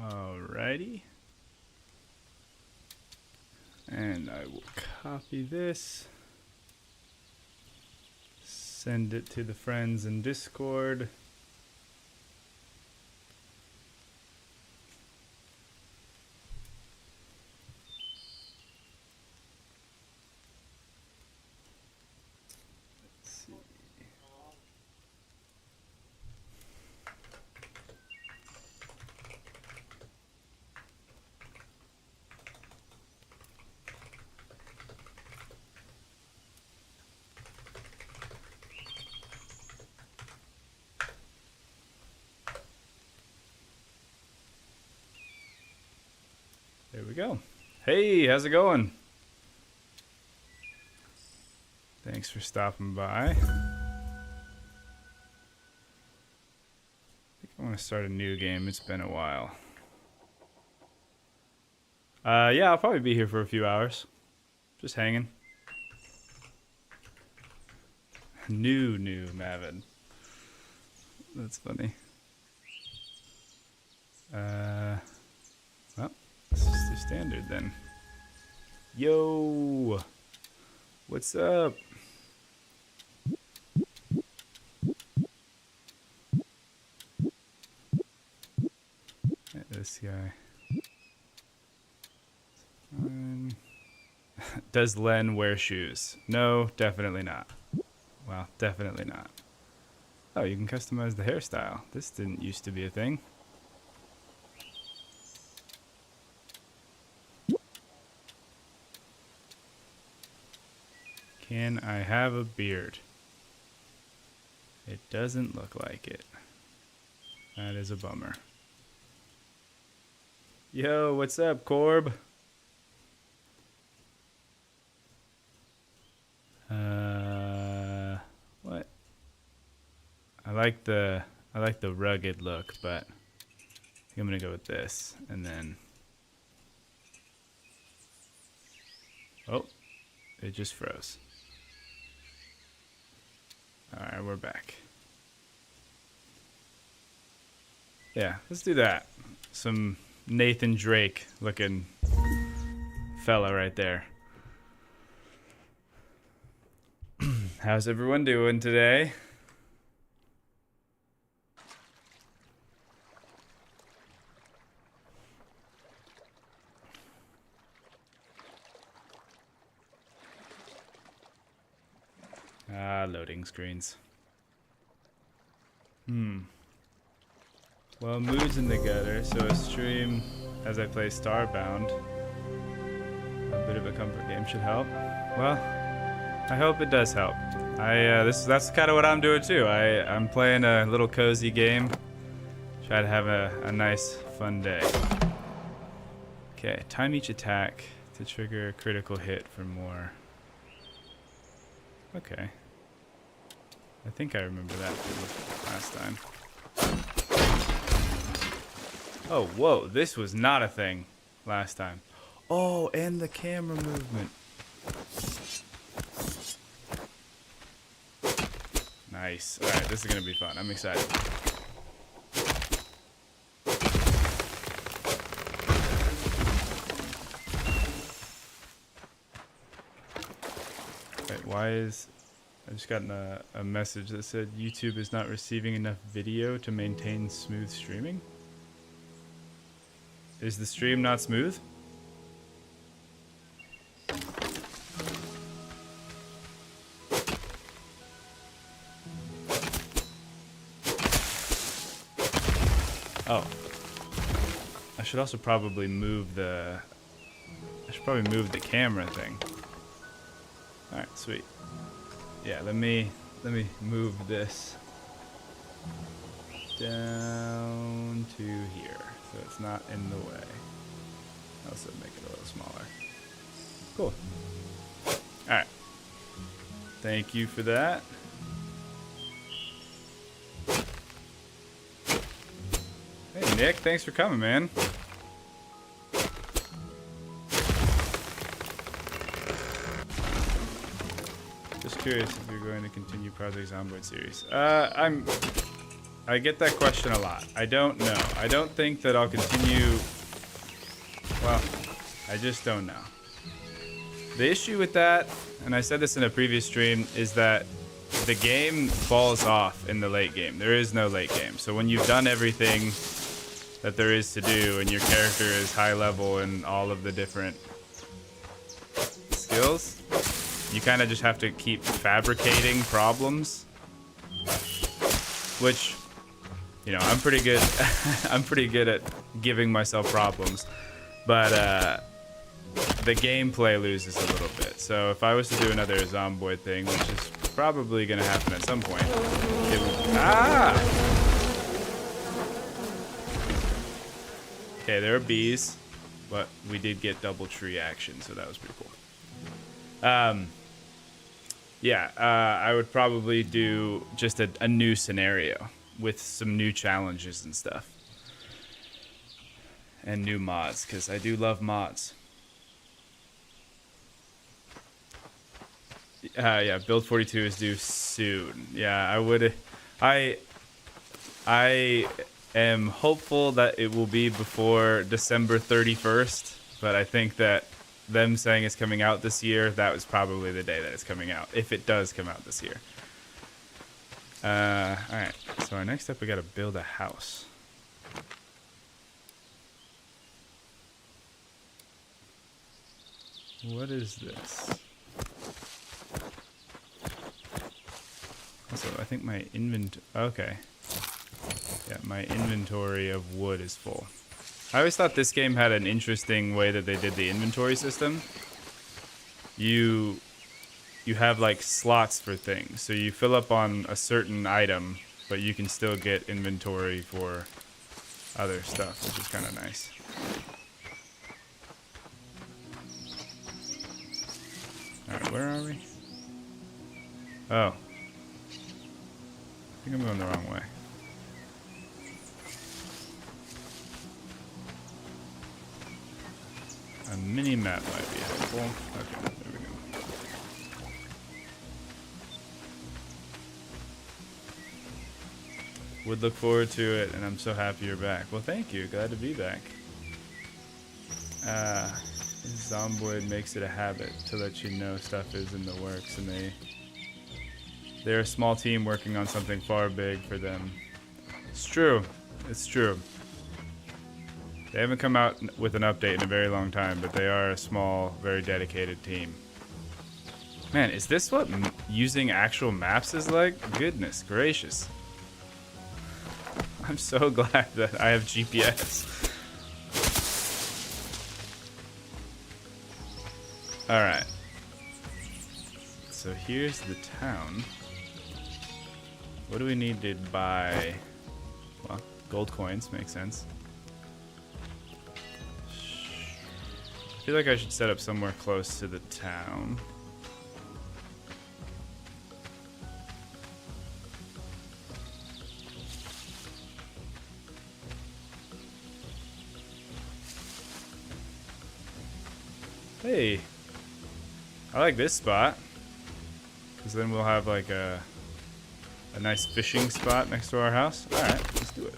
Alrighty. And I will copy this. Send it to the friends in Discord. Let's see. There we go. Hey, how's it going? Thanks for stopping by. I think I want to start a new game. It's been a while. Yeah, I'll probably be here for a few hours. Just hanging. New Mavid. That's funny. Well, let's just do standard then. Yo! What's up? This guy. Does Len wear shoes? No, definitely not. Well, definitely not. Oh, you can customize the hairstyle. This didn't used to be a thing. Can I have a beard? It doesn't look like it. That is a bummer. Yo, what's up, Corb? What? I like the rugged look, but I think I'm gonna go with this, and then. Oh, it just froze. All right, we're back. Yeah, let's do that. Some Nathan Drake looking fella right there. How's everyone doing today? Loading screens. Well, mood's in the gutter, so a stream as I play Starbound. A bit of a comfort game should help. Well, I hope it does help. That's kind of what I'm doing too. I'm playing a little cozy game. Try to have a nice, fun day. Okay, time each attack to trigger a critical hit for more. Okay. I think I remember that from last time. Oh, whoa, this was not a thing last time. Oh, and the camera movement. Nice. Alright, this is going to be fun. I'm excited. Wait, why is... I just got a message that said YouTube is not receiving enough video to maintain smooth streaming. Is the stream not smooth? Oh. I should also probably move the... I should probably move the camera thing. Alright, sweet. Yeah, let me move this down to here so it's not in the way. Also make it a little smaller. Cool. Alright. Thank you for that. Hey Nick, thanks for coming, man. Just curious if you're going to continue Project Zomboid series. I'm I get that question a lot. I don't know. I don't think that I'll continue. Well, I just don't know. The issue with that, and I said this in a previous stream, is that the game falls off in the late game. There is no late game. So when you've done everything that there is to do and your character is high level in all of the different skills, you kind of just have to keep fabricating problems, which, you know, I'm pretty good. I'm pretty good at giving myself problems, but the gameplay loses a little bit. So if I was to do another Zomboid thing, which is probably going to happen at some point, it would... Okay, there are bees, but we did get double tree action, so that was pretty cool. Yeah, I would probably do just a new scenario with some new challenges and stuff. And new mods, because I do love mods. Yeah, build 42 is due soon. Yeah, I would... I am hopeful that it will be before December 31st, but I think that them saying it's coming out this year, that was probably the day that it's coming out, if it does come out this year. Alright, so our next step, we gotta build a house. What is this? Also, I think my okay. Yeah, my inventory of wood is full. I always thought this game had an interesting way that they did the inventory system. You have like slots for things. So you fill up on a certain item, but you can still get inventory for other stuff, which is kind of nice. Alright, where are we? Oh. I think I'm going the wrong way. A mini map might be helpful. Okay, there we go. Would look forward to it, and I'm so happy you're back. Well, thank you. Glad to be back. Zomboid makes it a habit to let you know stuff is in the works, and they're a small team working on something far big for them. It's true. It's true. They haven't come out with an update in a very long time, but they are a small, very dedicated team. Man, is this what using actual maps is like? Goodness gracious. I'm so glad that I have GPS. Alright. So here's the town. What do we need to buy? Well, gold coins, makes sense. I feel like I should set up somewhere close to the town. Hey, I like this spot, because then we'll have like a nice fishing spot next to our house. All right, let's do it.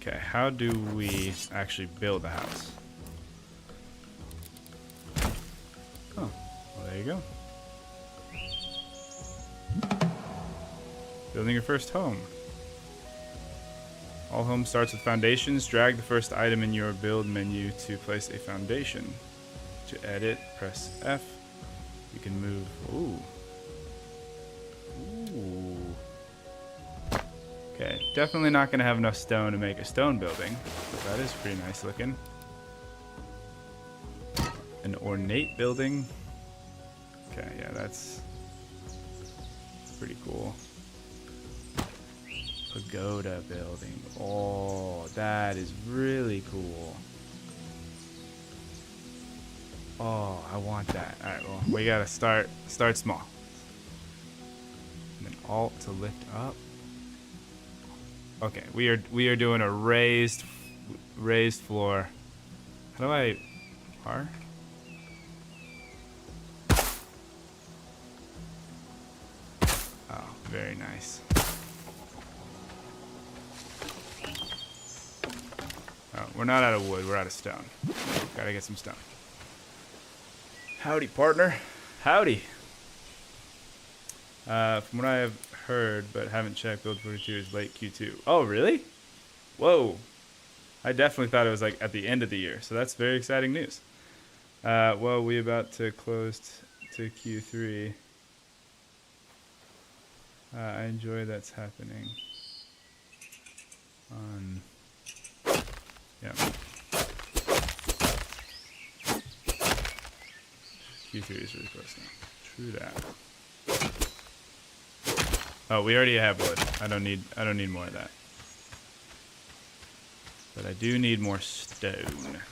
Okay, how do we actually build a house? Oh, well, there you go. Building your first home. All home starts with foundations. Drag the first item in your build menu to place a foundation. To edit, press F. You can move. Ooh. Ooh. Okay, definitely not going to have enough stone to make a stone building, but that is pretty nice looking. An ornate building. Okay, yeah, that's pretty cool. Pagoda building. Oh, that is really cool. Oh, I want that. All right, well, we gotta start small. And then Alt to lift up. Okay, we are doing a raised floor. How do I R? Very nice. Oh, we're not out of wood. We're out of stone. Gotta get some stone. Howdy, partner. Howdy. From what I have heard, but haven't checked, Build 42 is late Q2. Oh, really? Whoa. I definitely thought it was like at the end of the year, so that's very exciting news. Well, we about to close to Q3. I enjoy that's happening on, yeah. Q3 is really close now. True that. Oh, we already have wood. I don't need more of that. But I do need more stone.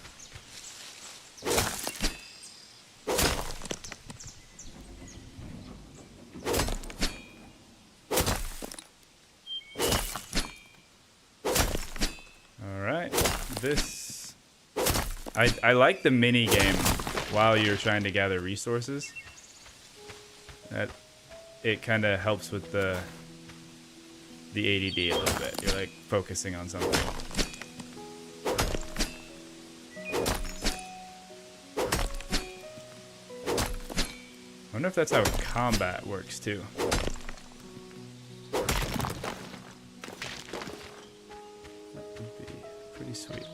Alright. This I like the mini game while you're trying to gather resources. It kind of helps with the ADD a little bit. You're like focusing on something. I wonder if that's how combat works too. That would be pretty sweet.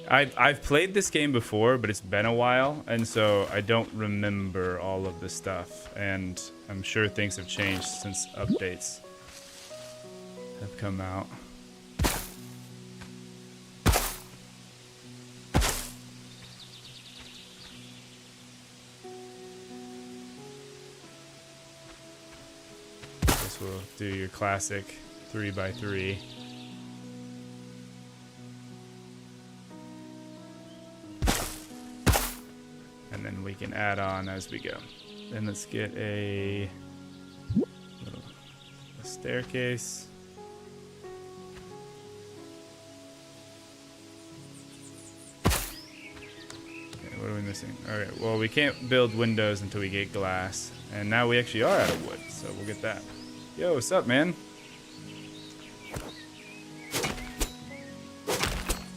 I've played this game before, but it's been a while, and so I don't remember all of the stuff. And I'm sure things have changed since updates have come out. Guess we'll do your classic 3x3. And then we can add on as we go. Then let's get a staircase. Okay, what are we missing? Alright, well, we can't build windows until we get glass. And now we actually are out of wood, so we'll get that. Yo, what's up, man?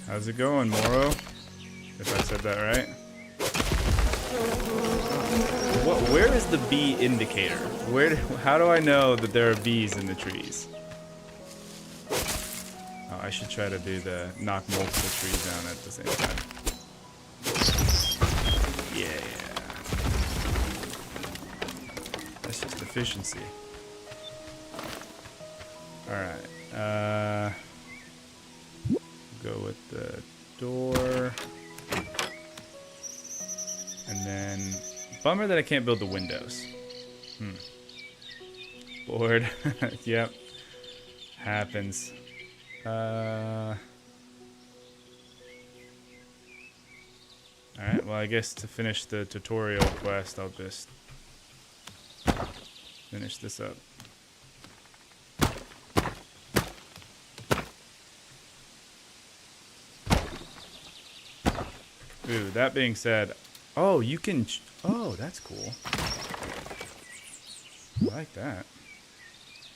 How's it going, Moro? If I said that right. Where is the bee indicator? How do I know that there are bees in the trees? Oh, I should try to do the knock multiple trees down at the same time. Yeah. That's just efficiency. Alright. Go with the door. And then, bummer that I can't build the windows. Bored. Yep. Happens. Alright, well, I guess to finish the tutorial quest, I'll just finish this up. Ooh, that being said, oh, you can... Oh, that's cool. I like that.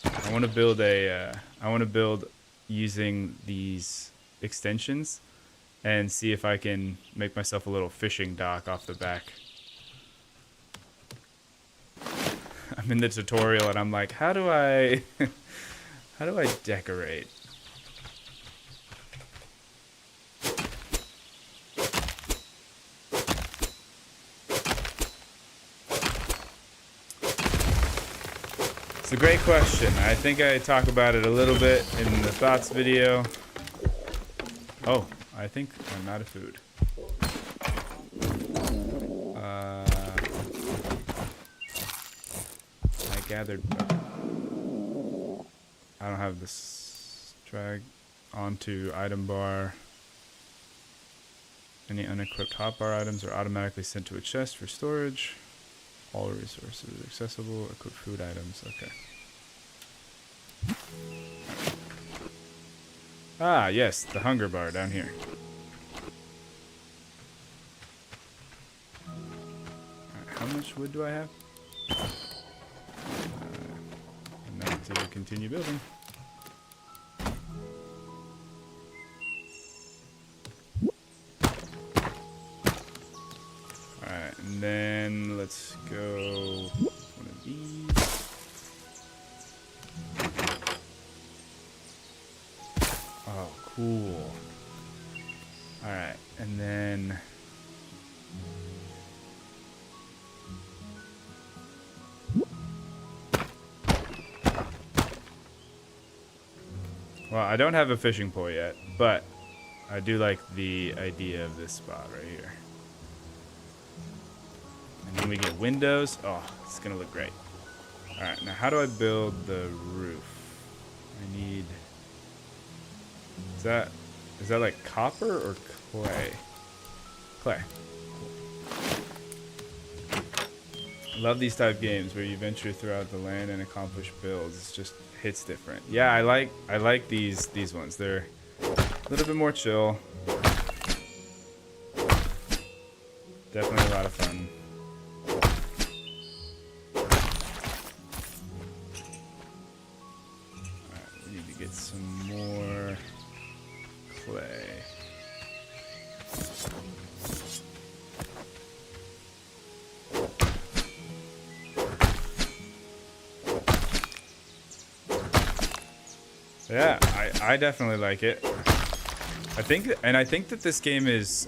I want to build a... I want to build using these extensions and see if I can make myself a little fishing dock off the back. I'm in the tutorial and I'm like, how do I... how do I decorate? It's a great question. I think I talk about it a little bit in the thoughts video. Oh, I think I'm out of food. I gathered. I don't have this. Drag onto item bar. Any unequipped hotbar items are automatically sent to a chest for storage. All resources accessible. Equip food items. Okay. Ah, yes, the hunger bar down here. Right, how much wood do I have? Enough. to continue building. Alright, and then let's go one of these. Oh, cool. Alright, and then... Well, I don't have a fishing pole yet, but I do like the idea of this spot right here. And then we get windows. Oh, it's going to look great. Alright, now how do I build the roof? I need... Is that like copper or clay? Clay. I love these type games where you venture throughout the land and accomplish builds. It's just hits different. Yeah, I like these ones. They're a little bit more chill. Definitely a lot of fun. Alright, we need to get some more clay. Yeah, I definitely like it. I think that this game is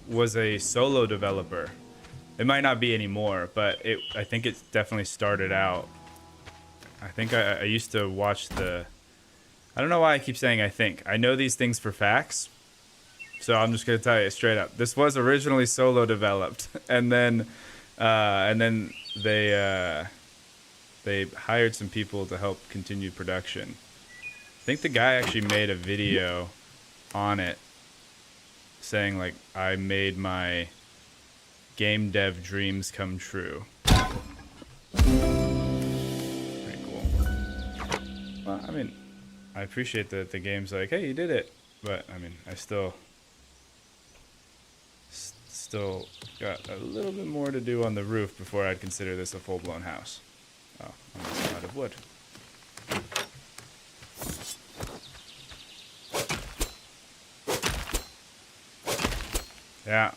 was a solo developer. It might not be anymore, but I think it definitely started out. I think I used to watch the... I don't know why I keep saying I think. I know these things for facts, so I'm just gonna tell you straight up. This was originally solo developed, and then they hired some people to help continue production. I think the guy actually made a video on it saying like, I made my game dev dreams come true. Pretty cool. Well, I mean, I appreciate that the game's like, hey, you did it. But I mean, I still got a little bit more to do on the roof before I'd consider this a full-blown house. Oh, I'm just out of wood. Yeah.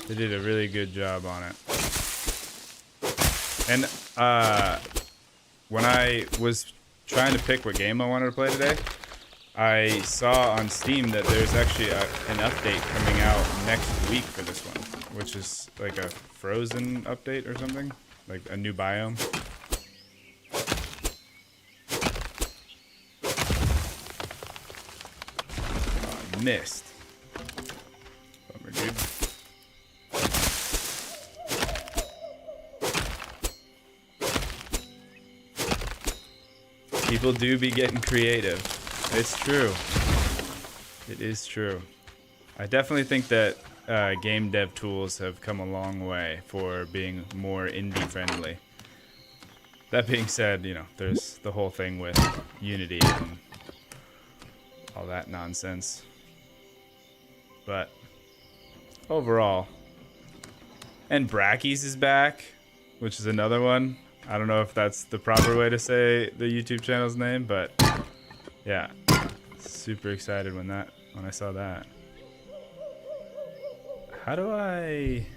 They did a really good job on it. And when I was trying to pick what game I wanted to play today, I saw on Steam that there's actually an update coming out next week for this one, which is like a Frozen update or something, like a new biome. Missed. Bummer, dude. People do be getting creative. It's true. It is true. I definitely think that game dev tools have come a long way for being more indie friendly. That being said, you know, there's the whole thing with Unity and all that nonsense. But overall, and Brackies is back, which is another one. I don't know if that's the proper way to say the YouTube channel's name, but yeah, super excited when I saw that. How do I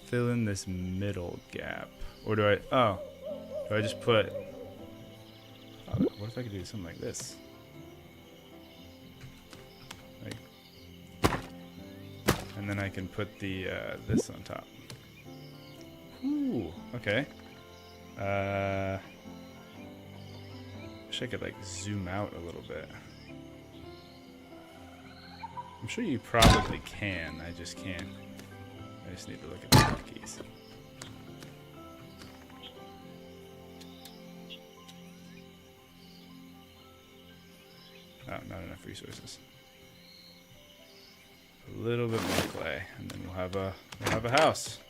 fill in this middle gap? Or do I just put, what if I could do something like this? And then I can put the this on top. Ooh, okay. Wish I could like zoom out a little bit. I'm sure you probably can. I just can't. I just need to look at the hotkeys. Oh, not enough resources. A little bit more clay, and then we'll have a house.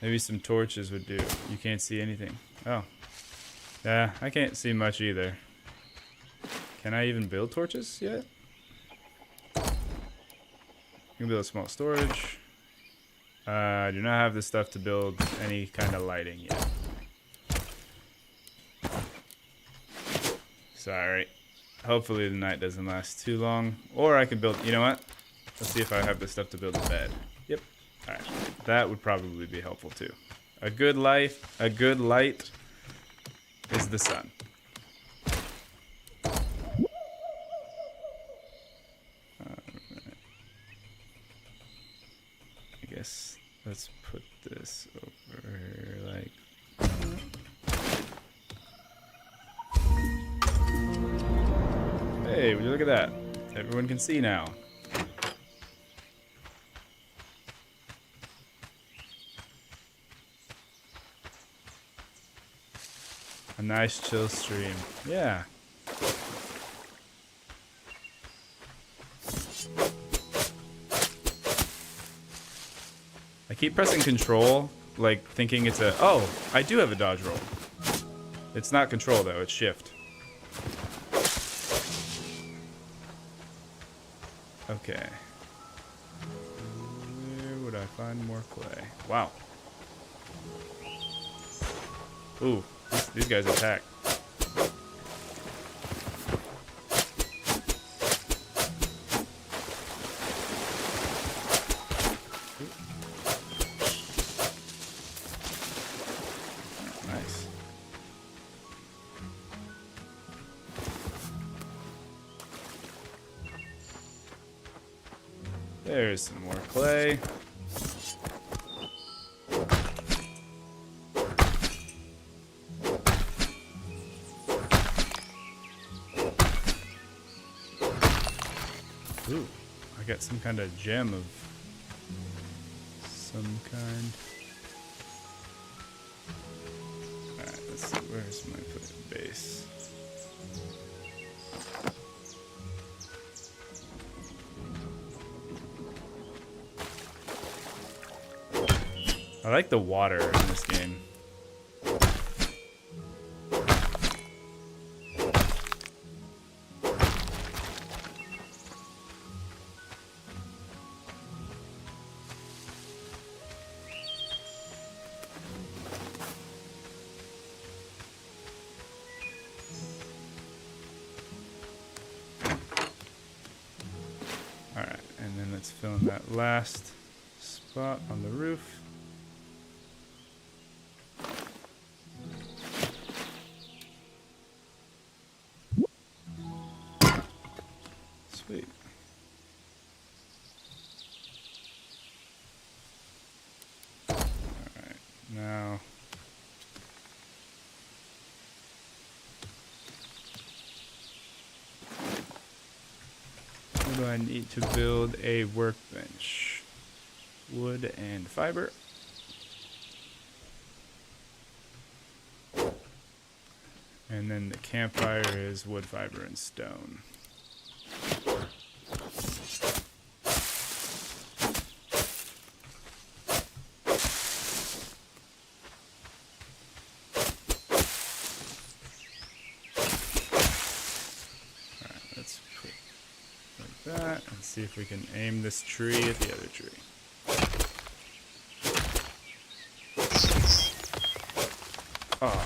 Maybe some torches would do. You can't see anything. Oh, yeah, I can't see much either. Can I even build torches yet? You can build a small storage. I do not have the stuff to build any kind of lighting yet. Sorry. Hopefully the night doesn't last too long. Or I can build, you know what? Let's see if I have the stuff to build a bed. Yep. Alright. That would probably be helpful too. A good light is the sun. I guess let's put this over here like... Hey, would you look at that? Everyone can see now. A nice chill stream. Yeah. I keep pressing control, like thinking it's a... Oh, I do have a dodge roll. It's not control though, it's shift. Okay. Where would I find more clay? Wow. Ooh, these guys attack. Nice. There's some more clay. Ooh, I got some kind of gem of some kind. Alright, let's see, where's my base? I like the water in this game. Alright, and then let's fill in that last spot on the roof. Sweet. Alright, now what do I need to build a workbench? Wood and fiber. And then the campfire is wood, fiber, and stone. That and see if we can aim this tree at the other tree. Oh.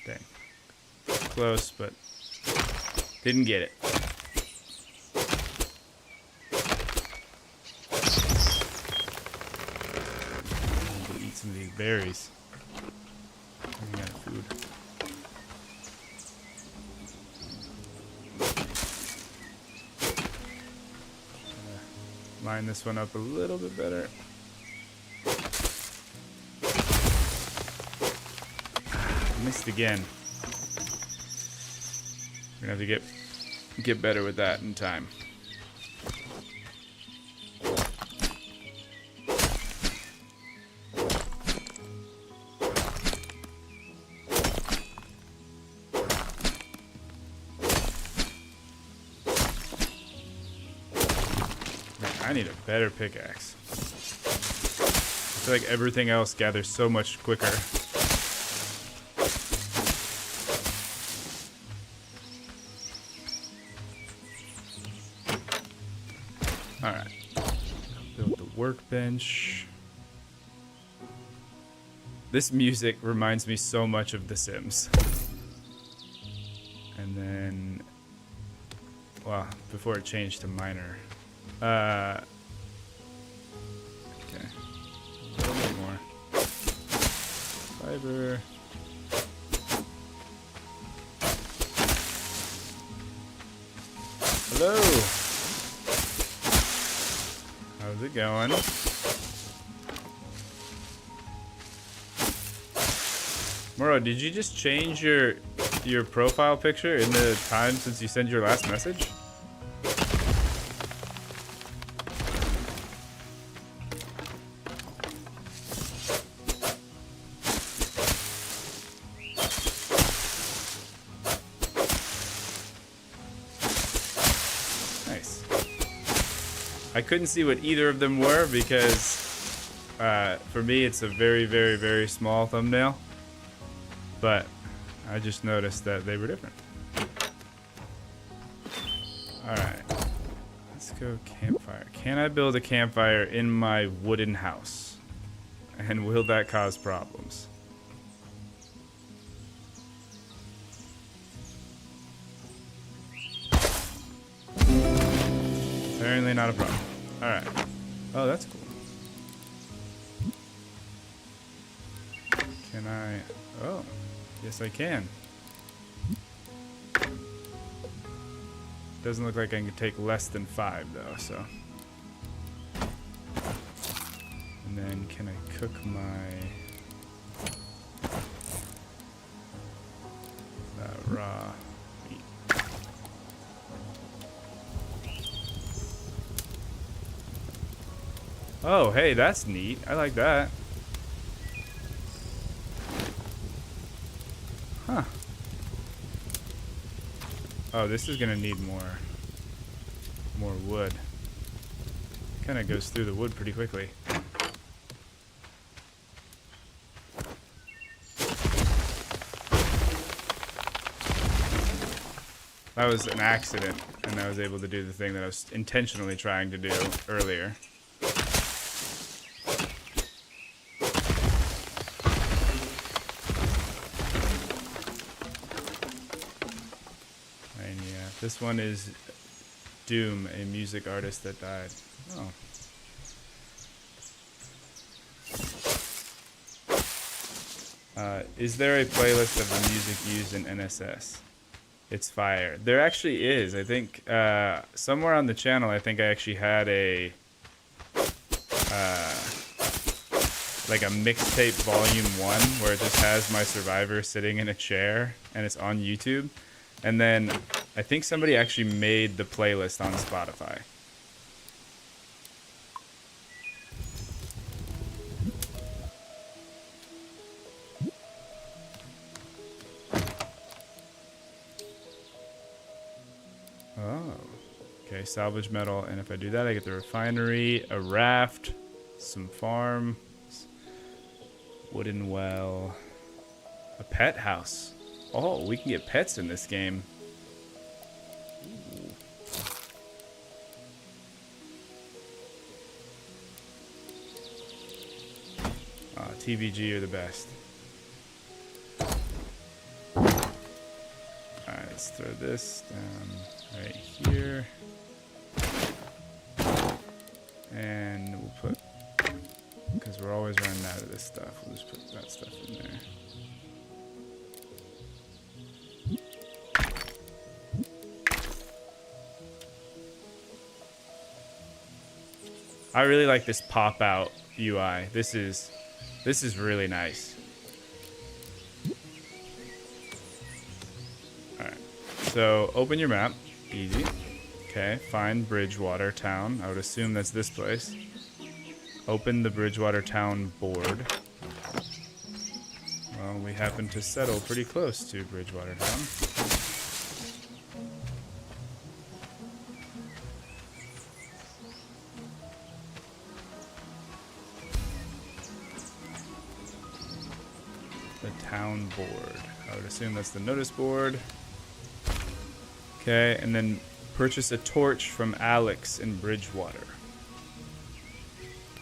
Dang. Close, but didn't get it. I'm gonna eat some of these berries. I got food. Line this one up a little bit better. Missed again. We're gonna have to get better with that in time. I need a better pickaxe. I feel like everything else gathers so much quicker. workbench. This music reminds me so much of The Sims. And then, well, before it changed to minor. Okay. A little bit more. Fiber. Hello. How's it going? Moro, did you just change your profile picture in the time since you sent your last message? Nice. I couldn't see what either of them were because for me it's a very, very, very small thumbnail. But I just noticed that they were different. Alright. Let's go campfire. Can I build a campfire in my wooden house? And will that cause problems? Apparently not a problem. Alright. Oh, that's cool. Can I... Oh. Yes, I can. Doesn't look like I can take less than 5 though, so. And then can I cook my raw meat? Oh, hey, that's neat. I like that. Huh. Oh, this is gonna need more wood. Kind of goes through the wood pretty quickly. That was an accident, and I was able to do the thing that I was intentionally trying to do earlier. This one is Doom, a music artist that died. Oh. Is there a playlist of the music used in NSS? It's fire. There actually is. I think somewhere on the channel, I think I actually had a like a mixtape volume 1 where it just has my Survivor sitting in a chair and it's on YouTube. And then I think somebody actually made the playlist on Spotify. Oh. Okay, salvage metal. And if I do that, I get the refinery, a raft, some farm, wooden well, a pet house. Oh, we can get pets in this game. TVG are the best. Alright, let's throw this down right here. And we'll put, because we're always running out of this stuff, we'll just put that stuff in there. I really like this pop-out UI. This is really nice. Alright. So open your map. Easy. Okay, find Bridgewater Town. I would assume that's this place. Open the Bridgewater Town board. Well, we happen to settle pretty close to Bridgewater Town. Town board. I would assume that's the notice board. Okay, and then purchase a torch from Alex in Bridgewater.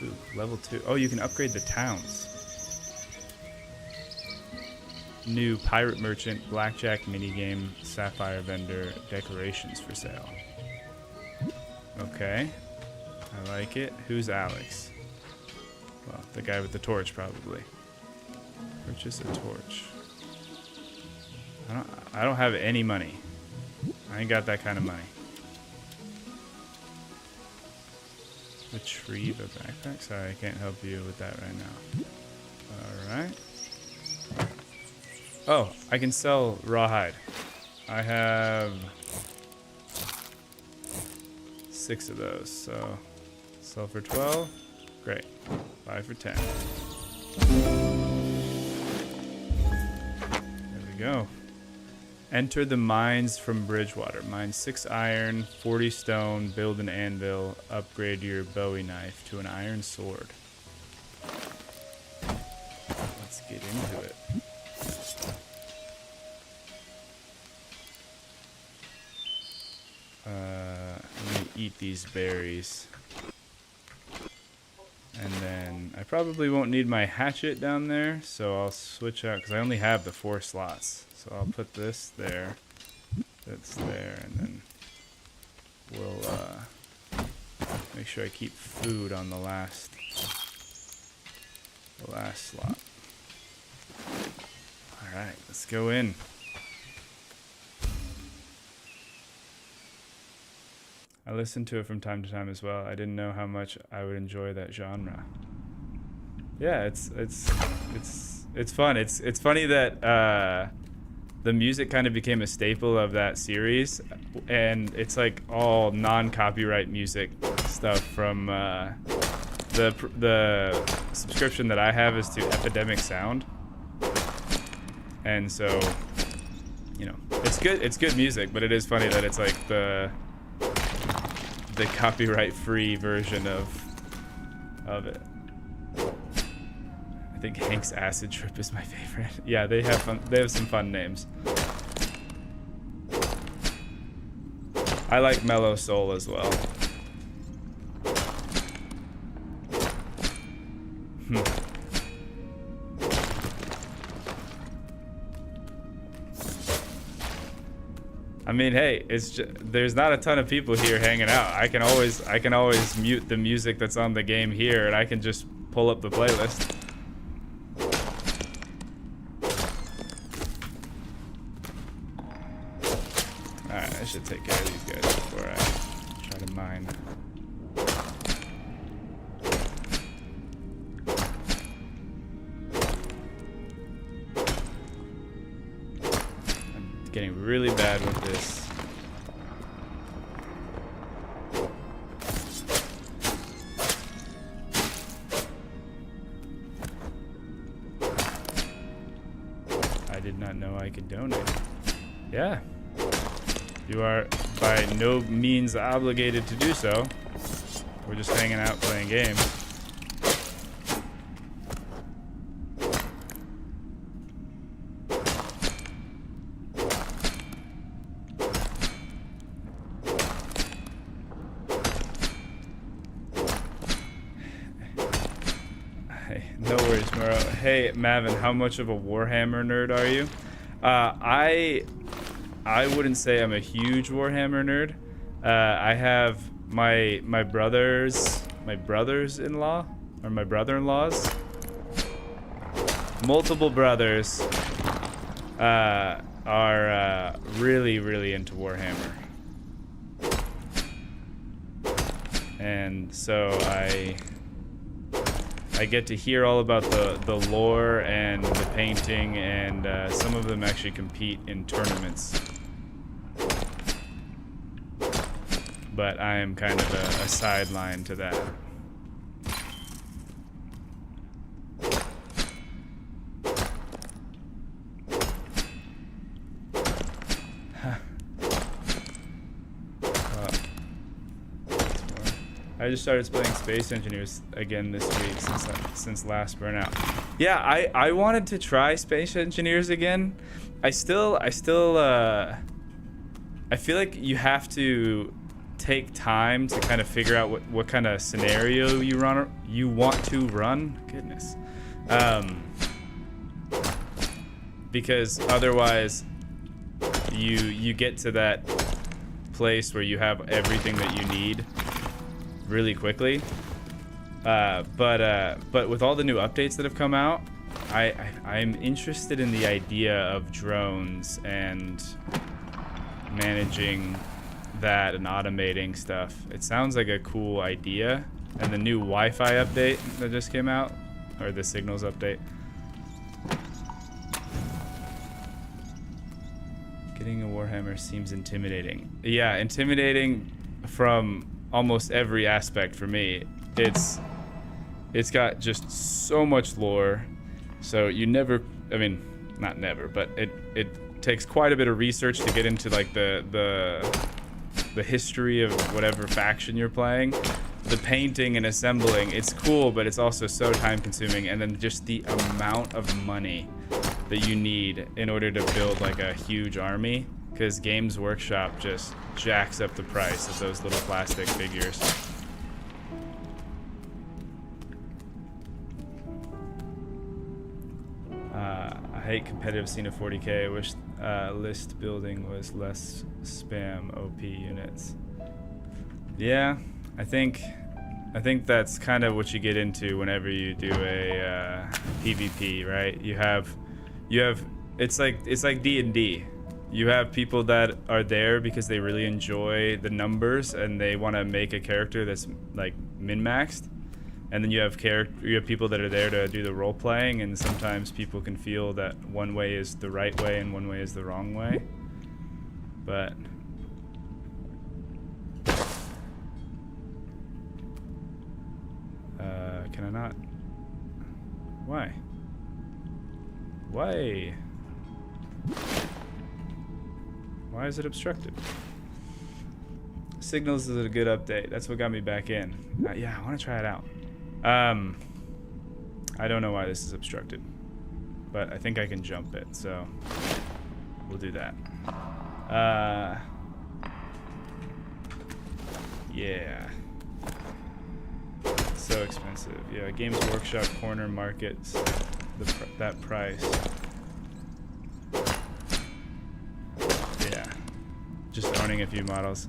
Ooh, level 2. Oh, you can upgrade the towns. New pirate merchant, blackjack minigame, sapphire vendor, decorations for sale. Okay. I like it. Who's Alex? Well, the guy with the torch, probably. Purchase a torch. I don't have any money. I ain't got that kind of money. Retrieve a backpack? Sorry, I can't help you with that right now. Alright. Oh, I can sell rawhide. I have 6 of those, so sell for 12. Great. Buy for 10. There we go. Enter the mines from Bridgewater. Mine 6 iron, 40 stone, build an anvil, upgrade your Bowie knife to an iron sword. Let's get into it. Let me eat these berries. And then I probably won't need my hatchet down there, so I'll switch out, because I only have the 4 slots. So I'll put this there, that's there, and then we'll make sure I keep food on the last slot. Alright, let's go in. I listen to it from time to time as well. I didn't know how much I would enjoy that genre. Yeah, it's fun. It's funny that the music kind of became a staple of that series, and it's like all non-copyright music stuff from the subscription that I have is to Epidemic Sound, and so you know it's good music, but it is funny that it's like the copyright-free version of it. I think Hank's Acid Trip is my favorite. Yeah, they have fun. They have some fun names. I like Mellow Soul as well. I mean, hey, it's just, there's not a ton of people here hanging out. I can always mute the music that's on the game here, and I can just pull up the playlist. Alright, I should take care of these guys before I try to mine. Getting really bad with this. I did not know I could donate. Yeah. You are by no means obligated to do so. We're just hanging out playing games. No worries, Muro. Hey, Mavin, how much of a Warhammer nerd are you? I wouldn't say I'm a huge Warhammer nerd. I have my brothers-in-law, or my brother-in-laws. Multiple brothers are really, really into Warhammer. And so I get to hear all about the lore and the painting, and some of them actually compete in tournaments. But I am kind of a sideline to that. I just started playing Space Engineers again this week since last burnout. Yeah, I wanted to try Space Engineers again. I feel like you have to take time to kind of figure out what kind of scenario you want to run. Goodness. Because otherwise you get to that place where you have everything that you need really quickly. But with all the new updates that have come out, I'm interested in the idea of drones and managing that and automating stuff. It sounds like a cool idea. And the new Wi-Fi update that just came out, or the signals update. Getting a Warhammer seems intimidating. Yeah, intimidating from almost every aspect for me. It's got just so much lore. So you never, I mean, not never, but it takes quite a bit of research to get into like the history of whatever faction you're playing. The painting and assembling, it's cool, but it's also so time consuming. And then just the amount of money that you need in order to build like a huge army, because Games Workshop just jacks up the price of those little plastic figures. I hate competitive scene of 40k. I wish list building was less spam OP units. Yeah, I think that's kind of what you get into whenever you do a PvP, right? You have it's like D&D. You have people that are there because they really enjoy the numbers and they want to make a character that's like min-maxed. And then you have people that are there to do the role playing, and sometimes people can feel that one way is the right way and one way is the wrong way. But can I not? Why? Why? Why is it obstructed? Signals is a good update. That's what got me back in. Yeah, I want to try it out. I don't know why this is obstructed, but I think I can jump it, so we'll do that. Yeah. So expensive. Yeah, Games Workshop corner markets that price. Yeah. Just owning a few models.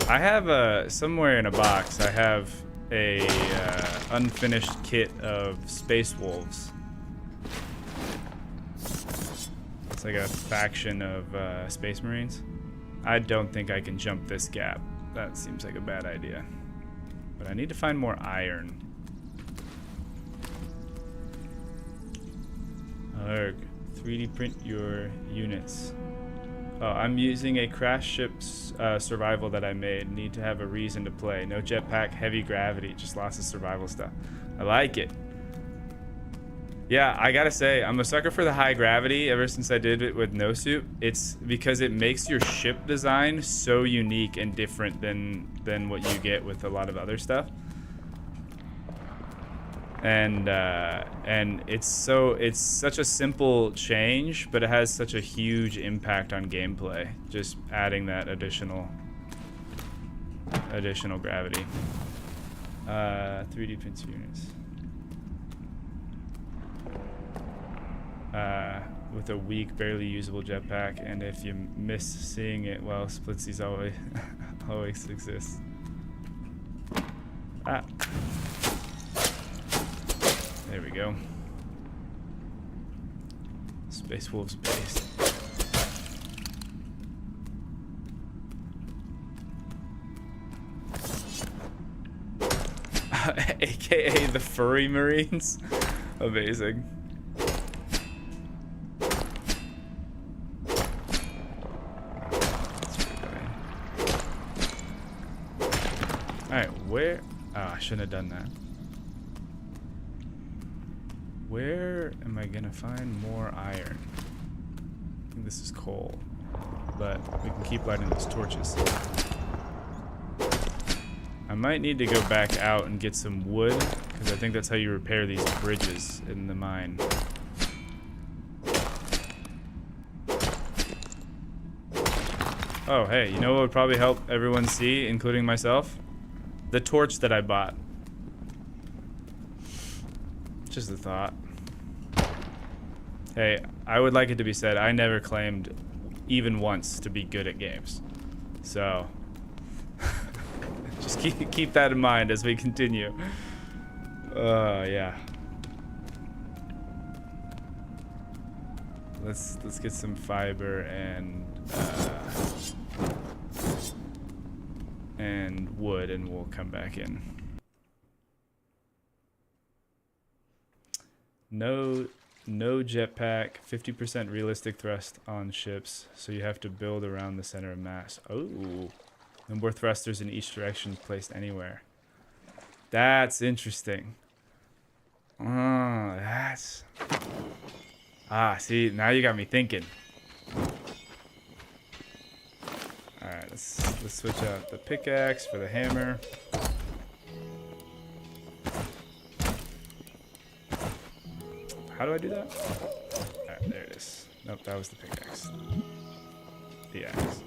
I have somewhere in a box, I have a unfinished kit of Space Wolves. It's like a faction of Space Marines. I don't think I can jump this gap. That seems like a bad idea. But I need to find more iron. Arg. 3D print your units. Oh, I'm using a crash ship's survival that I made. Need to have a reason to play. No jetpack, heavy gravity, just lots of survival stuff. I like it. Yeah, I gotta say, I'm a sucker for the high gravity ever since I did it with no suit. It's because it makes your ship design so unique and different than what you get with a lot of other stuff. And it's such a simple change, but it has such a huge impact on gameplay. Just adding that additional gravity. 3D print units. With a weak, barely usable jetpack, and if you miss seeing it, well, splitsies always exists. Ah. There we go. Space Wolves base. AKA the furry Marines. Amazing. Alright, where? Oh, I shouldn't have done that. Where am I gonna find more iron? I think this is coal, but we can keep lighting those torches. I might need to go back out and get some wood, because I think that's how you repair these bridges in the mine. Oh, hey, you know what would probably help everyone see, including myself? The torch that I bought. Just a thought. Hey, I would like it to be said, I never claimed even once to be good at games. So, just keep that in mind as we continue. Yeah. Let's get some fiber and wood, and we'll come back in. No jetpack, 50% realistic thrust on ships, so you have to build around the center of mass. Oh, no more thrusters in each direction placed anywhere. That's interesting. Oh, that's... Ah, see, now you got me thinking. Alright, let's switch out the pickaxe for the hammer. How do I do that? Alright, there it is. Nope, that was the pickaxe. The axe.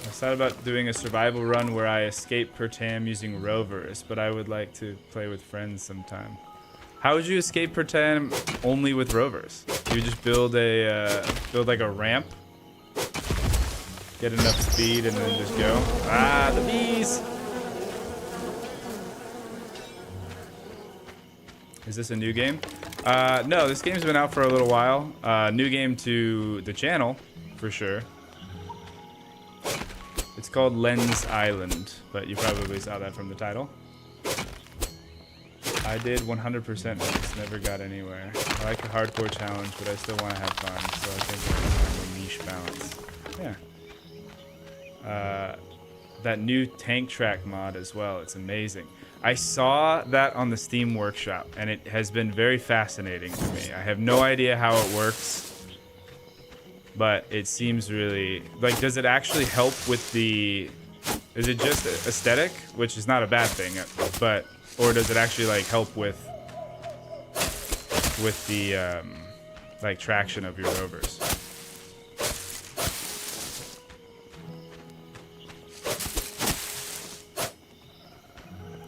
I thought about doing a survival run where I escape per tam using rovers, but I would like to play with friends sometime. How would you escape per tam only with rovers? You just build like a ramp, get enough speed, and then just go. Ah, the bees! Is this a new game? No, this game's been out for a little while. New game to the channel, for sure. It's called Lens Island, but you probably saw that from the title. I did 100% once, never got anywhere. I like a hardcore challenge, but I still want to have fun, so I think I find a niche balance. Yeah. That new tank track mod as well, it's amazing. I saw that on the Steam Workshop, and it has been very fascinating to me. I have no idea how it works. But it seems really... Like, does it actually help with the... Is it just aesthetic? Which is not a bad thing, but... Or does it actually, like, help with the, like, traction of your rovers?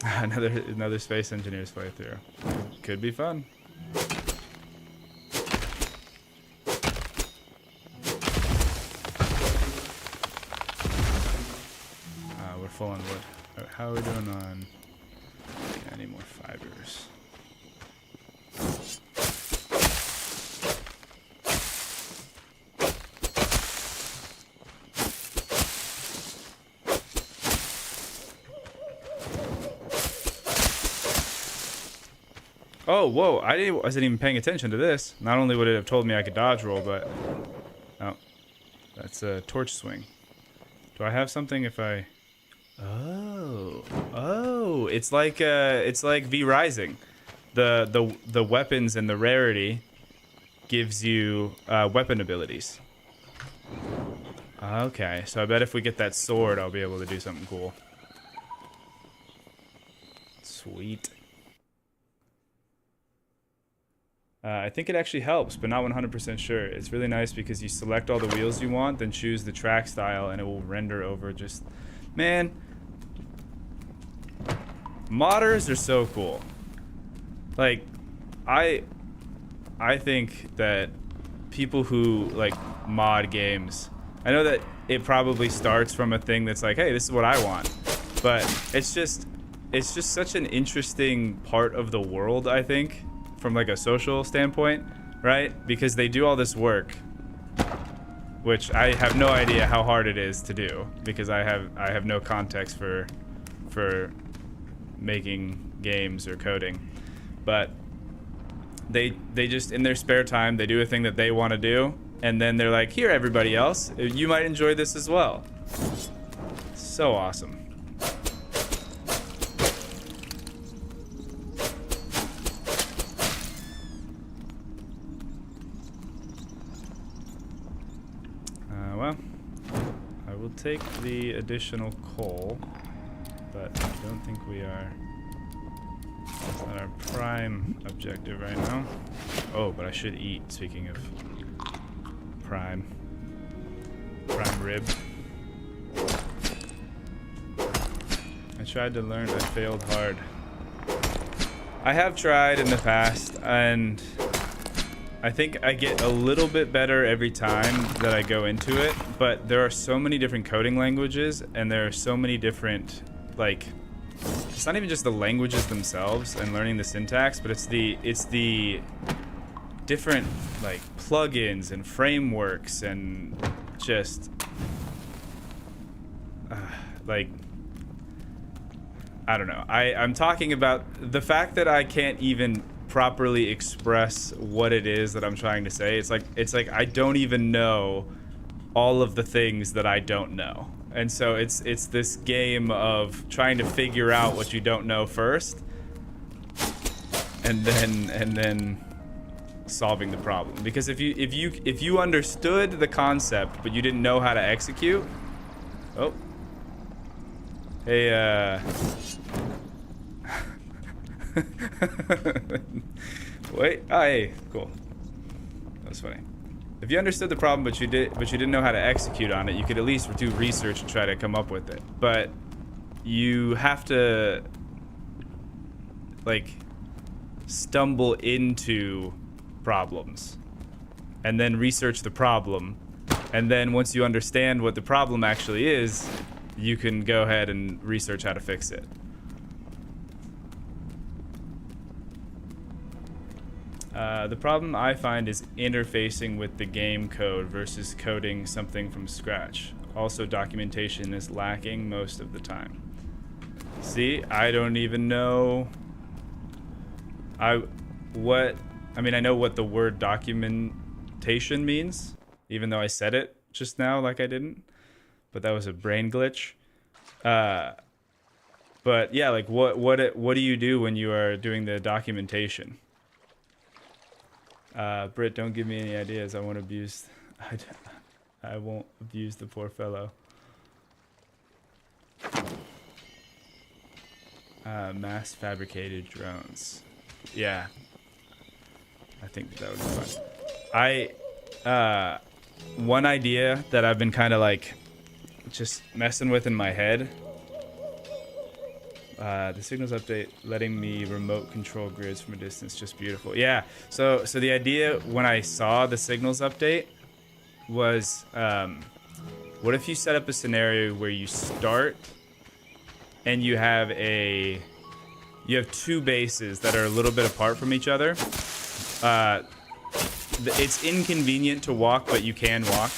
Another space engineer's playthrough. Could be fun. Full on wood. How are we doing on... I need more fibers. Oh, whoa! I wasn't even paying attention to this. Not only would it have told me I could dodge roll, but... Oh. That's a torch swing. Do I have something if I... Oh, it's like V Rising. The weapons and the rarity gives you weapon abilities. Okay, so I bet if we get that sword, I'll be able to do something cool. Sweet. I think it actually helps, but not 100% sure. It's really nice because you select all the wheels you want, then choose the track style, and it will render over just... Man, modders are so cool. Like, I think that people who like mod games, I know that it probably starts from a thing that's like, hey, this is what I want, but it's just such an interesting part of the world, I think, from like a social standpoint, right? Because they do all this work, which I have no idea how hard it is to do, because I have no context for making games or coding. But they just, in their spare time, they do a thing that they want to do, and then they're like, here, everybody else, you might enjoy this as well. So awesome. Well, I we'll take the additional coal, but I don't think we are. That's not our prime objective right now. Oh, but I should eat, speaking of prime rib. I tried to learn, I failed hard. I have tried in the past, and I think I get a little bit better every time that I go into it, but there are so many different coding languages, and there are so many different, like, it's not even just the languages themselves and learning the syntax, but it's the different, like, plugins and frameworks and just like, I don't know. I'm talking about the fact that I can't even properly express what it is that I'm trying to say. It's like I don't even know all of the things that I don't know. And so it's this game of trying to figure out what you don't know first, and then solving the problem. Because if you understood the concept but you didn't know how to execute, oh, hey, wait, oh, hey, cool. That was funny. If you understood the problem but you didn't know how to execute on it, you could at least do research and try to come up with it. But you have to, like, stumble into problems and then research the problem, and then once you understand what the problem actually is, you can go ahead and research how to fix it. The problem I find is interfacing with the game code versus coding something from scratch. Also, documentation is lacking most of the time. See, I don't even know. I know what the word documentation means, even though I said it just now like I didn't. But that was a brain glitch. But yeah, like what do you do when you are doing the documentation? Britt, don't give me any ideas. I won't abuse. I won't abuse the poor fellow. Mass fabricated drones. Yeah. I think that would be fun. One idea that I've been kind of like just messing with in my head. The signals update letting me remote control grids from a distance, just beautiful. Yeah, so the idea when I saw the signals update was, what if you set up a scenario where you start and you have two bases that are a little bit apart from each other. It's inconvenient to walk, but you can walk.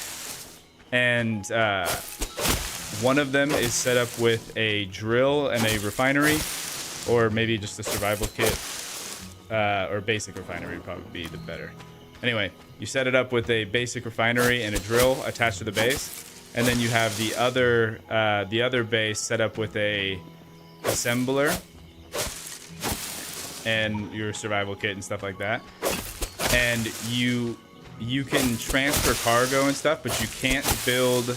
And one of them is set up with a drill and a refinery, or maybe just a survival kit, or basic refinery would probably be the better. Anyway, you set it up with a basic refinery and a drill attached to the base, and then you have the other base set up with a assembler and your survival kit and stuff like that. And you can transfer cargo and stuff, but you can't build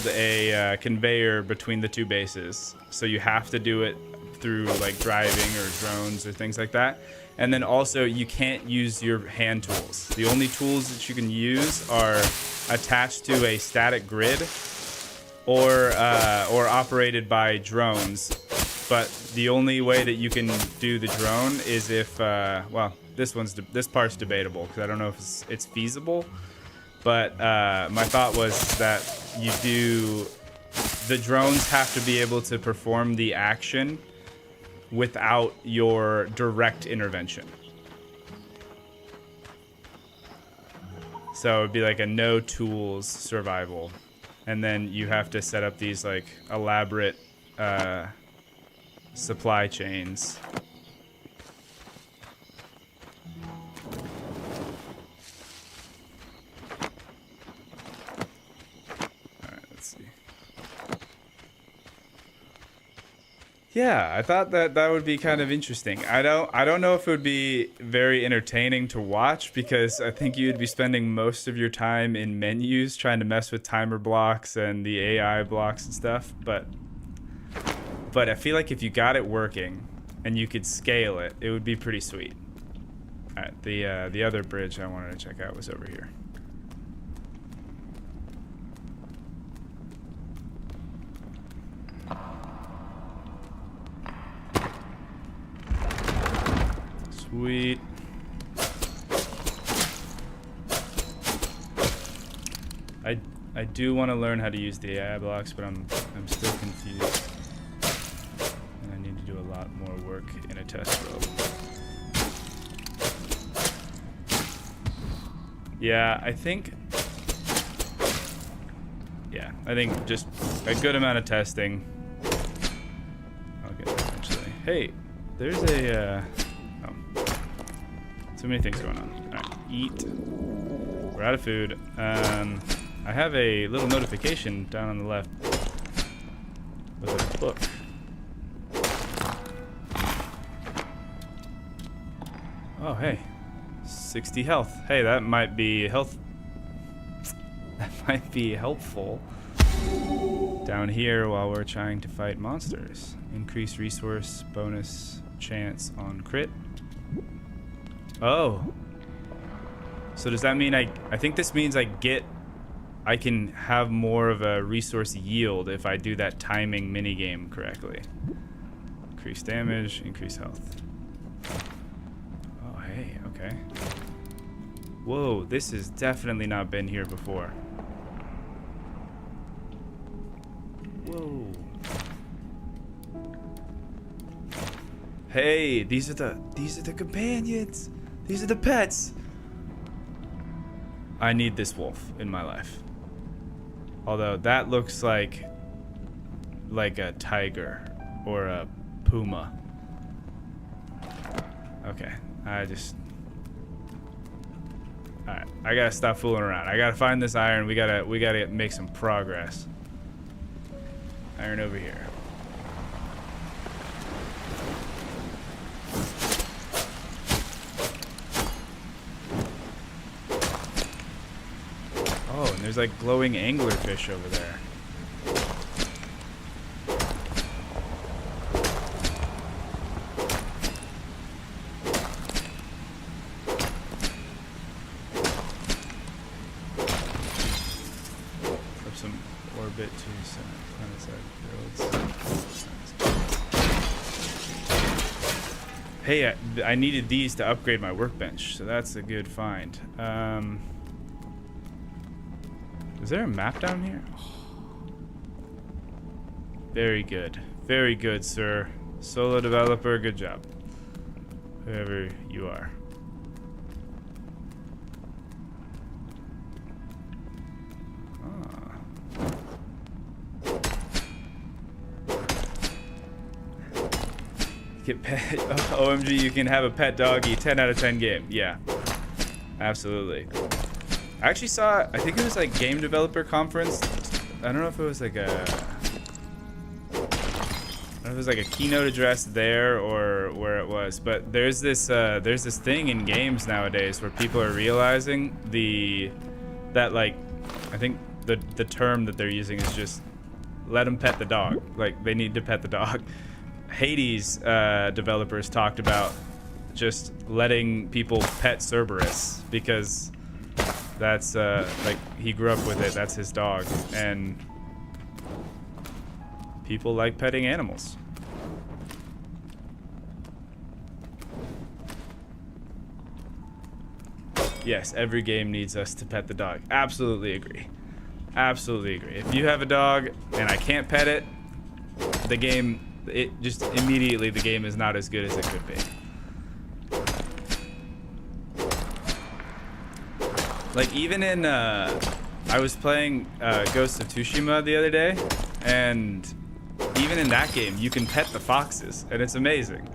a conveyor between the two bases. So you have to do it through like driving or drones or things like that. And then also you can't use your hand tools. The only tools that you can use are attached to a static grid or operated by drones. But the only way that you can do the drone is if well, this part's debatable because I don't know if it's feasible. But my thought was that the drones have to be able to perform the action without your direct intervention. So it'd be like a no tools survival. And then you have to set up these like elaborate supply chains. Yeah, I thought that that would be kind of interesting. I don't know if it would be very entertaining to watch because I think you would be spending most of your time in menus trying to mess with timer blocks and the AI blocks and stuff, but I feel like if you got it working and you could scale it, it would be pretty sweet. All right, the other bridge I wanted to check out was over here. Sweet. I do want to learn how to use the AI blocks, but I'm still confused. And I need to do a lot more work in a test world. Yeah, I think just a good amount of testing. I'll get there eventually. Hey, there's a too many things going on. Alright, eat. We're out of food. I have a little notification down on the left with a book. Oh, hey. 60 health. Hey, that might be health. That might be helpful down here while we're trying to fight monsters. Increase resource bonus chance on crit. Oh. So does that mean I think this means I can have more of a resource yield if I do that timing minigame correctly. Increase damage, increase health. Oh, hey, okay. Whoa, this has definitely not been here before. Whoa. Hey, these are the companions. These are the pets. I need this wolf in my life. Although that looks like a tiger or a puma. Okay, alright, I gotta stop fooling around. I gotta find this iron. We gotta make some progress. Iron over here. Oh, and there's like glowing anglerfish over there. Flip some orbit to some planet side builds. Hey, I needed these to upgrade my workbench, so that's a good find. Is there a map down here? Very good. Very good, sir. Solo developer, good job. Whoever you are. Get pet. OMG, you can have a pet doggy. 10 out of 10 game. Yeah. Absolutely. I actually saw, I think it was like game developer conference. I don't know if it was like a keynote address there or where it was, but there's this thing in games nowadays where people are realizing I think the term that they're using is just let them pet the dog. Like they need to pet the dog. Hades developers talked about just letting people pet Cerberus because that's like he grew up with it. That's his dog, and people like petting animals. Yes, every game needs us to pet the dog. Absolutely agree. Absolutely agree. If you have a dog and I can't pet it, the game, it just immediately the game is not as good as it could be. Like even in, I was playing Ghost of Tsushima the other day, and even in that game, you can pet the foxes, and it's amazing.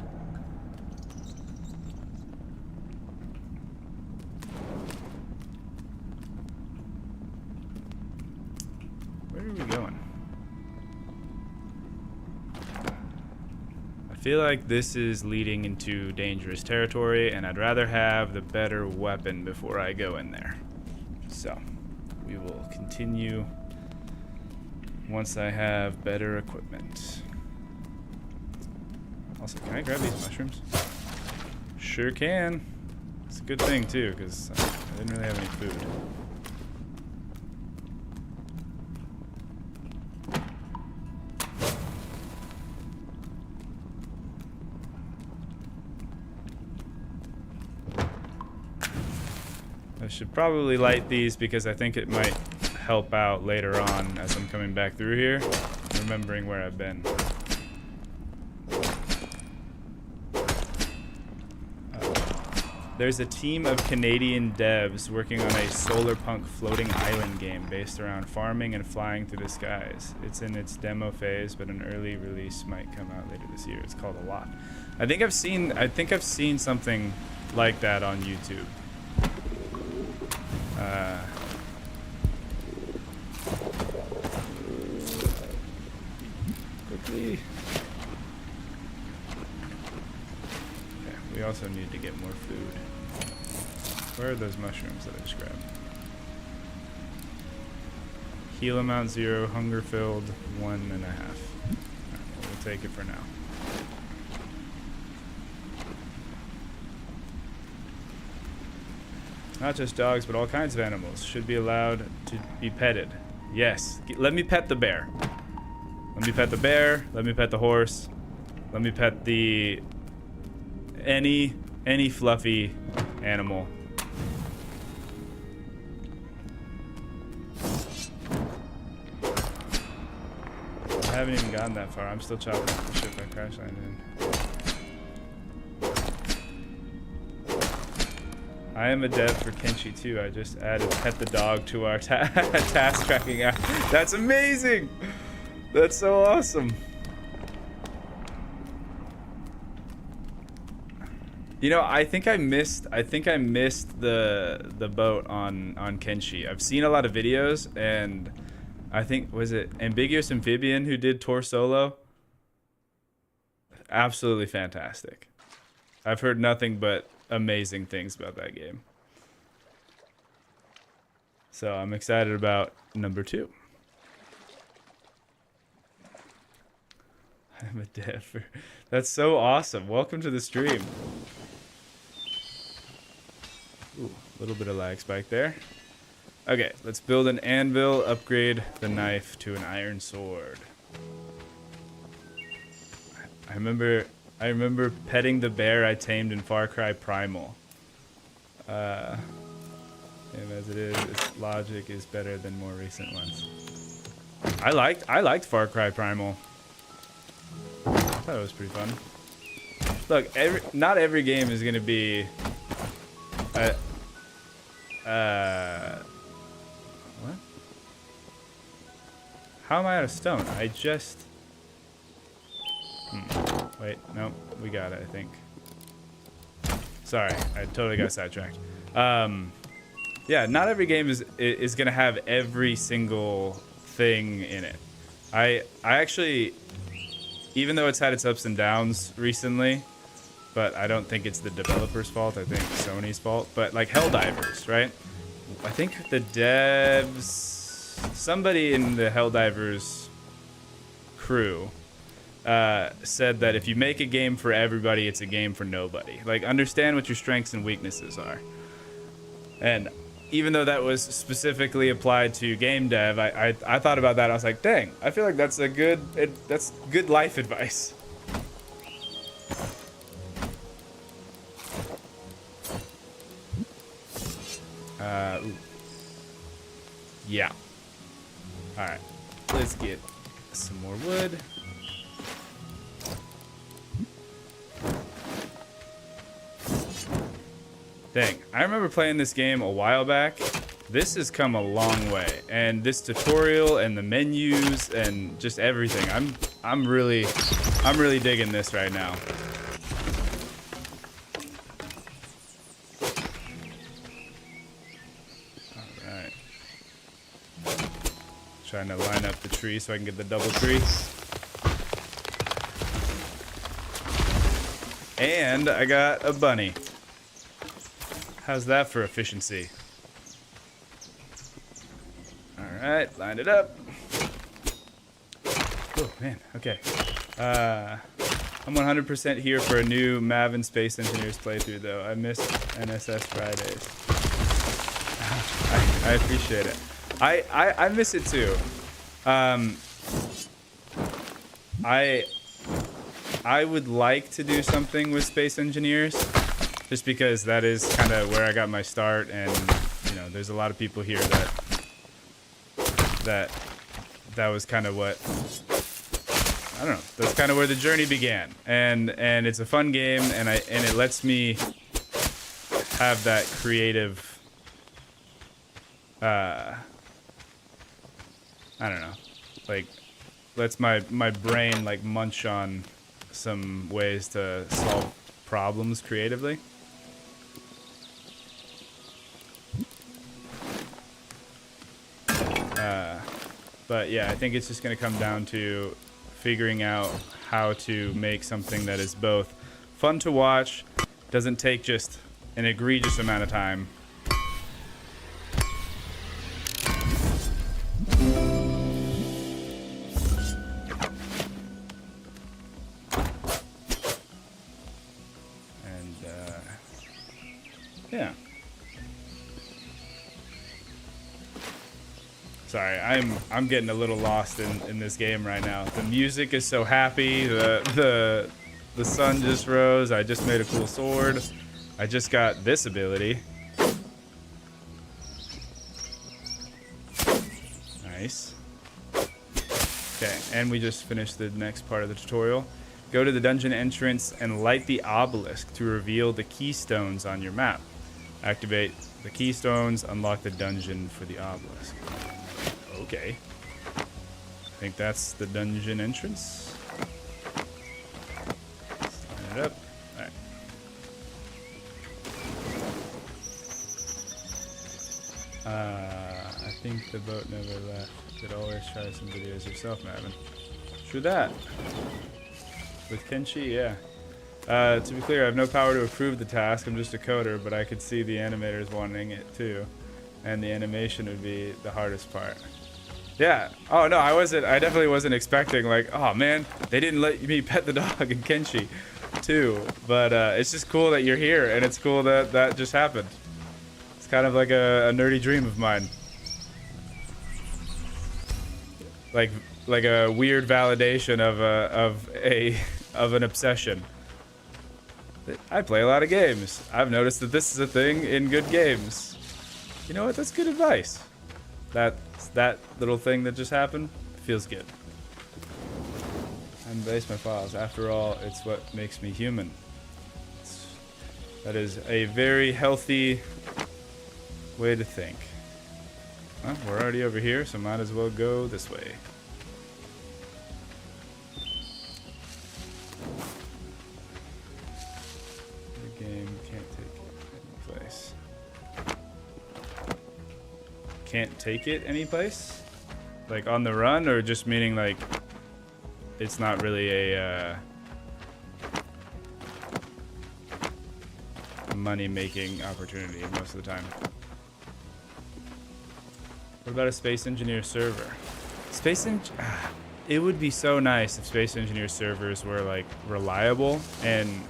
Where are we going? feel like this is leading into dangerous territory, and I'd rather have the better weapon before I go in there. So, we will continue once I have better equipment. Also, can I grab these mushrooms? Sure can. It's a good thing, too, because I didn't really have any food. I should probably light these because I think it might help out later on as I'm coming back through here, remembering where I've been. There's a team of Canadian devs working on a solarpunk floating island game based around farming and flying through the skies. It's in its demo phase, but an early release might come out later this year. It's called A Lot. I think I've seen something like that on YouTube. Quickly. Okay, we also need to get more food. Where are those mushrooms that I just grabbed? Heal amount 0, hunger filled 1.5. Right, we'll take it for now. Not just dogs, but all kinds of animals should be allowed to be petted. Yes. Let me pet the bear. Let me pet the bear. Let me pet the horse. Let me pet the... any fluffy animal. I haven't even gotten that far. I'm still chopping up the ship I crash landed in. I am a dev for Kenshi too. I just added pet the dog to our task tracking app. That's amazing. That's so awesome. You know, I think I missed the boat on Kenshi. I've seen a lot of videos, and I think, was it Ambiguous Amphibian who did Tor Solo? Absolutely fantastic. I've heard nothing but amazing things about that game. So I'm excited about number 2. I'm a dev. That's so awesome. Welcome to the stream. Ooh, a little bit of lag spike there. Okay, let's build an anvil, upgrade the knife to an iron sword. I remember petting the bear I tamed in Far Cry Primal. And as it is, its logic is better than more recent ones. I liked Far Cry Primal. I thought it was pretty fun. Look, not every game is gonna be what? How am I out of stone? I just wait, no, we got it, I think. Sorry, I totally got sidetracked. Yeah, not every game is gonna have every single thing in it. I actually, even though it's had its ups and downs recently, but I don't think it's the developer's fault. I think Sony's fault. But like Helldivers, right? I think the devs, somebody in the Helldivers crew said that if you make a game for everybody, it's a game for nobody. Like, understand what your strengths and weaknesses are. And even though that was specifically applied to game dev, I thought about that. I was like, dang, I feel like that's that's good life advice. Ooh. Yeah. Alright. Let's get some more wood. Dang, I remember playing this game a while back. This has come a long way, and this tutorial and the menus and just everything. I'm really digging this right now. All right. Trying to line up the tree so I can get the double tree. And I got a bunny. How's that for efficiency? Alright, line it up. Oh, man, okay. I'm 100% here for a new Mav and Space Engineers playthrough, though. I miss NSS Fridays. I appreciate it. I miss it, too. I would like to do something with Space Engineers, just because that is kind of where I got my start, and, you know, there's a lot of people here that was kind of what... I don't know. That's kind of where the journey began, and it's a fun game, and it lets me have that creative. I don't know, like lets my brain like munch on some ways to solve problems creatively. But yeah, I think it's just gonna come down to figuring out how to make something that is both fun to watch, doesn't take just an egregious amount of time, and yeah. Sorry, I'm getting a little lost in this game right now. The music is so happy. The sun just rose. I just made a cool sword. I just got this ability. Nice. Okay, and we just finished the next part of the tutorial. Go to the dungeon entrance and light the obelisk to reveal the keystones on your map. Activate the keystones, unlock the dungeon for the obelisk. Okay. I think that's the dungeon entrance. Line it up. Alright. I think the boat never left. You could always try some videos yourself, Mavin. True that. With Kenshi, yeah. To be clear, I have no power to approve the task. I'm just a coder, but I could see the animators wanting it too. And the animation would be the hardest part. Yeah. Oh no, I definitely wasn't expecting like, oh man, they didn't let me pet the dog in Kenshi too. But it's just cool that you're here, and it's cool that that just happened. It's kind of like a nerdy dream of mine. Like a weird validation of an obsession. I play a lot of games. I've noticed that this is a thing in good games. You know what? That's good advice. That little thing that just happened feels good. I embrace my files. After all, it's what makes me human. That is a very healthy way to think. Well, we're already over here, so might as well go this way. The game can't take it any place. Can't take it any place? Like on the run, or just meaning like it's not really a money-making opportunity most of the time. What about a Space Engineer server? It would be so nice if Space Engineer servers were like reliable, and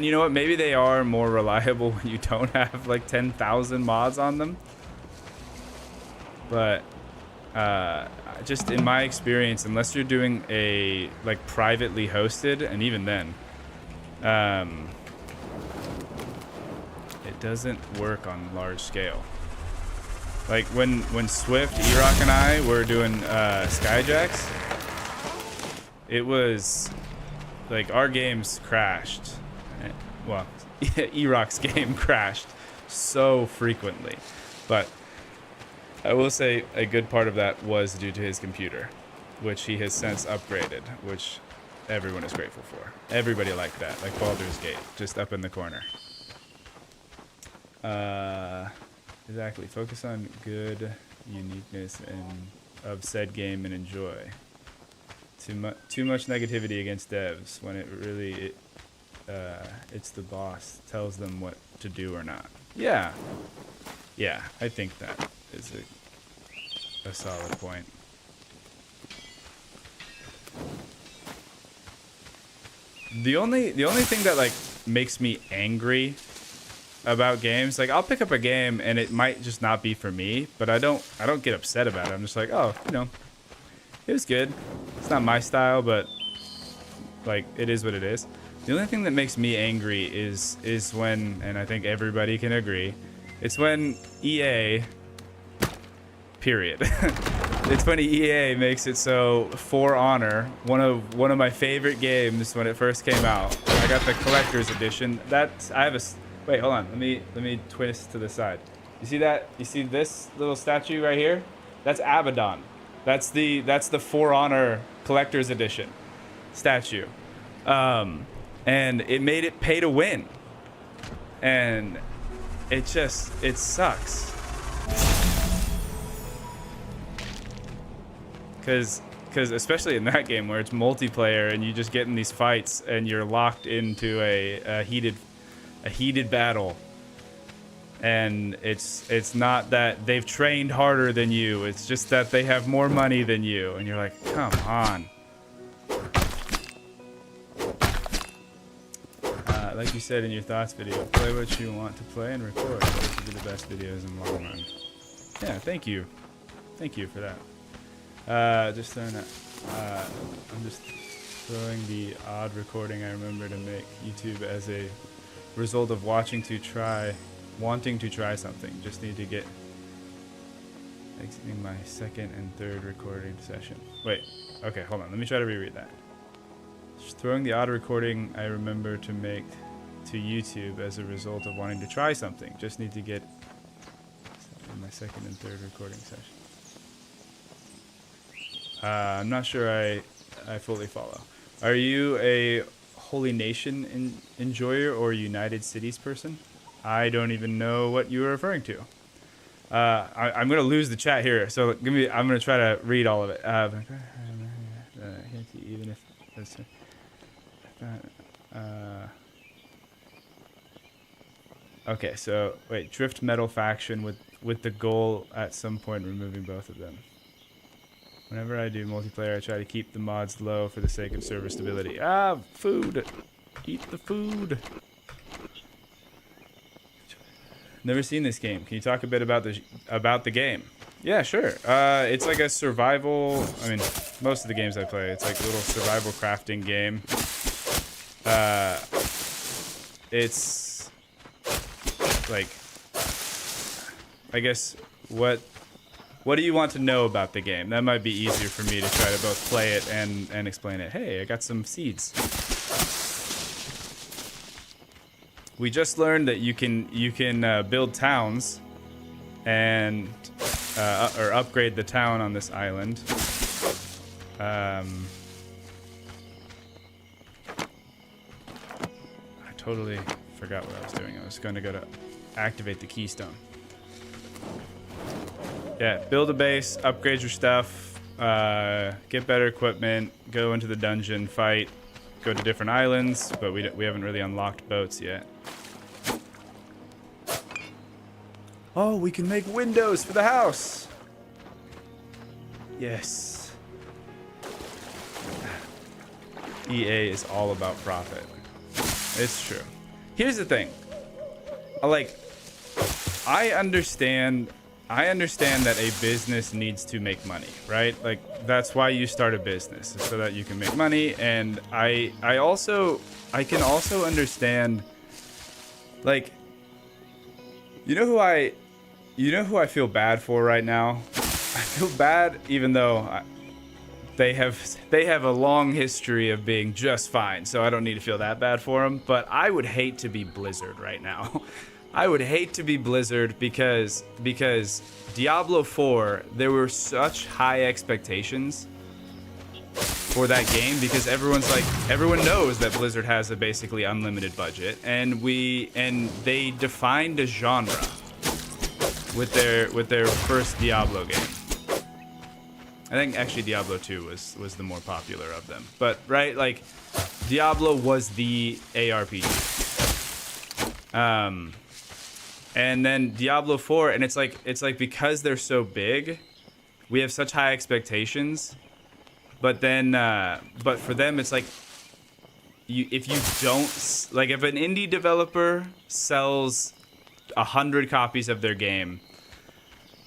you know what? Maybe they are more reliable when you don't have like 10,000 mods on them. But just in my experience, unless you're doing a like privately hosted, and even then, it doesn't work on large scale. Like when Swyphd, Erock, and I were doing Skyjacks, it was like our games crashed. Well, Erock's game crashed so frequently, but I will say a good part of that was due to his computer, which he has since upgraded, which everyone is grateful for. Everybody liked that, like Baldur's Gate, just up in the corner. Exactly. Focus on good uniqueness of said game and enjoy. Too much negativity against devs when it really it's the boss tells them what to do or not. Yeah, I think that is a solid point. The only thing that like makes me angry about games, like I'll pick up a game and it might just not be for me, but I don't get upset about it. I'm just like, oh, you know, it was good. It's not my style, but like it is what it is. The only thing that makes me angry is when, and I think everybody can agree, it's when EA, period. It's when EA makes it so For Honor, one of my favorite games when it first came out. I got the collector's edition. Wait, hold on. Let me twist to the side. You see that? You see this little statue right here? That's Abaddon. That's the For Honor collector's edition statue. And it made it pay to win. And it sucks. Cause especially in that game where it's multiplayer and you just get in these fights and you're locked into a heated battle. And it's not that they've trained harder than you, it's just that they have more money than you, and you're like, come on. Like you said in your thoughts video, play what you want to play and record. Those will be the best videos in the long run. Yeah, thank you for that. I'm just throwing the odd recording I remember to make YouTube as a result of wanting to try something. Just need to get exiting my second and third recording session. Wait, okay, hold on. Let me try to reread that. Just throwing the odd recording I remember to make to YouTube as a result of wanting to try something. Just need to get in my second and third recording session. I'm not sure I fully follow. Are you a Holy Nation enjoyer or United Cities person? I don't even know what you were referring to. I'm going to lose the chat here, so I'm going to try to read all of it. Even if that's okay, so wait, drift metal faction with the goal at some point removing both of them. Whenever I do multiplayer, I try to keep the mods low for the sake of server stability. Food. Eat the food. Never seen this game. Can you talk a bit about the game? Yeah, sure. It's like a survival. I mean, most of the games I play, it's like a little survival crafting game. It's like, I guess, what do you want to know about the game? That might be easier for me to try to both play it and explain it. Hey, I got some seeds. We just learned that you can build towns and or upgrade the town on this island. I totally forgot what I was doing. I was going to go to activate the keystone. Yeah, build a base, upgrade your stuff, get better equipment, go into the dungeon, fight, go to different islands, but we haven't really unlocked boats yet. Oh, we can make windows for the house. Yes. EA is all about profit. It's true. Here's the thing. I understand that a business needs to make money, right? Like, that's why you start a business, so that you can make money. And I can also understand, like, you know who I feel bad for right now? I feel bad, even though they have a long history of being just fine, so I don't need to feel that bad for them. But I would hate to be Blizzard right now. I would hate to be Blizzard because Diablo 4, there were such high expectations for that game, because everyone knows that Blizzard has a basically unlimited budget, and they defined a genre with their first Diablo game. I think actually Diablo 2 was the more popular of them. But right, like Diablo was the ARPG. And then Diablo 4, and it's like because they're so big, we have such high expectations. But then, but for them, it's like, if you don't, like if an indie developer sells 100 copies of their game,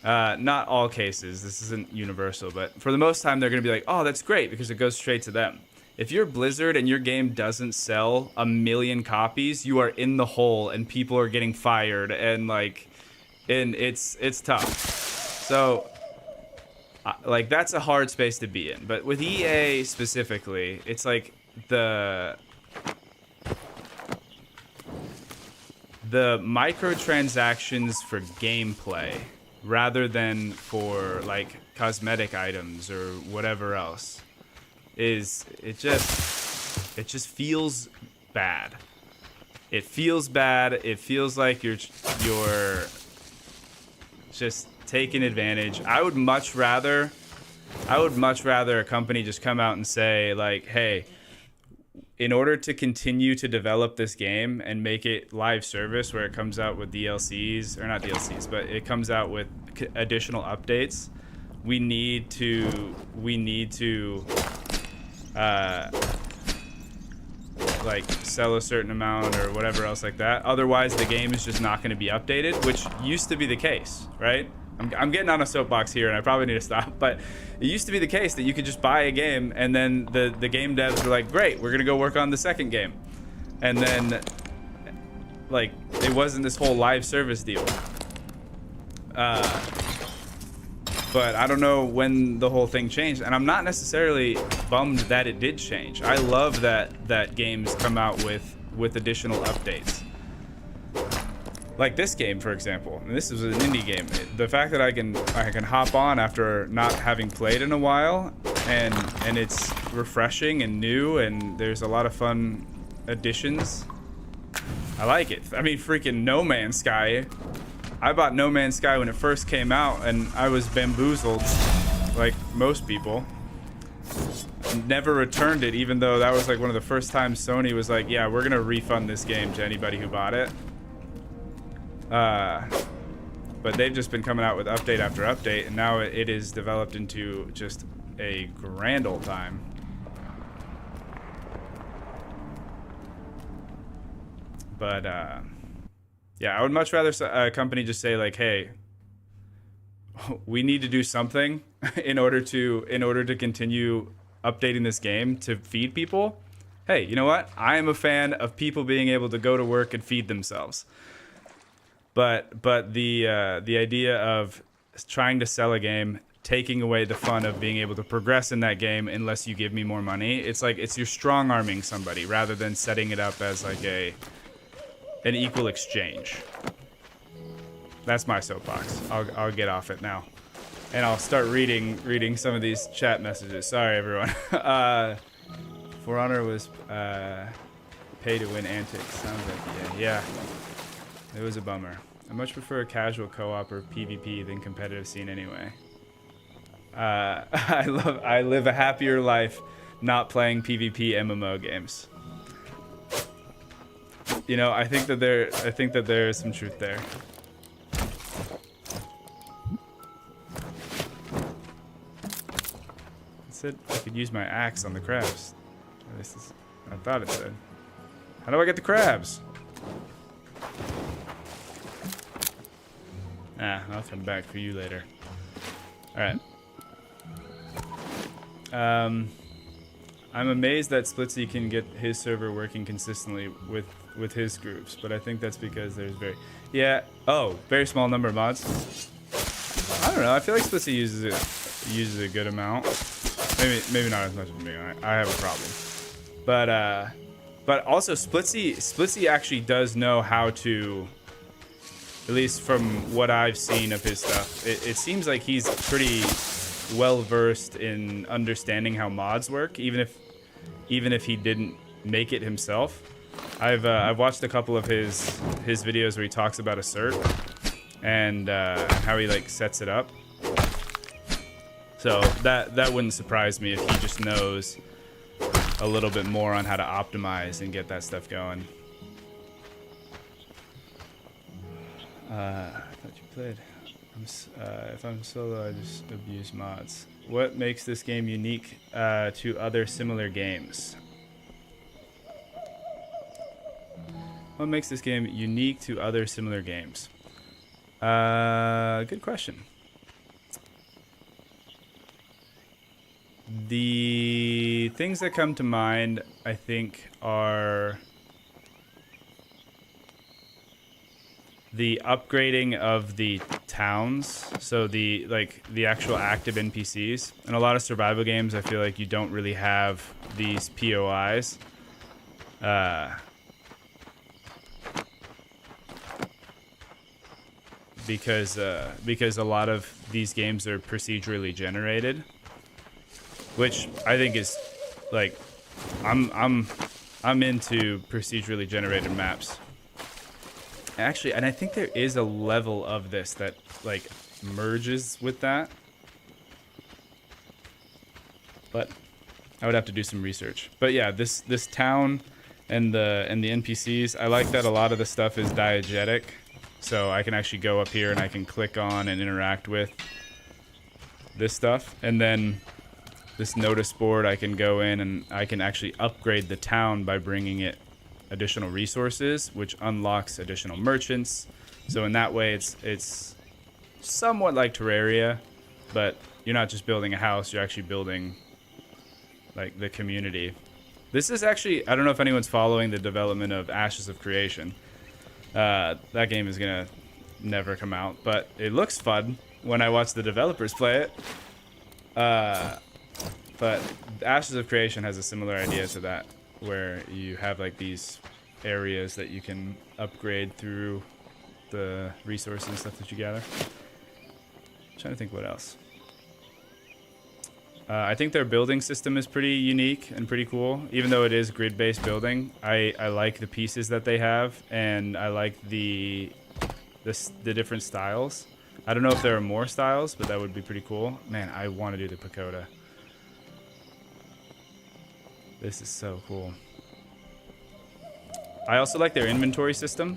not all cases, this isn't universal, but for the most time, they're going to be like, oh, that's great, because it goes straight to them. If you're Blizzard and your game doesn't sell 1 million copies, you are in the hole and people are getting fired, and like, and it's tough. So, like, that's a hard space to be in. But with EA specifically, it's like the microtransactions for gameplay rather than for like cosmetic items or whatever else it just feels bad. It feels bad. It feels like you're just taking advantage. I would much rather a company just come out and say like, hey, in order to continue to develop this game and make it live service where it comes out with DLCs, or not DLCs, but it comes out with additional updates, we need to like sell a certain amount or whatever else like that. Otherwise the game is just not going to be updated, which used to be the case, right? I'm getting on a soapbox here and I probably need to stop, but it used to be the case that you could just buy a game and then the game devs were like, great, we're gonna go work on the second game. And then like it wasn't this whole live service deal. But I don't know when the whole thing changed, and I'm not necessarily bummed that it did change. I love that games come out with additional updates. Like this game, for example. And this is an indie game. The fact that I can hop on after not having played in a while, and it's refreshing and new, and there's a lot of fun additions. I like it. I mean, freaking No Man's Sky. I bought No Man's Sky when it first came out, and I was bamboozled, like most people. Never returned it, even though that was like one of the first times Sony was like, yeah, we're gonna refund this game to anybody who bought it. But they've just been coming out with update after update, and now it is developed into just a grand old time. But yeah, I would much rather a company just say like, hey, we need to do something in order to continue updating this game to feed people. Hey, you know what? I am a fan of people being able to go to work and feed themselves. But the idea of trying to sell a game, taking away the fun of being able to progress in that game unless you give me more money, it's like you're strong arming somebody rather than setting it up as like an equal exchange. That's my soapbox. I'll get off it now, and I'll start reading some of these chat messages. Sorry, everyone. For Honor was pay to win antics. Sounds like yeah. It was a bummer. I much prefer a casual co-op or PvP than competitive scene anyway. I live a happier life not playing PvP MMO games. You know, I think that there is some truth there. It said I could use my axe on the crabs. I thought it said. How do I get the crabs? I'll come back for you later. Alright. I'm amazed that Splitsy can get his server working consistently with his groups, but I think that's because there's very small number of mods. I don't know, I feel like Splitsy uses a good amount. Maybe not as much as me. I have a problem. But also Splitsy actually does know how to, at least from what I've seen of his stuff, it seems like he's pretty well versed in understanding how mods work, even if he didn't make it himself. I've watched a couple of his videos where he talks about a cert and how he like sets it up. So that wouldn't surprise me if he just knows a little bit more on how to optimize and get that stuff going. I thought you played. If I'm solo, I just abuse mods. What makes this game unique to other similar games? What makes this game unique to other similar games? Good question. The things that come to mind, I think, are the upgrading of the towns, so the actual active NPCs. In a lot of survival games, I feel like you don't really have these POIs. Because a lot of these games are procedurally generated, which I think is like I'm into procedurally generated maps. Actually, and I think there is a level of this that like merges with that, but I would have to do some research. But yeah, this town and the NPCs, I like that a lot of the stuff is diegetic, so I can actually go up here and I can click on and interact with this stuff, and then this notice board, I can go in and I can actually upgrade the town by bringing it additional resources, which unlocks additional merchants. So in that way, it's somewhat like Terraria, but you're not just building a house, you're actually building like the community. This is actually, I don't know if anyone's following the development of Ashes of Creation. That game is gonna never come out, but it looks fun when I watch the developers play it. But Ashes of Creation has a similar idea to that, where you have like these areas that you can upgrade through the resources and stuff that you gather. I'm trying to think what else. I think their building system is pretty unique and pretty cool. Even though it is grid-based building, I like the pieces that they have, and I like the different styles. I don't know if there are more styles, but that would be pretty cool. Man, I want to do the pagoda. This is so cool. I also like their inventory system.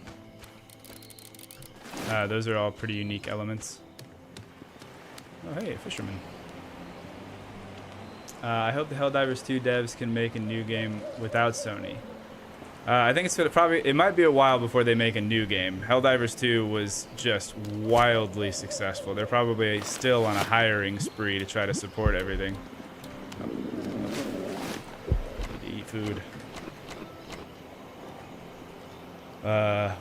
Those are all pretty unique elements. Oh, hey, fisherman. I hope the Helldivers 2 devs can make a new game without Sony. I think it's gonna it might be a while before they make a new game. Helldivers 2 was just wildly successful. They're probably still on a hiring spree to try to support everything. Food. I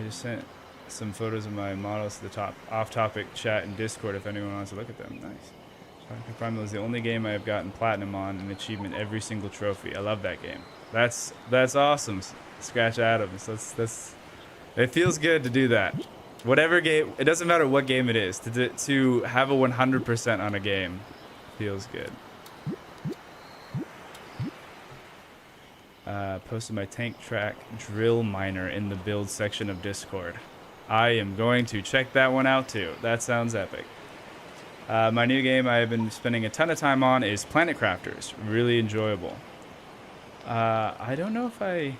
just sent some photos of my models to the off-topic chat and Discord if anyone wants to look at them. Nice. Primal is the only game I have gotten platinum on an achievement every single trophy. I love that game. That's awesome. Scratch Adams. That's it feels good to do that. Whatever game, it doesn't matter what game it is, to have a 100% on a game feels good. Posted my tank track drill miner in the build section of Discord. I am going to check that one out too. That sounds epic. My new game I have been spending a ton of time on is Planet Crafters. Really enjoyable. I don't know if I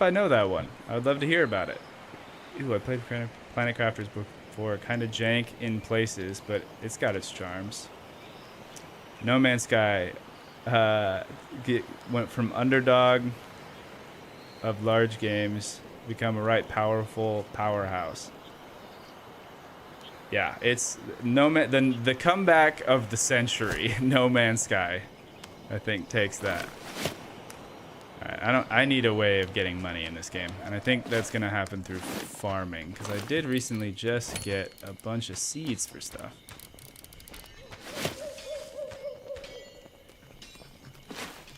know that one. I would love to hear about it. Ooh, I played Planet Crafters before. Kind of jank in places, but it's got its charms. No Man's Sky. Went from underdog of large games, become a right powerful powerhouse. Yeah, it's the comeback of the century. No Man's Sky, I think, takes that. All right, I need a way of getting money in this game, and I think that's gonna happen through farming, because I did recently just get a bunch of seeds for stuff.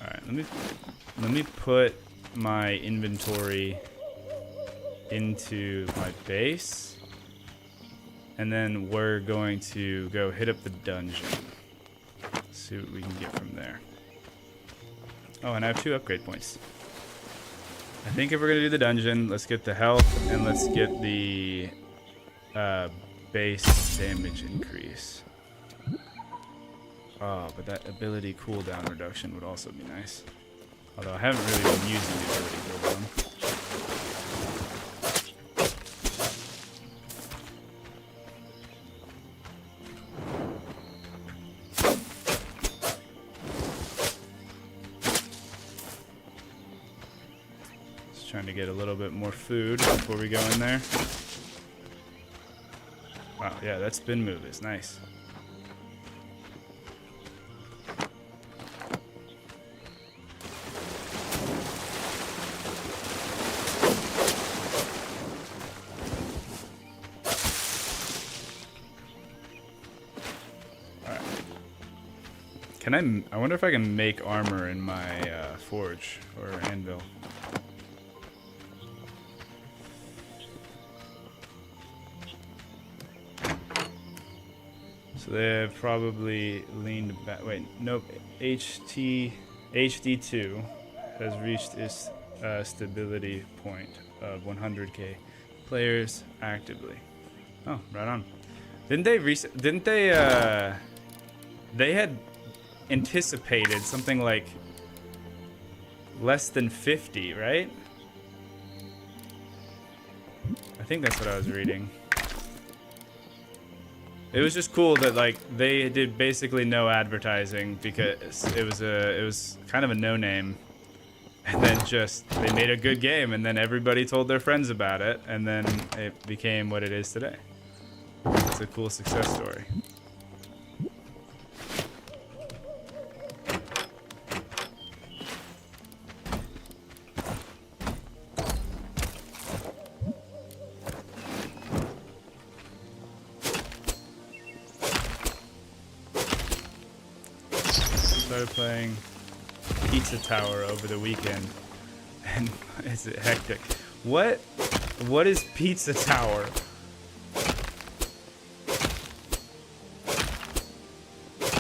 Alright, let me put my inventory into my base, and then we're going to go hit up the dungeon. See what we can get from there. Oh, and I have 2 upgrade points. I think if we're gonna do the dungeon, let's get the health and let's get the base damage increase. Oh, but that ability cooldown reduction would also be nice. Although I haven't really been using the ability cooldown. Just trying to get a little bit more food before we go in there. Wow, yeah, that spin move is nice. I wonder if I can make armor in my forge or anvil. So they have probably leaned back. Wait, nope. HD2 has reached its stability point of 100k players actively. Oh, right on. Didn't they they had anticipated something like less than 50, right? I think that's what I was reading. It was just cool that like they did basically no advertising because it was kind of a no-name, and then just they made a good game, and then everybody told their friends about it, and then it became what it is today. It's a cool success story. Started playing Pizza Tower over the weekend, and it's hectic. What is Pizza Tower?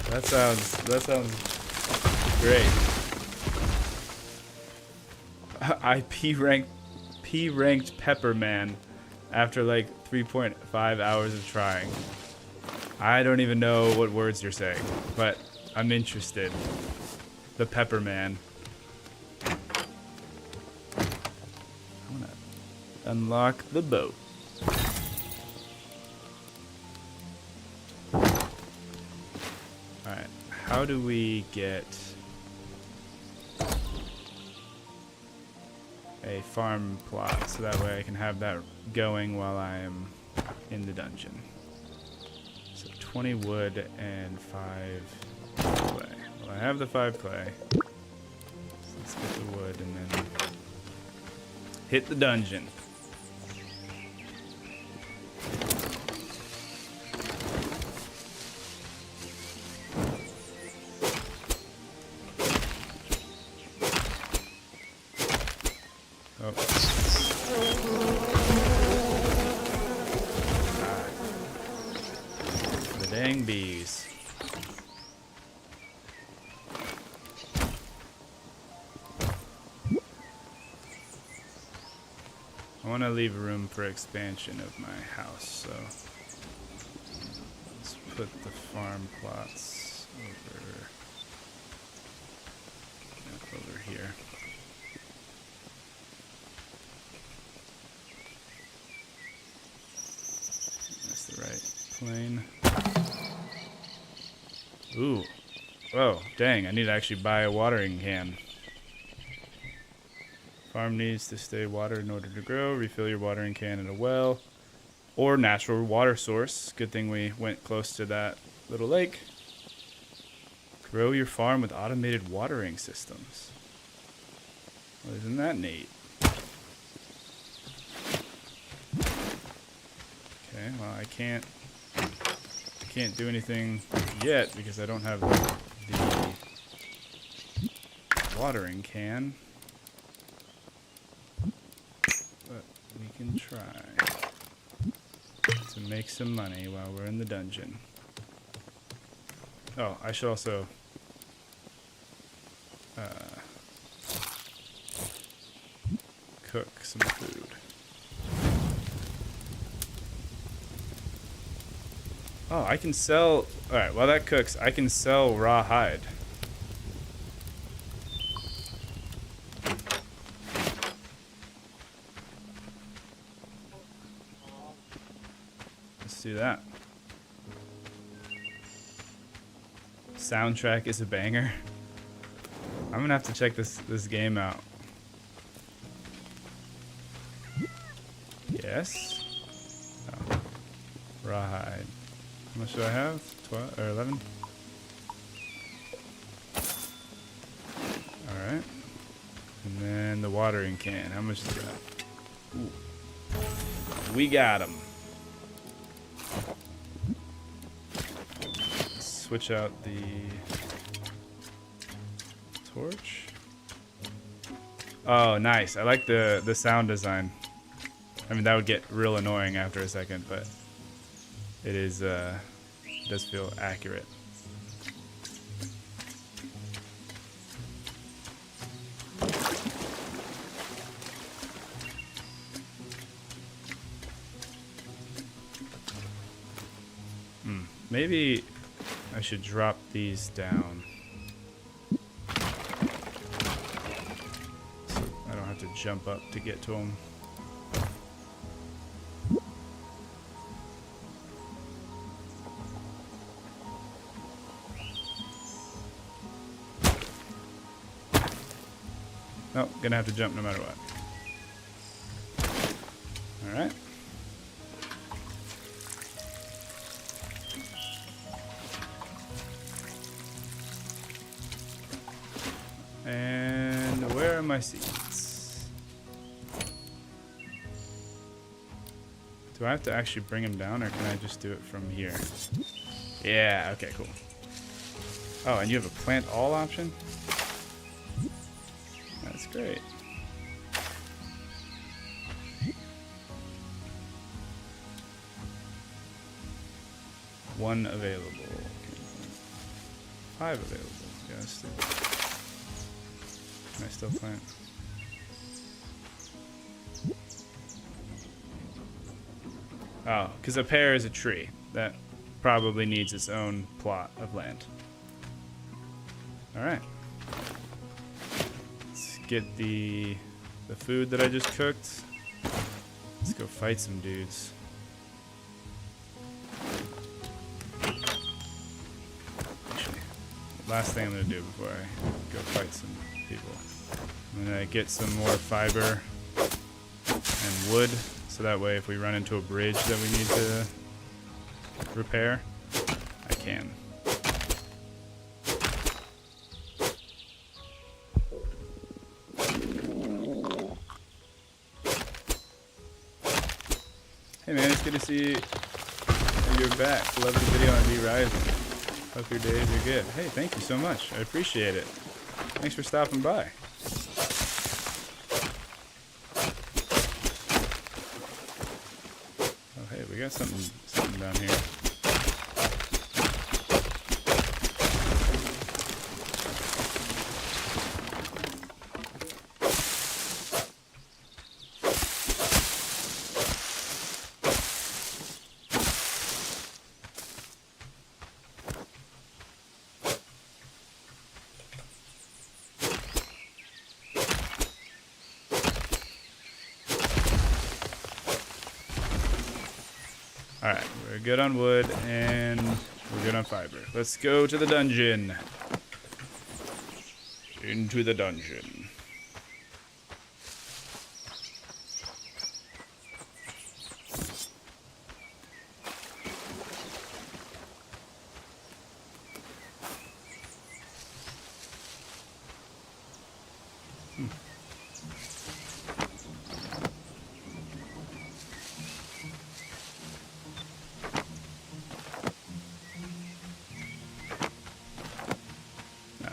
That sounds great. I P-ranked Pepperman after like 3.5 hours of trying. I don't even know what words you're saying, but I'm interested. The Pepperman. I wanna unlock the boat. Alright, how do we get a farm plot so that way I can have that going while I am in the dungeon? So 20 wood and 5 clay. Well, I have the 5 clay. So let's get the wood and then hit the dungeon. Oh. The dang bees. I want to leave room for expansion of my house, so let's put the farm plots over here. That's the right plane. Ooh. Whoa, dang, I need to actually buy a watering can. Farm needs to stay watered in order to grow. Refill your watering can at a well or natural water source. Good thing we went close to that little lake. Grow your farm with automated watering systems. Well, isn't that neat? Okay, well I can't do anything yet because I don't have the watering can. We can try to make some money while we're in the dungeon. Oh, I should also cook some food. Oh, I can sell... Alright, while that cooks, I can sell raw hide. Let's do that. Soundtrack is a banger. I'm gonna have to check this game out. Yes. Oh. Rawhide. How much do I have? 12 or 11? Alright. And then the watering can. How much is that? Ooh. We got him. Switch out the torch. Oh, nice. I like the sound design. I mean, that would get real annoying after a second, but it is does feel accurate. Maybe I should drop these down so I don't have to jump up to get to them. Nope, gonna have to jump no matter what. Alright. And where are my seeds? Do I have to actually bring them down, or can I just do it from here? Yeah, okay, cool. Oh, and you have a plant all option? That's great. One available. 5 available. Yeah, let's do it. Can I still plant? Oh, because a pear is a tree. That probably needs its own plot of land. Alright. Let's get the food that I just cooked. Let's go fight some dudes. Actually, last thing I'm going to do before I go fight some people. I'm gonna get some more fiber and wood, so that way if we run into a bridge that we need to repair, I can. Hey man, it's good to see you're back. Love the video on V-Rising. Hope your days are good. Hey, thank you so much. I appreciate it. Thanks for stopping by. Oh, hey, we got something down here. Alright, we're good on wood and we're good on fiber. Let's go to the dungeon. Into the dungeon.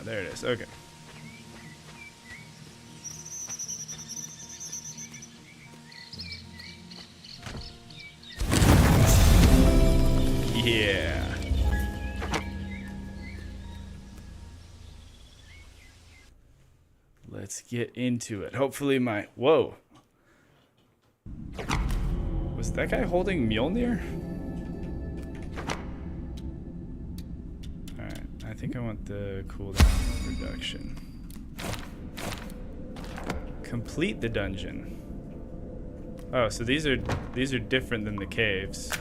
There it is. Okay. Yeah. Let's get into it. Hopefully my... Whoa. Was that guy holding Mjolnir? I think I want the cooldown reduction. Complete the dungeon. Oh, so these are different than the caves.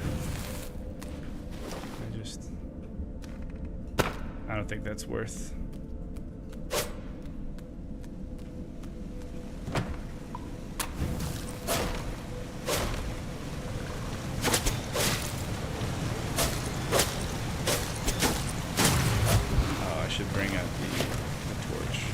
I don't think that's worth. Oh, I should bring out the torch.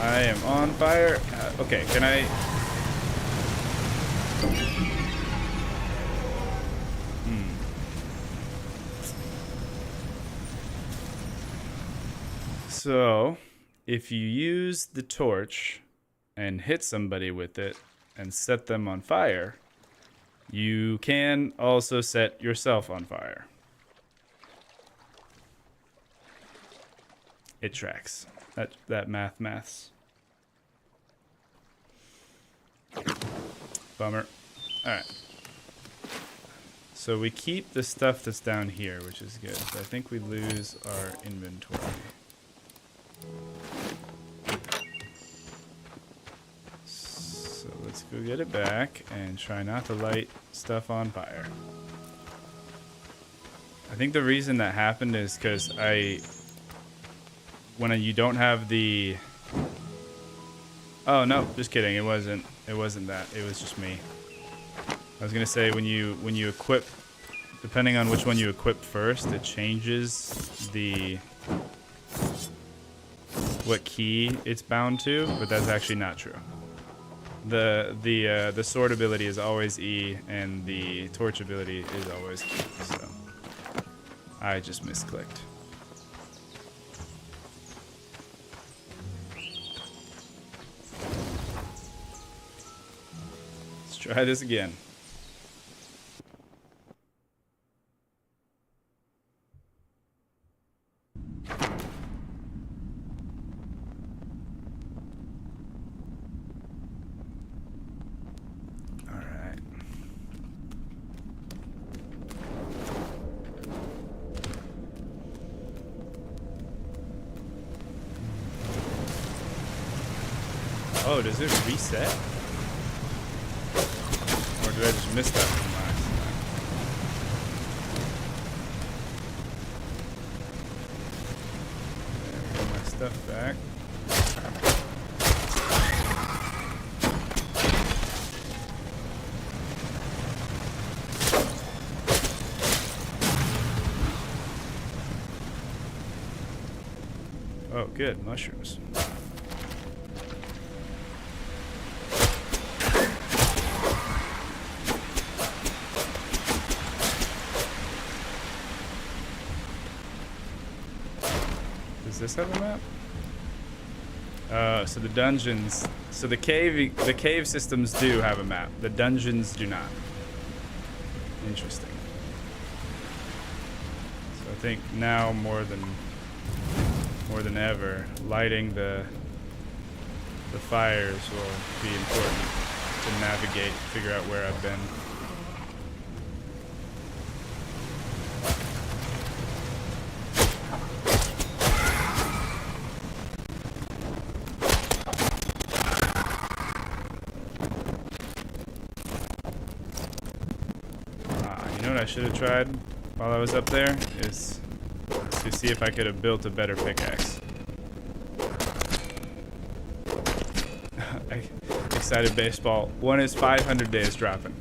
I am on fire. Okay, can I? So, if you use the torch and hit somebody with it and set them on fire, you can also set yourself on fire. It tracks. That maths. Bummer. Alright. So we keep the stuff that's down here, which is good. So I think we lose our inventory. So let's go get it back and try not to light stuff on fire. I think the reason that happened is because when you don't have the... Oh no, just kidding. It wasn't that. It was just me. I was gonna say when you equip, depending on which one you equip first, it changes what key it's bound to, but that's actually not true. The sword ability is always E, and the torch ability is always Q. So I just misclicked. Try this again. All right. Oh, does it reset? Or did I just miss that from last time? There, get my stuff back. Oh, good. Mushrooms. Does this have a map? So the dungeons, so the cave systems do have a map. The dungeons do not. Interesting. So I think now more than ever, lighting the fires will be important to navigate, figure out where I've been. You know what I should have tried while I was up there is to see if I could have built a better pickaxe. Excited baseball. One is 500 days dropping.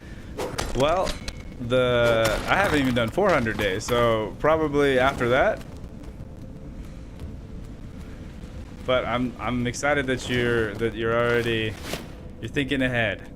Well, I haven't even done 400 days, so probably after that. But I'm excited that you're thinking ahead.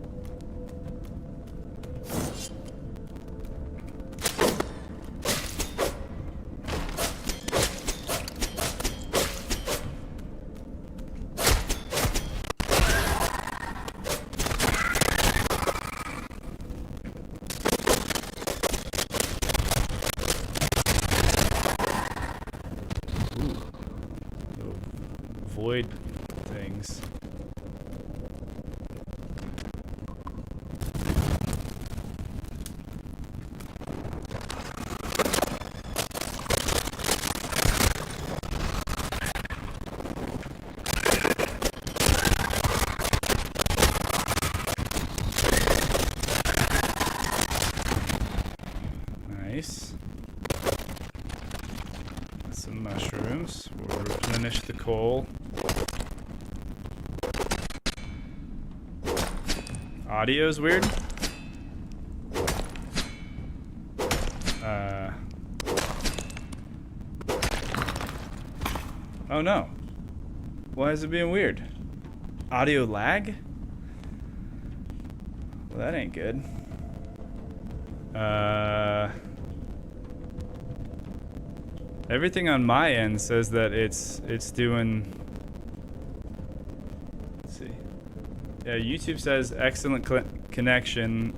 void things. Nice. Some mushrooms. We'll replenish the coal. Audio's weird. Oh no. Why is it being weird? Audio lag? Well, that ain't good. Everything on my end says that it's doing. Let's see. Yeah, YouTube says excellent connection,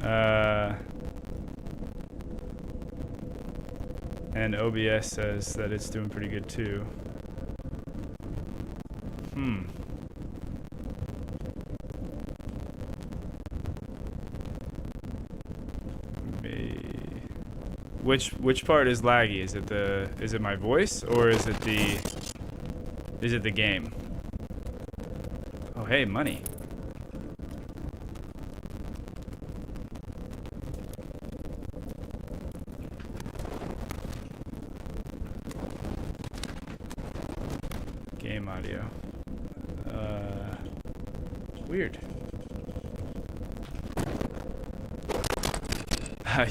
and OBS says that it's doing pretty good too. Which part is laggy? Is it my voice or is it the game? Oh hey, money. Game audio. Weird.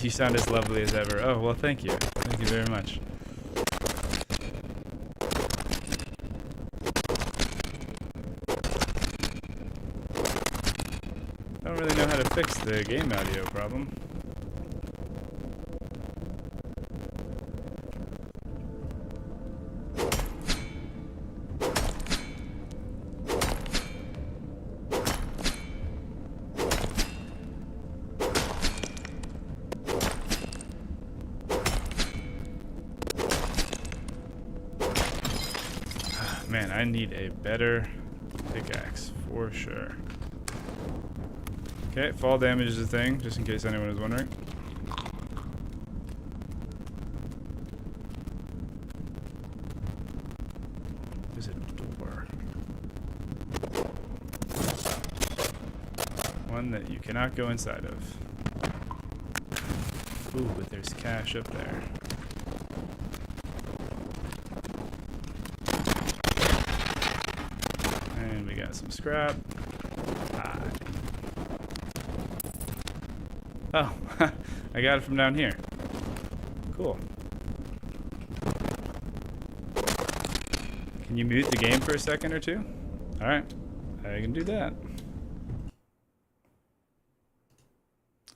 You sound as lovely as ever. Oh, well, thank you. Thank you very much. I don't really know how to fix the game audio problem. Man, I need a better pickaxe for sure. Okay, fall damage is a thing, just in case anyone is wondering. There's a door. One that you cannot go inside of. Ooh, but there's cash up there. And we got some scrap. Oh, I got it from down here. Cool. Can you mute the game for a second or two? Alright, I can do that.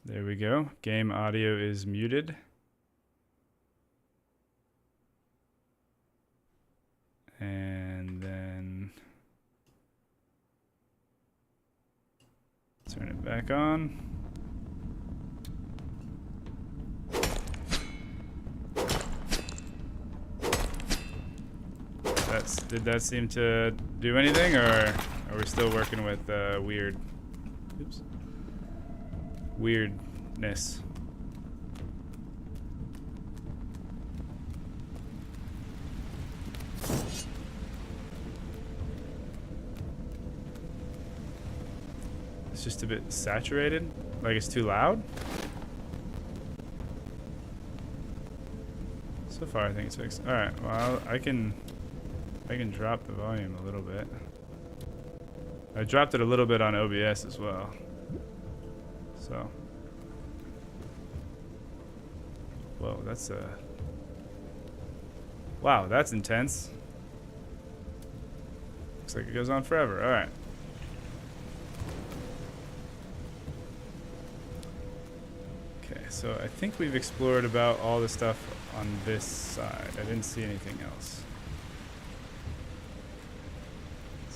There we go. Game audio is muted. And then turn it back on. Did that seem to do anything, or are we still working with weirdness? It's just a bit saturated, like it's too loud. So far, I think it's fixed. All right, well, I can drop the volume a little bit. I dropped it a little bit on OBS as well. So. Whoa, that's a... Wow, that's intense. Looks like it goes on forever. Alright. Okay, so I think we've explored about all the stuff on this side. I didn't see anything else.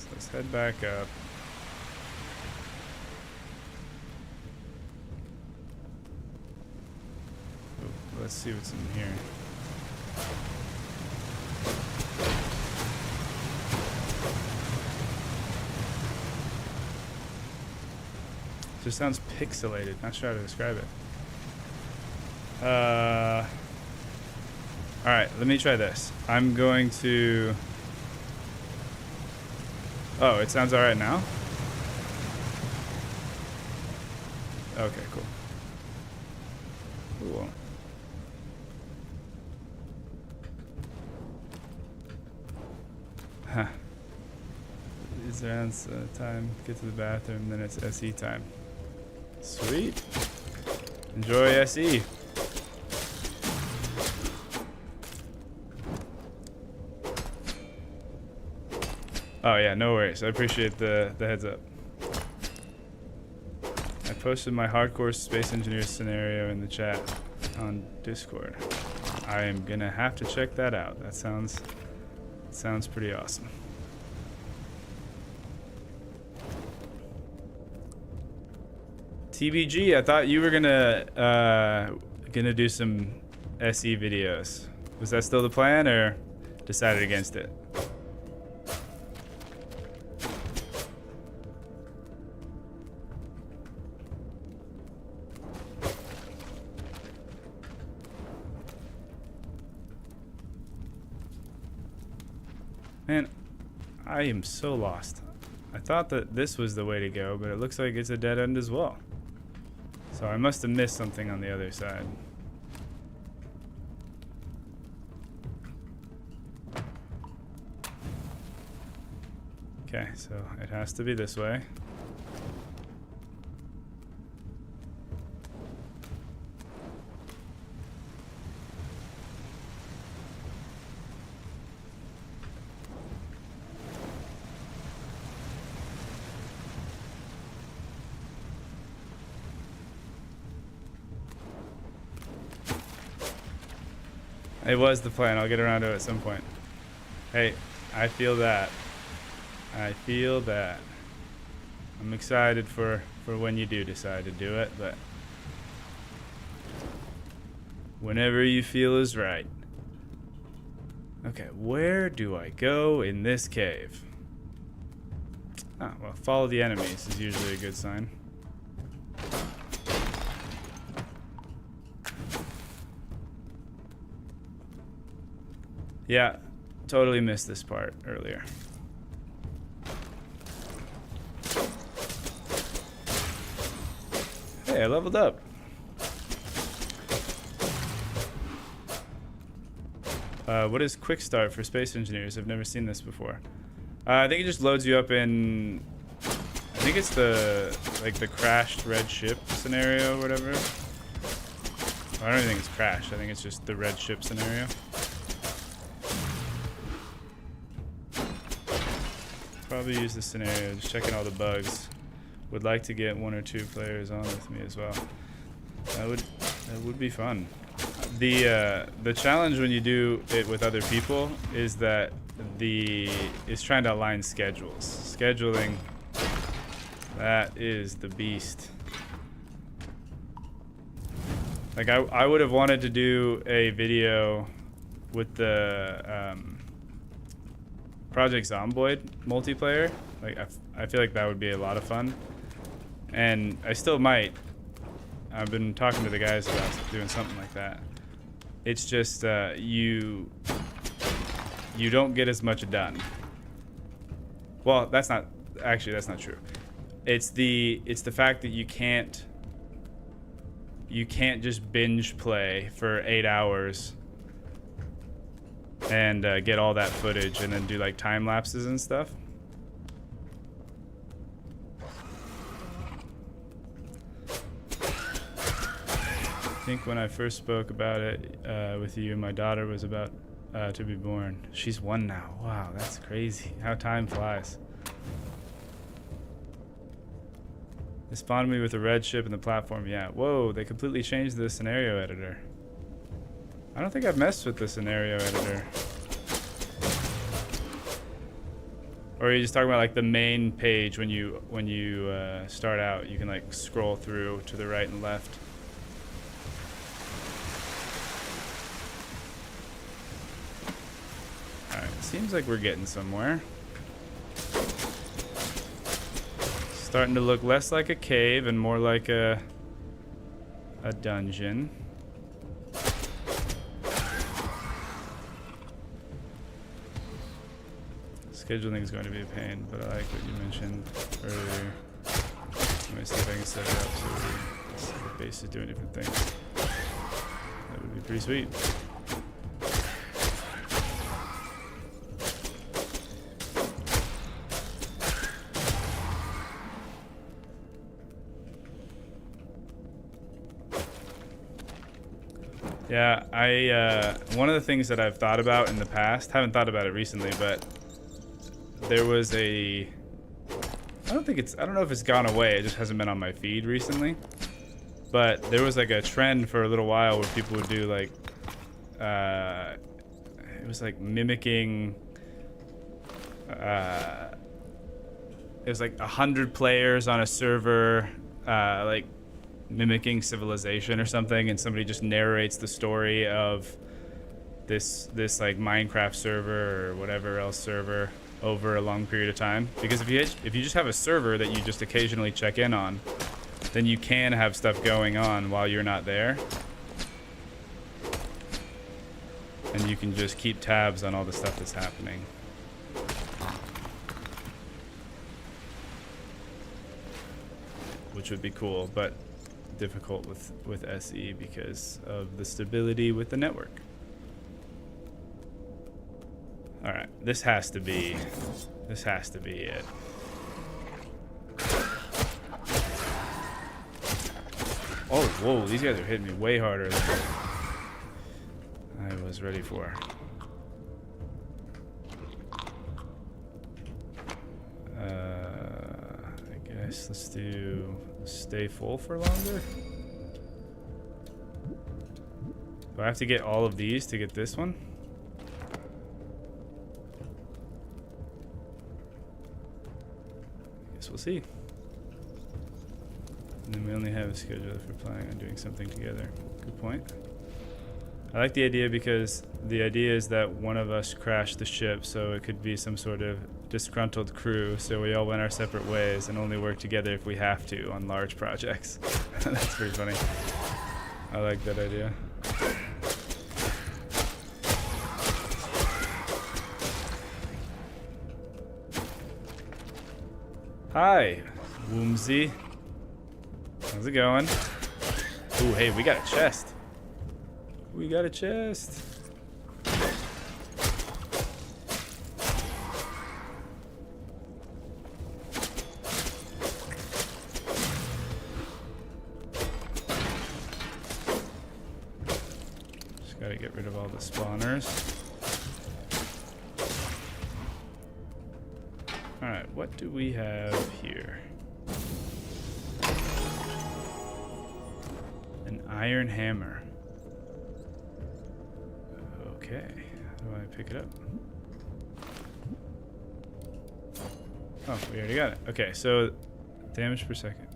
Let's head back up. Ooh, let's see what's in here. Just sounds pixelated. Not sure how to describe it. Alright, let me try this. I'm going to... Oh, it sounds alright now? Okay, cool. Cool. Huh. It's around time. Get to the bathroom, then it's SE time. Sweet. Enjoy SE. Oh yeah, no worries. I appreciate the heads up. I posted my hardcore space engineer scenario in the chat on Discord. I am gonna have to check that out. That sounds pretty awesome. TBG, I thought you were gonna do some SE videos. Was that still the plan, or decided against it? Man, I am so lost. I thought that this was the way to go, but it looks like it's a dead end as well. So I must have missed something on the other side. Okay, so it has to be this way. It was the plan. I'll get around to it at some point. Hey, I feel that. I feel that. I'm excited for when you do decide to do it, but whenever you feel is right. Okay, where do I go in this cave? Ah, well, follow the enemies is usually a good sign. Yeah, totally missed this part earlier. Hey, I leveled up. What is quick start for space engineers? I've never seen this before. I think it just loads you up in... I think it's the crashed red ship scenario or whatever. I don't even think it's crashed. I think it's just the red ship scenario. Probably use this scenario, just checking all the bugs. Would like to get 1 or 2 players on with me as well. That would be fun. The challenge when you do it with other people is that is trying to align schedules. Scheduling, that is the beast. Like I would have wanted to do a video with the Project Zomboid multiplayer. Like I feel like that would be a lot of fun, and I still might. I've been talking to the guys about doing something like that. It's just you don't get as much done. Well, that's not true. It's the fact that you can't just binge play for 8 hours and get all that footage and then do like time lapses and stuff. I think when I first spoke about it with you, my daughter was about to be born. She's 1 now. Wow, that's crazy. How time flies. They spawned me with a red ship in the platform. Yeah. Whoa, they completely changed the scenario editor. I don't think I've messed with the scenario editor. Or are you just talking about like the main page when you start out? You can like scroll through to the right and left. Alright, seems like we're getting somewhere. Starting to look less like a cave and more like a dungeon. Scheduling is going to be a pain, but I like what you mentioned earlier. Let me see if I can set it up so the base is doing different things. That would be pretty sweet. Yeah, one of the things that I've thought about in the past, haven't thought about it recently, but there was I don't know if it's gone away, it just hasn't been on my feed recently. But there was like a trend for a little while where people would do like, it was like mimicking, it was like 100 players on a server, like mimicking Civilization or something, and somebody just narrates the story of this like Minecraft server or whatever else server over a long period of time. Because if you just have a server that you just occasionally check in on, then you can have stuff going on while you're not there, and you can just keep tabs on all the stuff that's happening. Which would be cool, but difficult with SE because of the stability with the network. All right, this has to be it. Oh, whoa, these guys are hitting me way harder than I was ready for. I guess let's do stay full for longer. Do I have to get all of these to get this one? Guess we'll see. And then we only have a schedule if we're planning on doing something together. Good point. I like the idea because the idea is that one of us crashed the ship, so it could be some sort of disgruntled crew, so we all went our separate ways and only work together if we have to on large projects. That's pretty funny. I like that idea. Hi, Woomsy. How's it going? Ooh, hey, we got a chest. We got a chest. Just gotta get rid of all the spawners. Alright, what do we have here? An iron hammer. Okay, how do I pick it up? Oh, we already got it. Okay, so damage per second.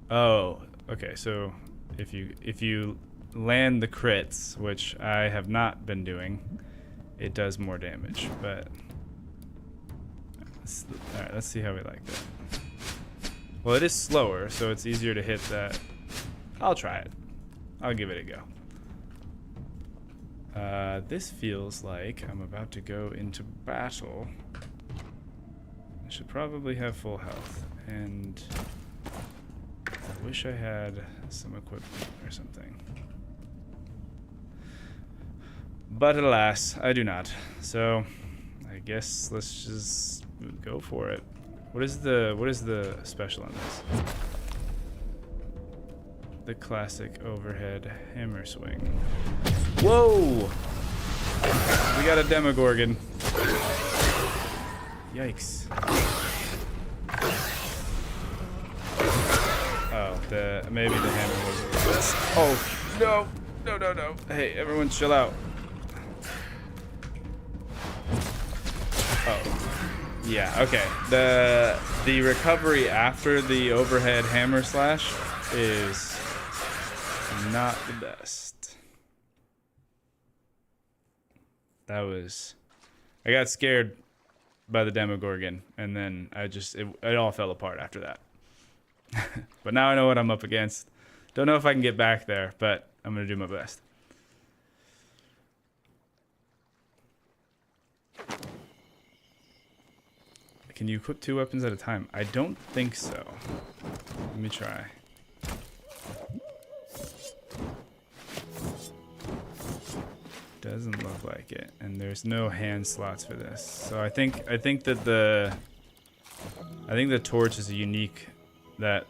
Oh, okay, so if you land the crits, which I have not been doing, it does more damage, but alright, let's see how we like that. Well, it is slower, so it's easier to hit that. I'll try it. I'll give it a go. This feels like I'm about to go into battle. I should probably have full health, and I wish I had some equipment or something. But alas, I do not. So I guess let's just go for it. What is the special on this? The classic overhead hammer swing. Whoa! We got a Demogorgon. Yikes. Oh, maybe the hammer was. Oh no! No! Hey, everyone, chill out. Oh, yeah. Okay. The recovery after the overhead hammer slash is not the best. That was. I got scared by the Demogorgon, and then it all fell apart after that. But now I know what I'm up against. Don't know if I can get back there, but I'm gonna do my best. Can you equip 2 weapons at a time? I don't think so. Let me try. Doesn't look like it, and there's no hand slots for this. So I think that the torch is a unique that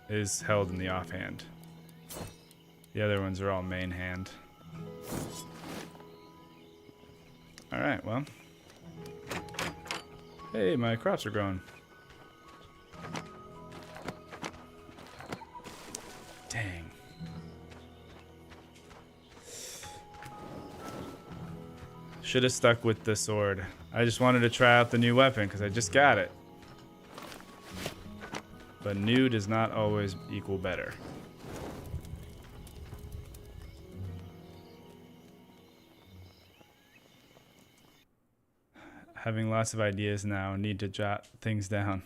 is held in the offhand. The other ones are all main hand. All right, well. Hey, my crops are growing. Dang. Should have stuck with the sword. I just wanted to try out the new weapon because I just got it. But new does not always equal better. Having lots of ideas now, need to jot things down.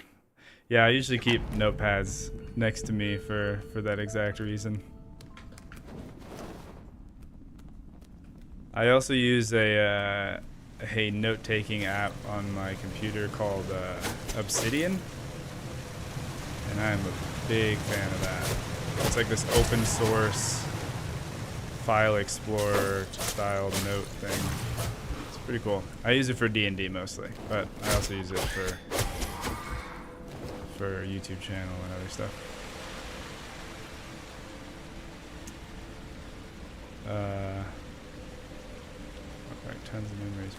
Yeah, I usually keep notepads next to me for that exact reason. I also use a note-taking app on my computer called Obsidian, and I'm a big fan of that. It's like this open source file explorer style note thing. It's pretty cool. I use it for D&D mostly, but I also use it for YouTube channel and other stuff. Tons of memories,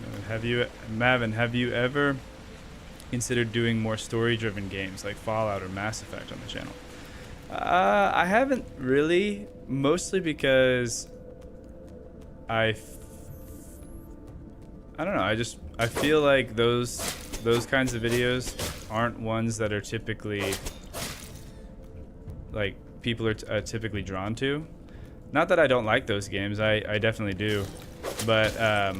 Mavin. Have you ever considered doing more story-driven games like Fallout or Mass Effect on the channel? I haven't really, mostly because I don't know. I feel like those kinds of videos aren't ones that are typically like people are typically drawn to. Not that I don't like those games. I definitely do. But I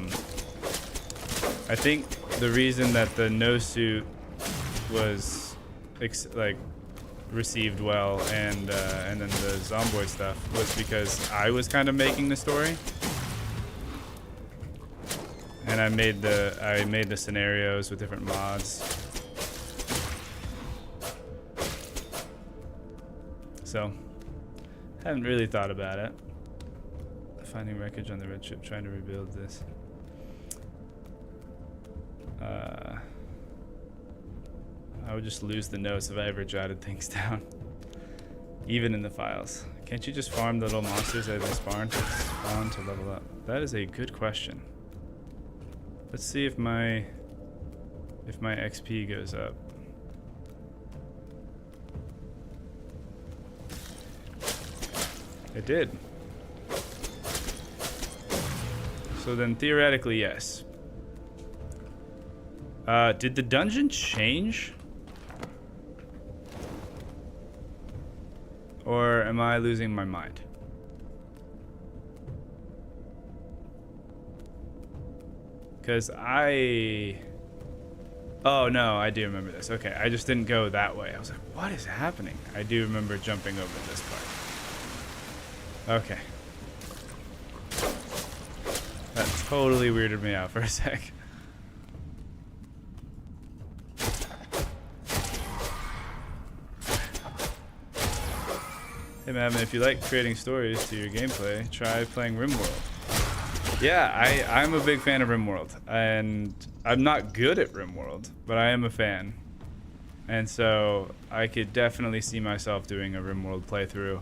think the reason that the No Suit was received well and then the Zomboid stuff was because I was kind of making the story, and I made the scenarios with different mods. So haven't really thought about it. Finding wreckage on the red ship, trying to rebuild this. I would just lose the notes if I ever jotted things down, even in the files. Can't you just farm the little monsters as they spawn to level up? That is a good question. Let's see if my XP goes up. It did. So then theoretically, yes. Did the dungeon change? Or am I losing my mind? Because oh no, I do remember this. Okay, I just didn't go that way. I was like, what is happening? I do remember jumping over this part. Okay. That totally weirded me out for a sec. Hey Madman, if you like creating stories to your gameplay, try playing RimWorld. Yeah, I'm a big fan of RimWorld, and I'm not good at RimWorld, but I am a fan. And so I could definitely see myself doing a RimWorld playthrough.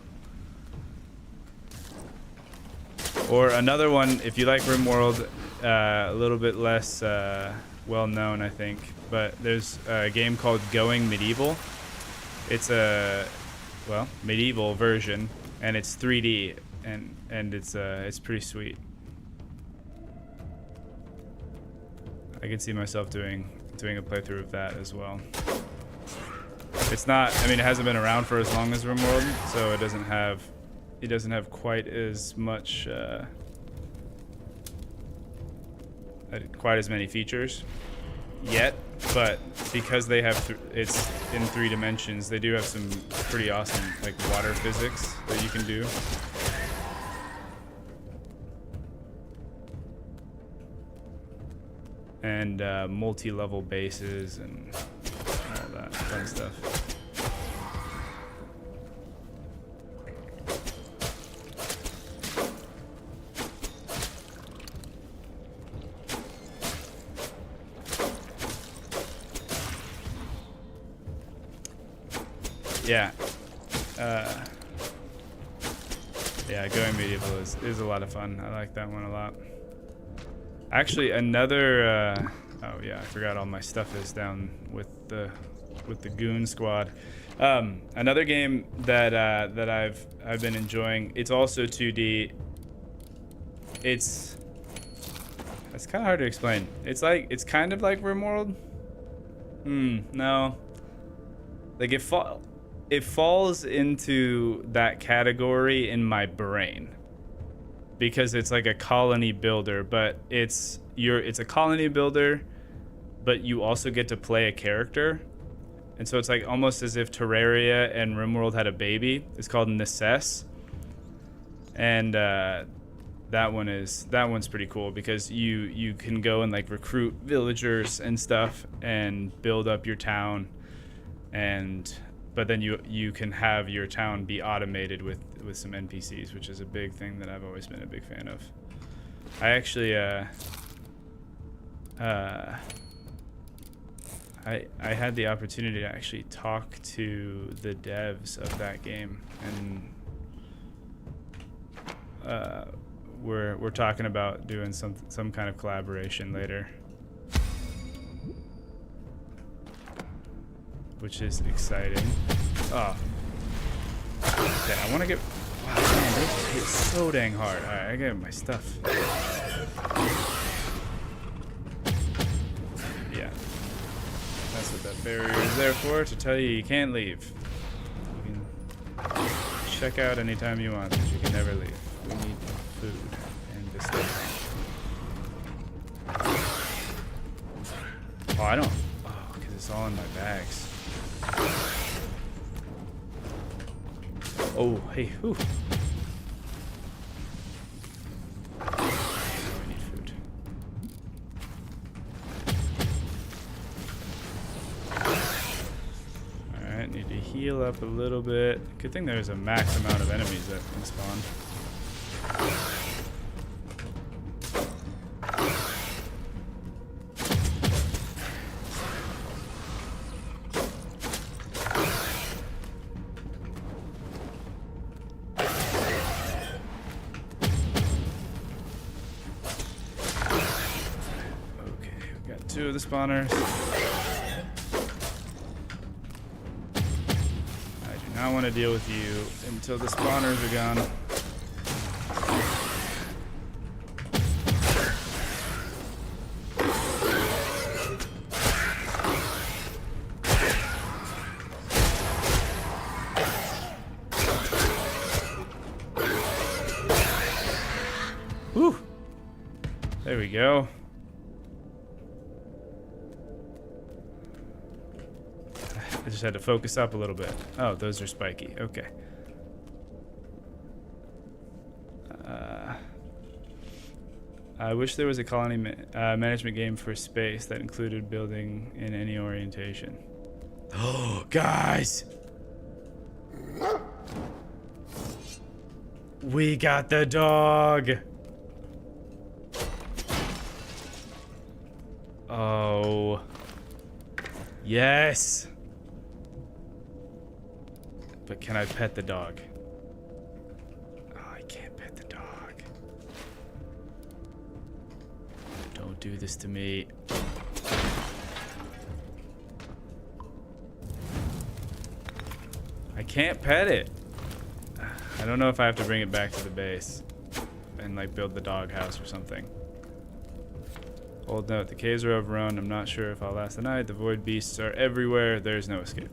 Or another one, if you like RimWorld, a little bit less well known, I think, but there's a game called Going Medieval. It's a medieval version, and it's 3D, and it's pretty sweet. I can see myself doing a playthrough of that as well. It's not, I mean, it hasn't been around for as long as RimWorld, so it doesn't have quite as much quite as many features, yet, but because they have it's in 3 dimensions, they do have some pretty awesome like water physics that you can do. And multi-level bases and all that fun stuff. Yeah. Yeah, going medieval is a lot of fun. I like that one a lot. Actually, another oh yeah, I forgot all my stuff is down with the goon squad. Another game that that I've been enjoying. It's also 2D. It's kind of hard to explain. It's kind of like RimWorld. No. Like it falls into that category in my brain because it's like a colony builder, but it's a colony builder, but you also get to play a character. And so it's like almost as if Terraria and RimWorld had a baby. It's called Necess. And that one's pretty cool because you can go and like recruit villagers and stuff and build up your town, but then you can have your town be automated with some NPCs, which is a big thing that I've always been a big fan of. I actually I had the opportunity to actually talk to the devs of that game, and we're talking about doing some kind of collaboration later, which is exciting. Oh, okay, I want to get. Wow, man, they just hit so dang hard. All right, I got my stuff. Yeah, that's what that barrier is there for, to tell you can't leave. You can check out anytime you want, but you can never leave. We need food and this stuff. Oh, I don't. Oh, because it's all in my bags. Oh, hey, whew. We need food. Alright, need to heal up a little bit. Good thing there's a max amount of enemies that can spawn. Two of the spawners. I do not want to deal with you until the spawners are gone. Whew. There we go. I just had to focus up a little bit. Oh, those are spiky. Okay. I wish there was a colony management game for space that included building in any orientation. Oh, guys! We got the dog! Oh. Yes! But can I pet the dog? Oh, I can't pet the dog. Don't do this to me. I can't pet it. I don't know if I have to bring it back to the base and like build the dog house or something. Old note, the caves are overrun. I'm not sure if I'll last the night. The void beasts are everywhere. There's no escape.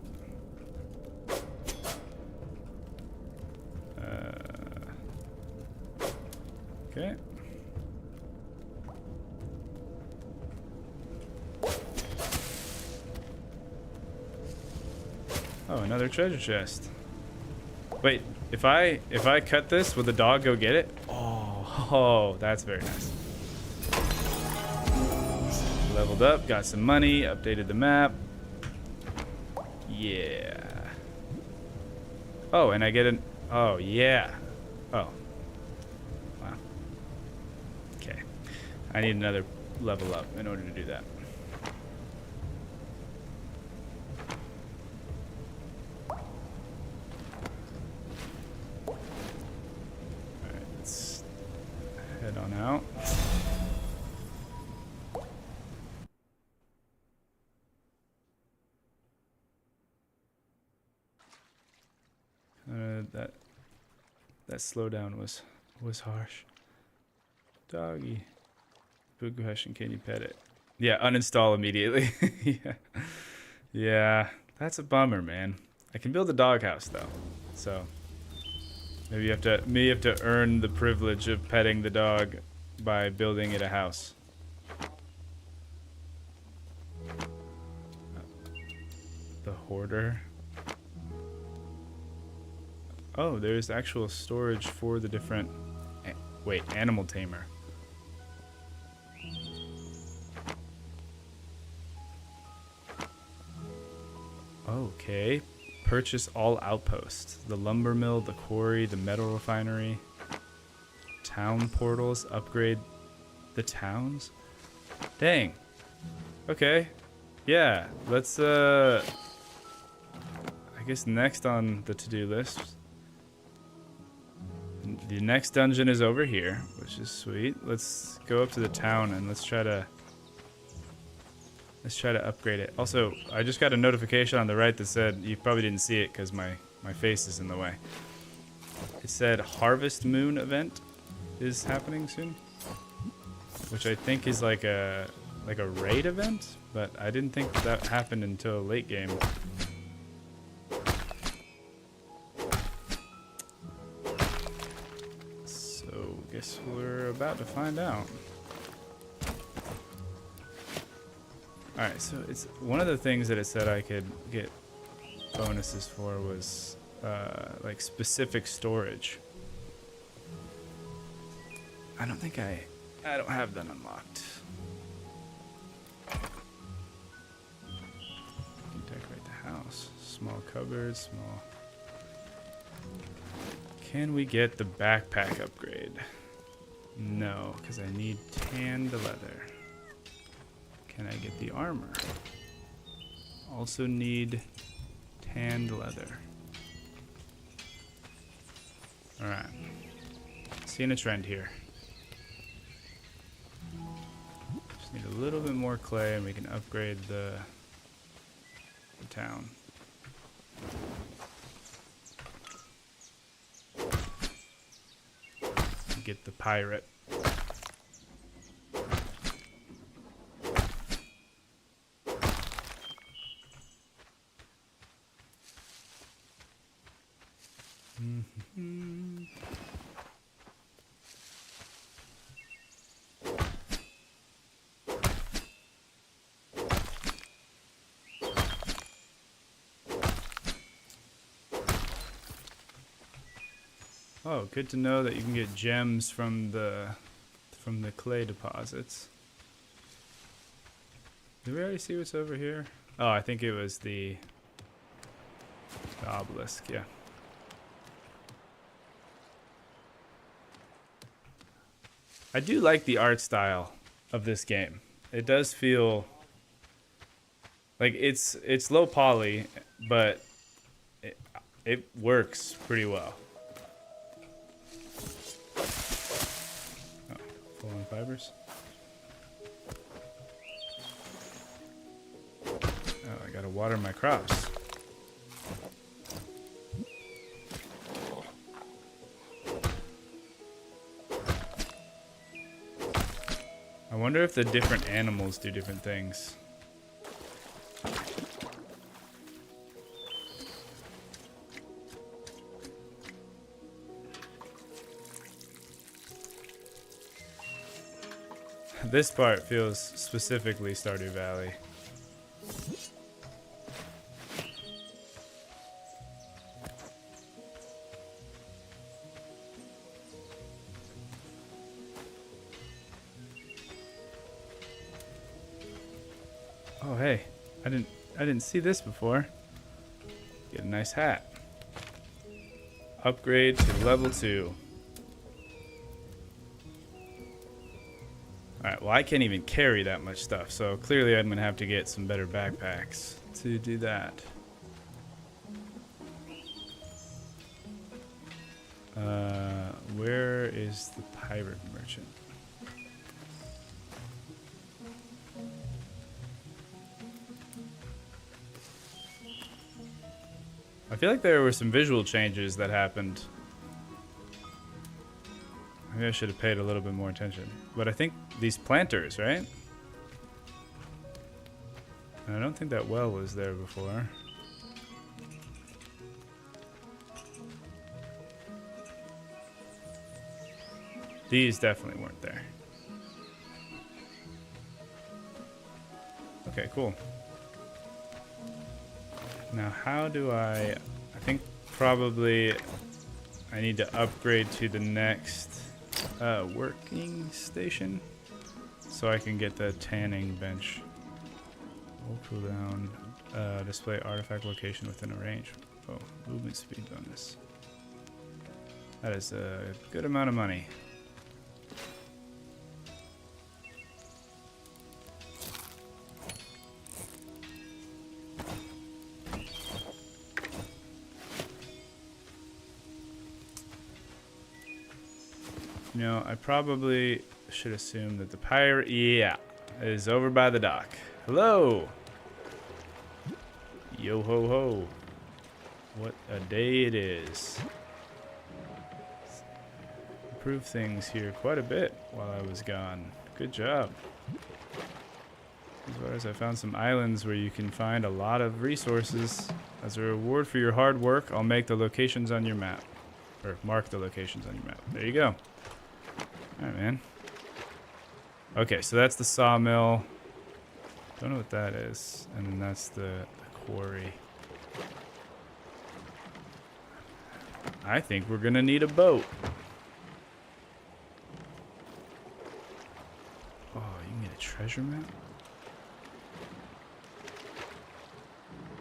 Okay. Oh, another treasure chest. Wait, if I cut this, will the dog go get it? Oh, that's very nice. Leveled up, got some money, updated the map. Yeah. Oh, and I get an... Oh, yeah. Oh. Wow. Okay. I need another level up in order to do that. Alright, let's head on out. That slowdown was harsh. Doggy. Good question. Can you pet it? Yeah, uninstall immediately. Yeah, that's a bummer, man. I can build a doghouse though, so maybe you have to earn the privilege of petting the dog by building it a house. The hoarder. Oh, there's actual storage for the different... Wait, animal tamer. Okay. Purchase all outposts. The lumber mill, the quarry, the metal refinery. Town portals. Upgrade the towns? Dang. Okay. Yeah, let's, I guess next on the to-do list... The next dungeon is over here, which is sweet. Let's go up to the town and let's try to upgrade it. Also, I just got a notification on the right that said, you probably didn't see it because my face is in the way. It said Harvest Moon event is happening soon, which I think is like a raid event, but I didn't think that happened until late game. Guess we're about to find out. Alright, so it's one of the things that it said I could get bonuses for was like specific storage. I don't think I don't have that unlocked. Decorate the house. Small cupboard, small. Can we get the backpack upgrade? No, because I need tanned leather. Can I get the armor? Also need tanned leather. Alright. Seeing a trend here. Just need a little bit more clay and we can upgrade the town. Get the pirate. Oh, good to know that you can get gems from the clay deposits. Did we already see what's over here? Oh, I think it was the obelisk, yeah. I do like the art style of this game. It does feel like it's low poly, but it works pretty well. On fibers. Oh, I gotta water my crops. I wonder if the different animals do different things. This part feels specifically Stardew Valley. Oh, hey. I didn't see this before. Get a nice hat. Upgrade to level 2. Alright, well I can't even carry that much stuff, so clearly I'm gonna have to get some better backpacks to do that. Where is the pirate merchant? I feel like there were some visual changes that happened. Maybe I should have paid a little bit more attention. But I think these planters, right? I don't think that well was there before. These definitely weren't there. Okay, cool. Now, how do I think probably I need to upgrade to the next working station so I can get the tanning bench. We'll cool down, display artifact location within a range. Oh, movement speed bonus. That is a good amount of money. You know, I probably should assume that the pirate, yeah, is over by the dock. Hello! Yo ho ho. What a day it is. Improved things here quite a bit while I was gone. Good job. As far as I found some islands where you can find a lot of resources. As a reward for your hard work, I'll make the locations on your map. Or mark the locations on your map. There you go. Alright, man. Okay, so that's the sawmill. Don't know what that is. And then that's the quarry. I think we're gonna need a boat. Oh, you can get a treasure map?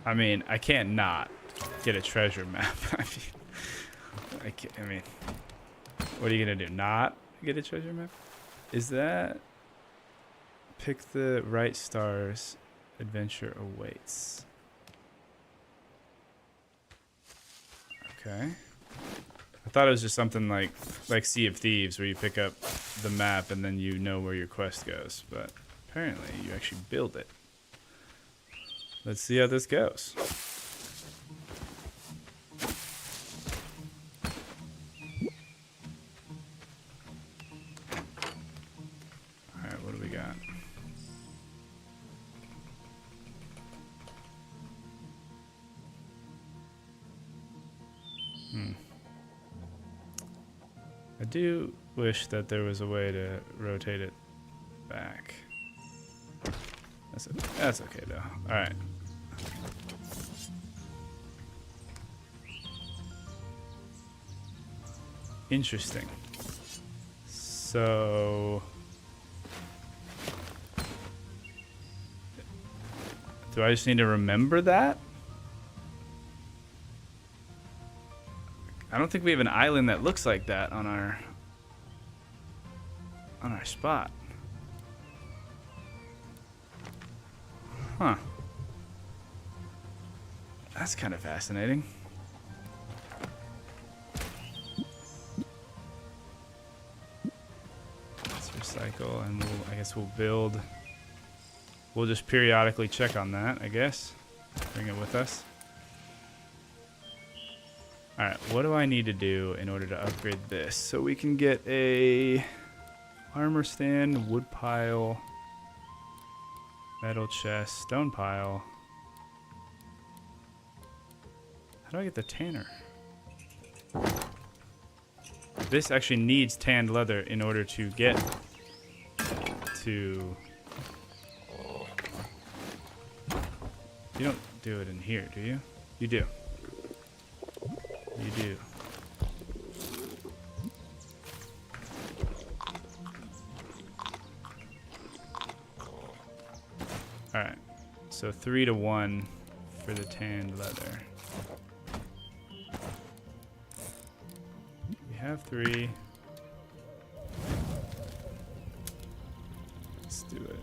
I mean, I can't not get a treasure map. I mean, what are you gonna do? Not get a treasure map? Is that pick the right stars, adventure awaits? Okay. I thought it was just something like Sea of Thieves where you pick up the map and then you know where your quest goes, but apparently you actually build it. Let's see how this goes. I do wish that there was a way to rotate it back. That's okay though. All right. Interesting. So do I just need to remember that? I don't think we have an island that looks like that on our spot. Huh. That's kind of fascinating. Let's recycle and I guess we'll build. We'll just periodically check on that, I guess. Bring it with us. Alright, what do I need to do in order to upgrade this? So we can get a armor stand, wood pile, metal chest, stone pile. How do I get the tanner? This actually needs tanned leather in order to get to... You don't do it in here, do you? You do. You do. Alright. So 3 to 1 for the tanned leather. We have 3. Let's do it.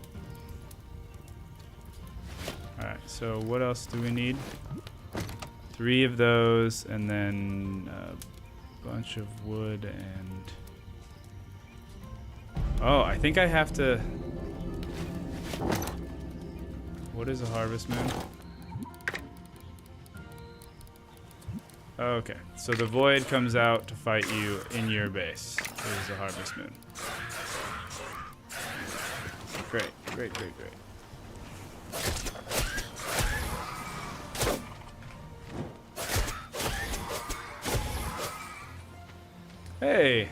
Alright, so what else do we need? 3 of those, and then a bunch of wood and... Oh, I think I have to... What is a harvest moon? Okay, so the void comes out to fight you in your base. It is a harvest moon. Great, great, great, great. Hey!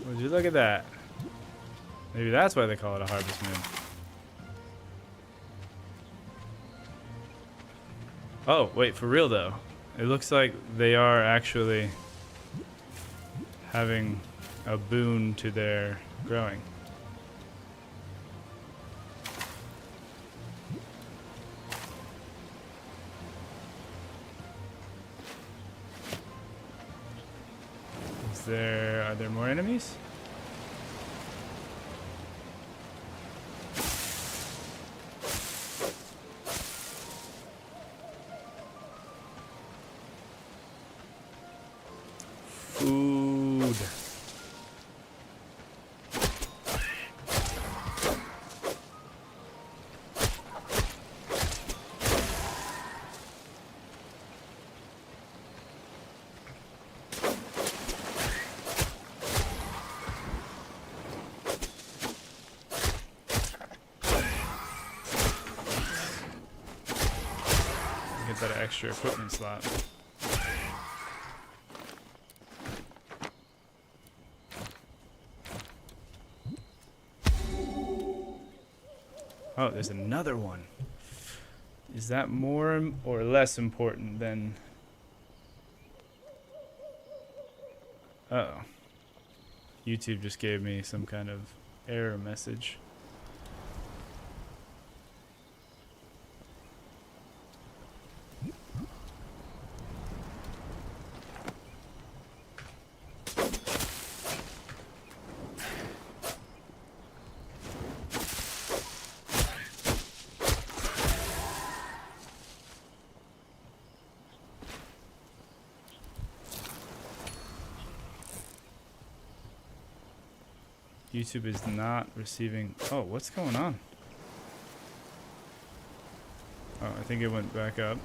Would you look at that? Maybe that's why they call it a harvest moon. Oh, wait, for real though. It looks like they are actually having a boon to their growing. Are there more enemies? Food. Get that extra equipment slot. Oh, there's another one. Is that more or less important than... Uh-oh. YouTube just gave me some kind of error message. YouTube is not receiving... Oh, what's going on? Oh, I think it went back up.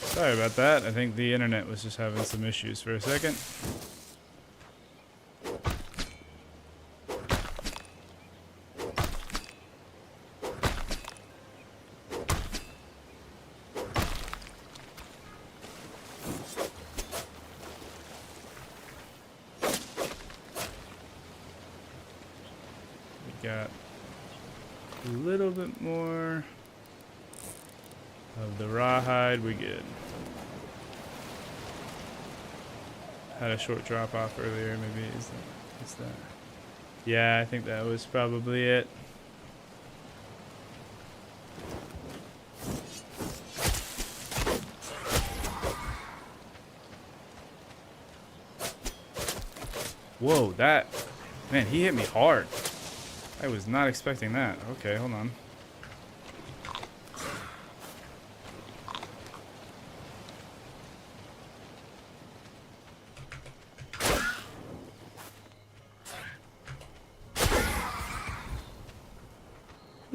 Sorry about that. I think the internet was just having some issues for a second. Got a little bit more of the rawhide. We good. Had a short drop off earlier. Maybe is that? Yeah, I think that was probably it. Whoa, that man, he hit me hard. I was not expecting that. Okay, hold on.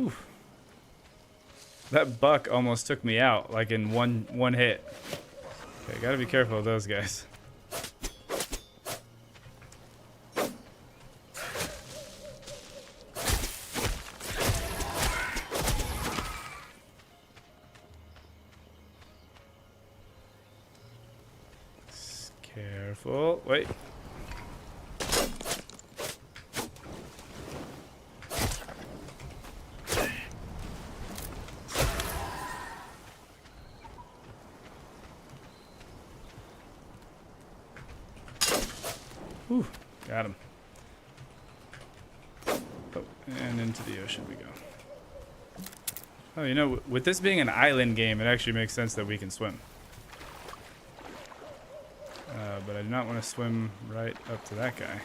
Oof. That buck almost took me out, like in one hit. Okay, gotta be careful of those guys. Careful. Wait. Whew, got him. Oh, and into the ocean we go. Oh, you know, with this being an island game, it actually makes sense that we can swim. But I do not want to swim right up to that guy.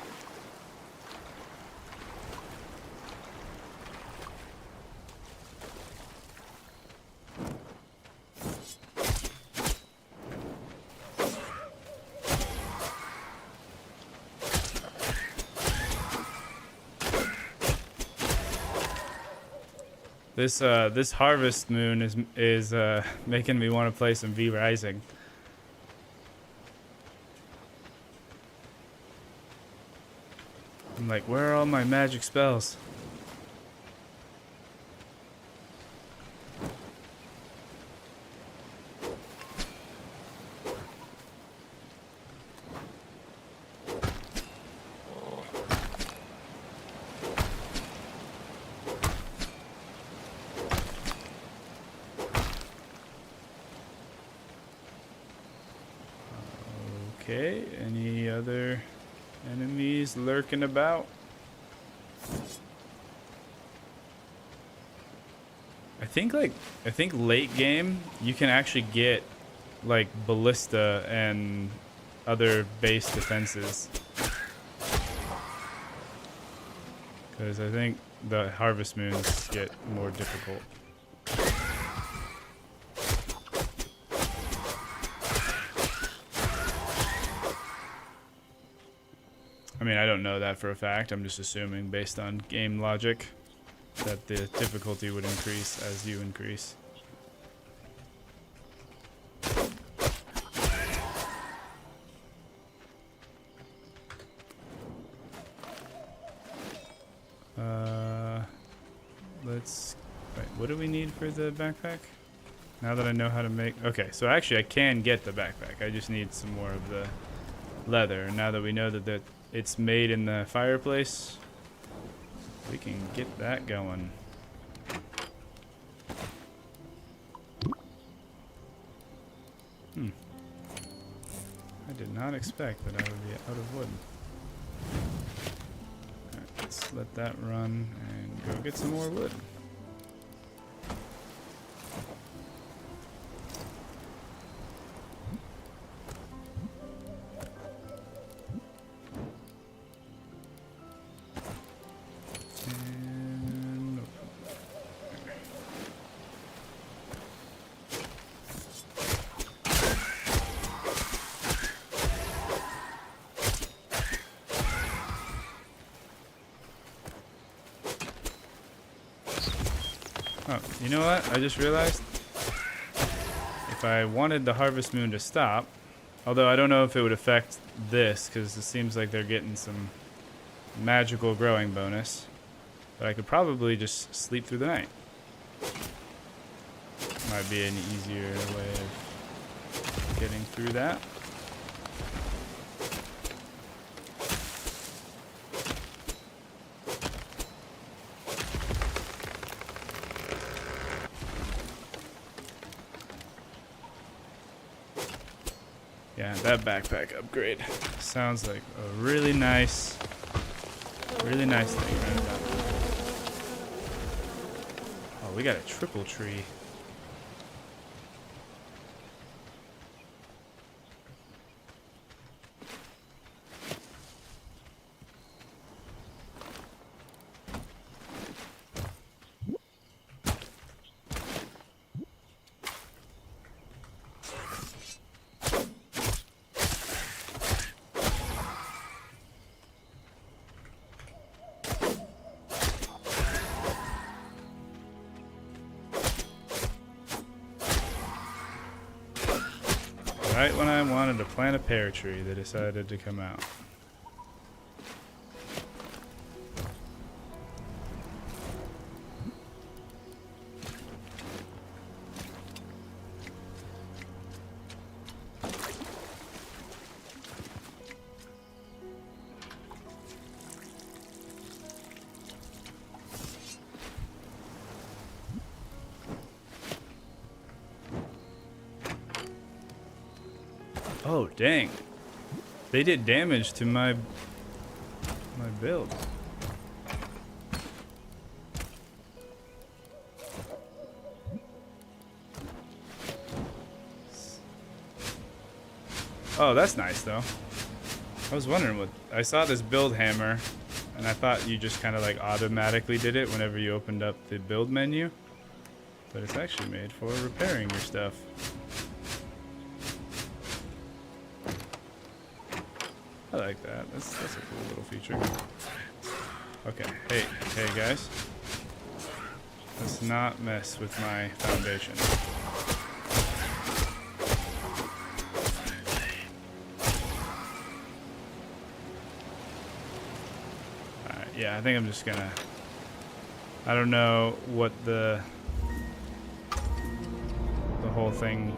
This harvest moon is making me want to play some V Rising. I'm like, where are all my magic spells? Okay, any other enemies lurking about? I think late game you can actually get like ballista and other base defenses. Because I think the harvest moons get more difficult. I mean, I don't know that for a fact. I'm just assuming based on game logic that the difficulty would increase as you increase. Wait, what do we need for the backpack? Now that I know how to make... Okay, so actually I can get the backpack. I just need some more of the leather. And now that we know that it's made in the fireplace, we can get that going. I did not expect that I would be out of wood. Alright, let's let that run and go get some more wood. Oh, you know what? I just realized if I wanted the harvest moon to stop, although I don't know if it would affect this because it seems like they're getting some magical growing bonus, but I could probably just sleep through the night. Might be an easier way of getting through that. Yeah, that backpack upgrade sounds like a really nice thing right about there. Oh, we got a triple tree. Right when I wanted to plant a pear tree, they decided to come out. Oh, dang. They did damage to my my build? Oh, that's nice though. I was wondering what I saw this build hammer, and I thought you just kind of like automatically did it whenever you opened up the build menu, but it's actually made for repairing your stuff. I like that. That's a cool little feature. Okay, hey guys, let's not mess with my foundation. Yeah, I think I'm just gonna... I don't know what the whole thing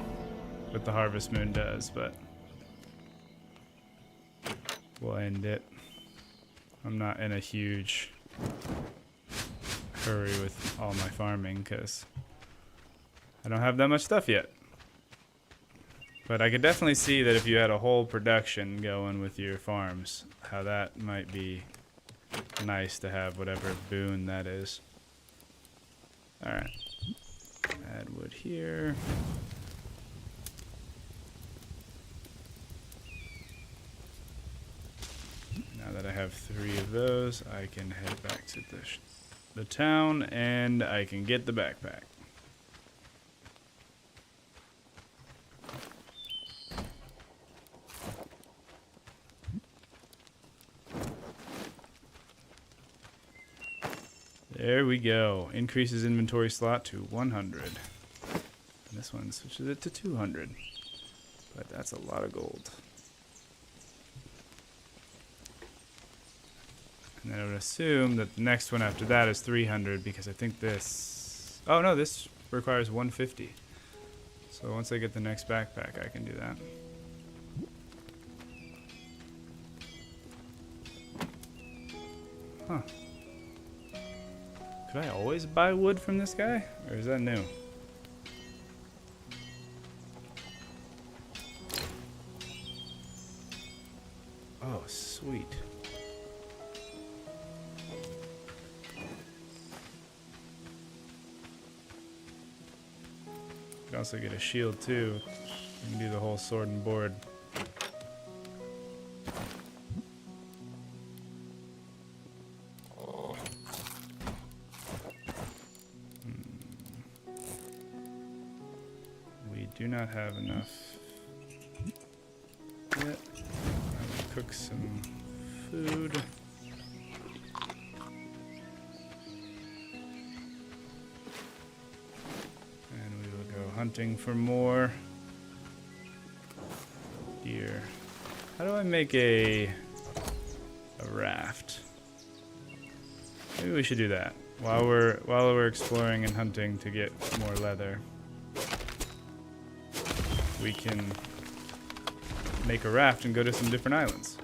with the Harvest Moon does, but we'll end it. I'm not in a huge hurry with all my farming because I don't have that much stuff yet. But I could definitely see that if you had a whole production going with your farms, how that might be nice to have, whatever boon that is. Alright. Add wood here. Now that I have 3 of those, I can head back to the town and I can get the backpack. There we go. Increases inventory slot to 100. And this one switches it to 200. But that's a lot of gold. And then I would assume that the next one after that is 300 because I think this... Oh no, this requires 150. So once I get the next backpack, I can do that. Huh. Could I always buy wood from this guy? Or is that new? Oh, sweet. You can also get a shield too. You can do the whole sword and board. Do not have enough yet. I will cook some food. And we will go hunting for more deer. How do I make a raft? Maybe we should do that while we're exploring and hunting to get more leather. We can make a raft and go to some different islands.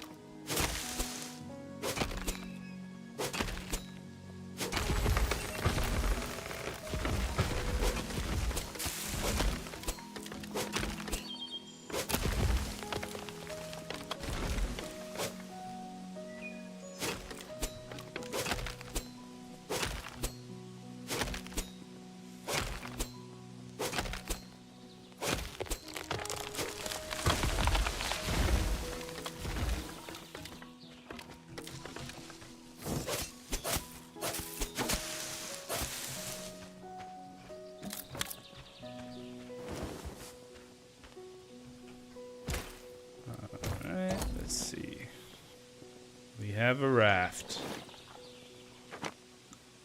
Have a raft.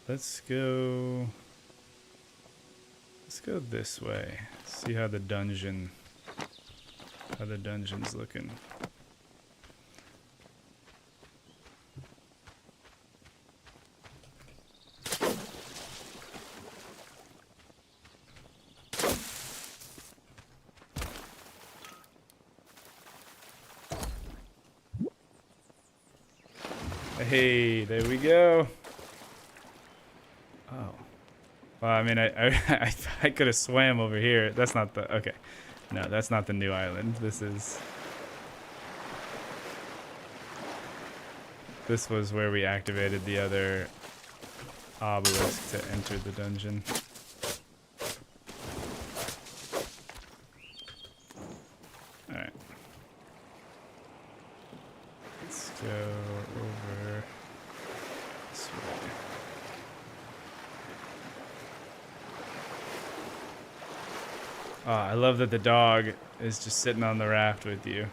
Let's go this way. See how the dungeon's looking. Hey, there we go. Oh. Well, I mean, I could have swam over here. That's not the... Okay. No, that's not the new island. This is... This was where we activated the other obelisk to enter the dungeon. Alright. Let's go over this way. Oh, I love that the dog is just sitting on the raft with you.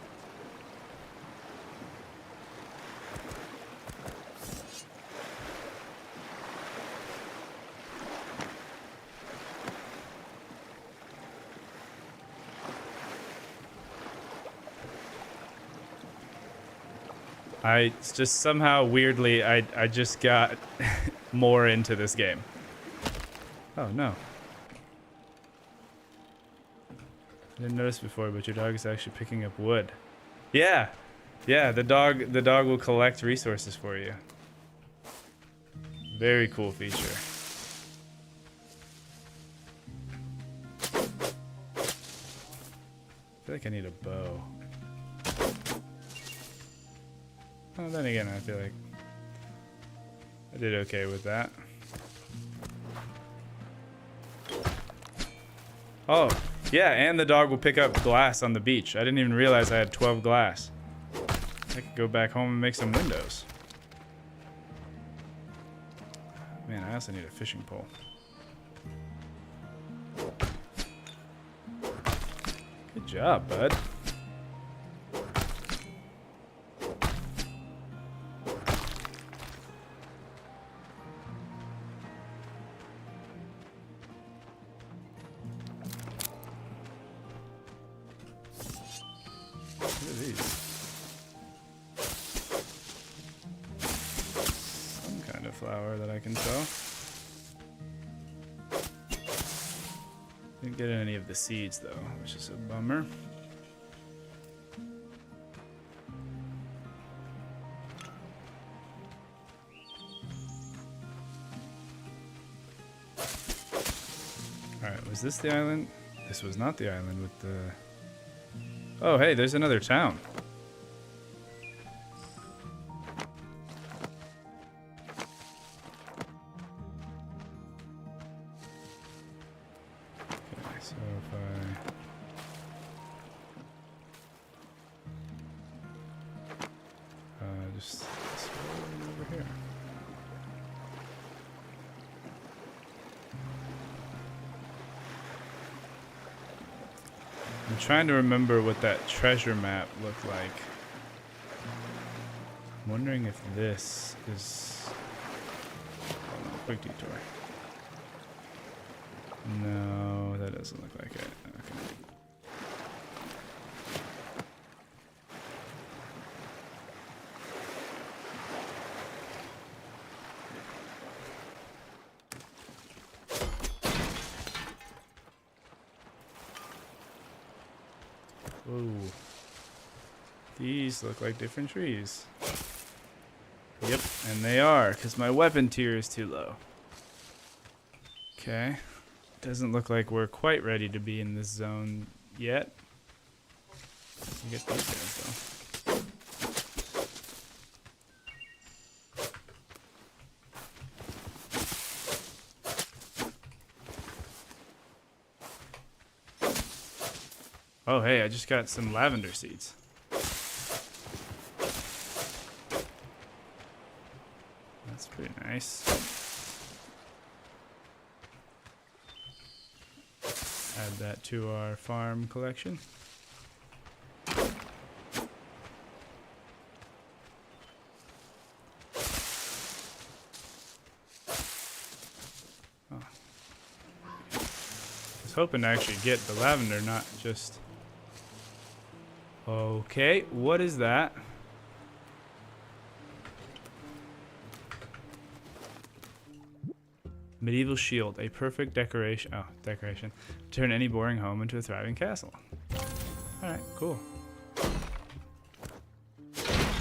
I just somehow weirdly I just got more into this game. Oh no. I didn't notice before, but your dog is actually picking up wood. Yeah. Yeah, the dog will collect resources for you. Very cool feature. I feel like I need a bow. Oh, then again, I feel like I did okay with that. Oh, yeah, and the dog will pick up glass on the beach. I didn't even realize I had 12 glass. I could go back home and make some windows. Man, I also need a fishing pole. Good job, bud. Flower that I can sell. Didn't get any of the seeds though, which is a bummer. Alright, was this the island? This was not the island with the... Oh hey, there's another town. So if I just over here. I'm trying to remember what that treasure map looked like. I'm wondering if this is... Hold on, quick detour. No, that doesn't look like it. Okay. Whoa. These look like different trees. Yep, and they are, because my weapon tier is too low. Okay. Doesn't look like we're quite ready to be in this zone yet. You get these guys though. Oh hey, I just got some lavender seeds. That's pretty nice. Add that to our farm collection. Oh. I was hoping to actually get the lavender, not just... Okay, what is that? Medieval shield, a perfect decoration. Oh, decoration. Turn any boring home into a thriving castle. Alright, cool.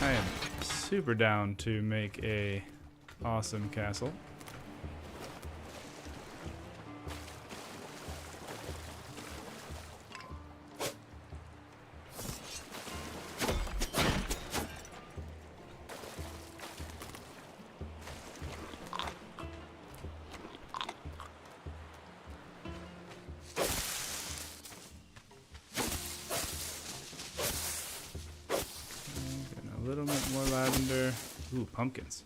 I am super down to make a awesome castle. A little bit more lavender. Ooh, pumpkins.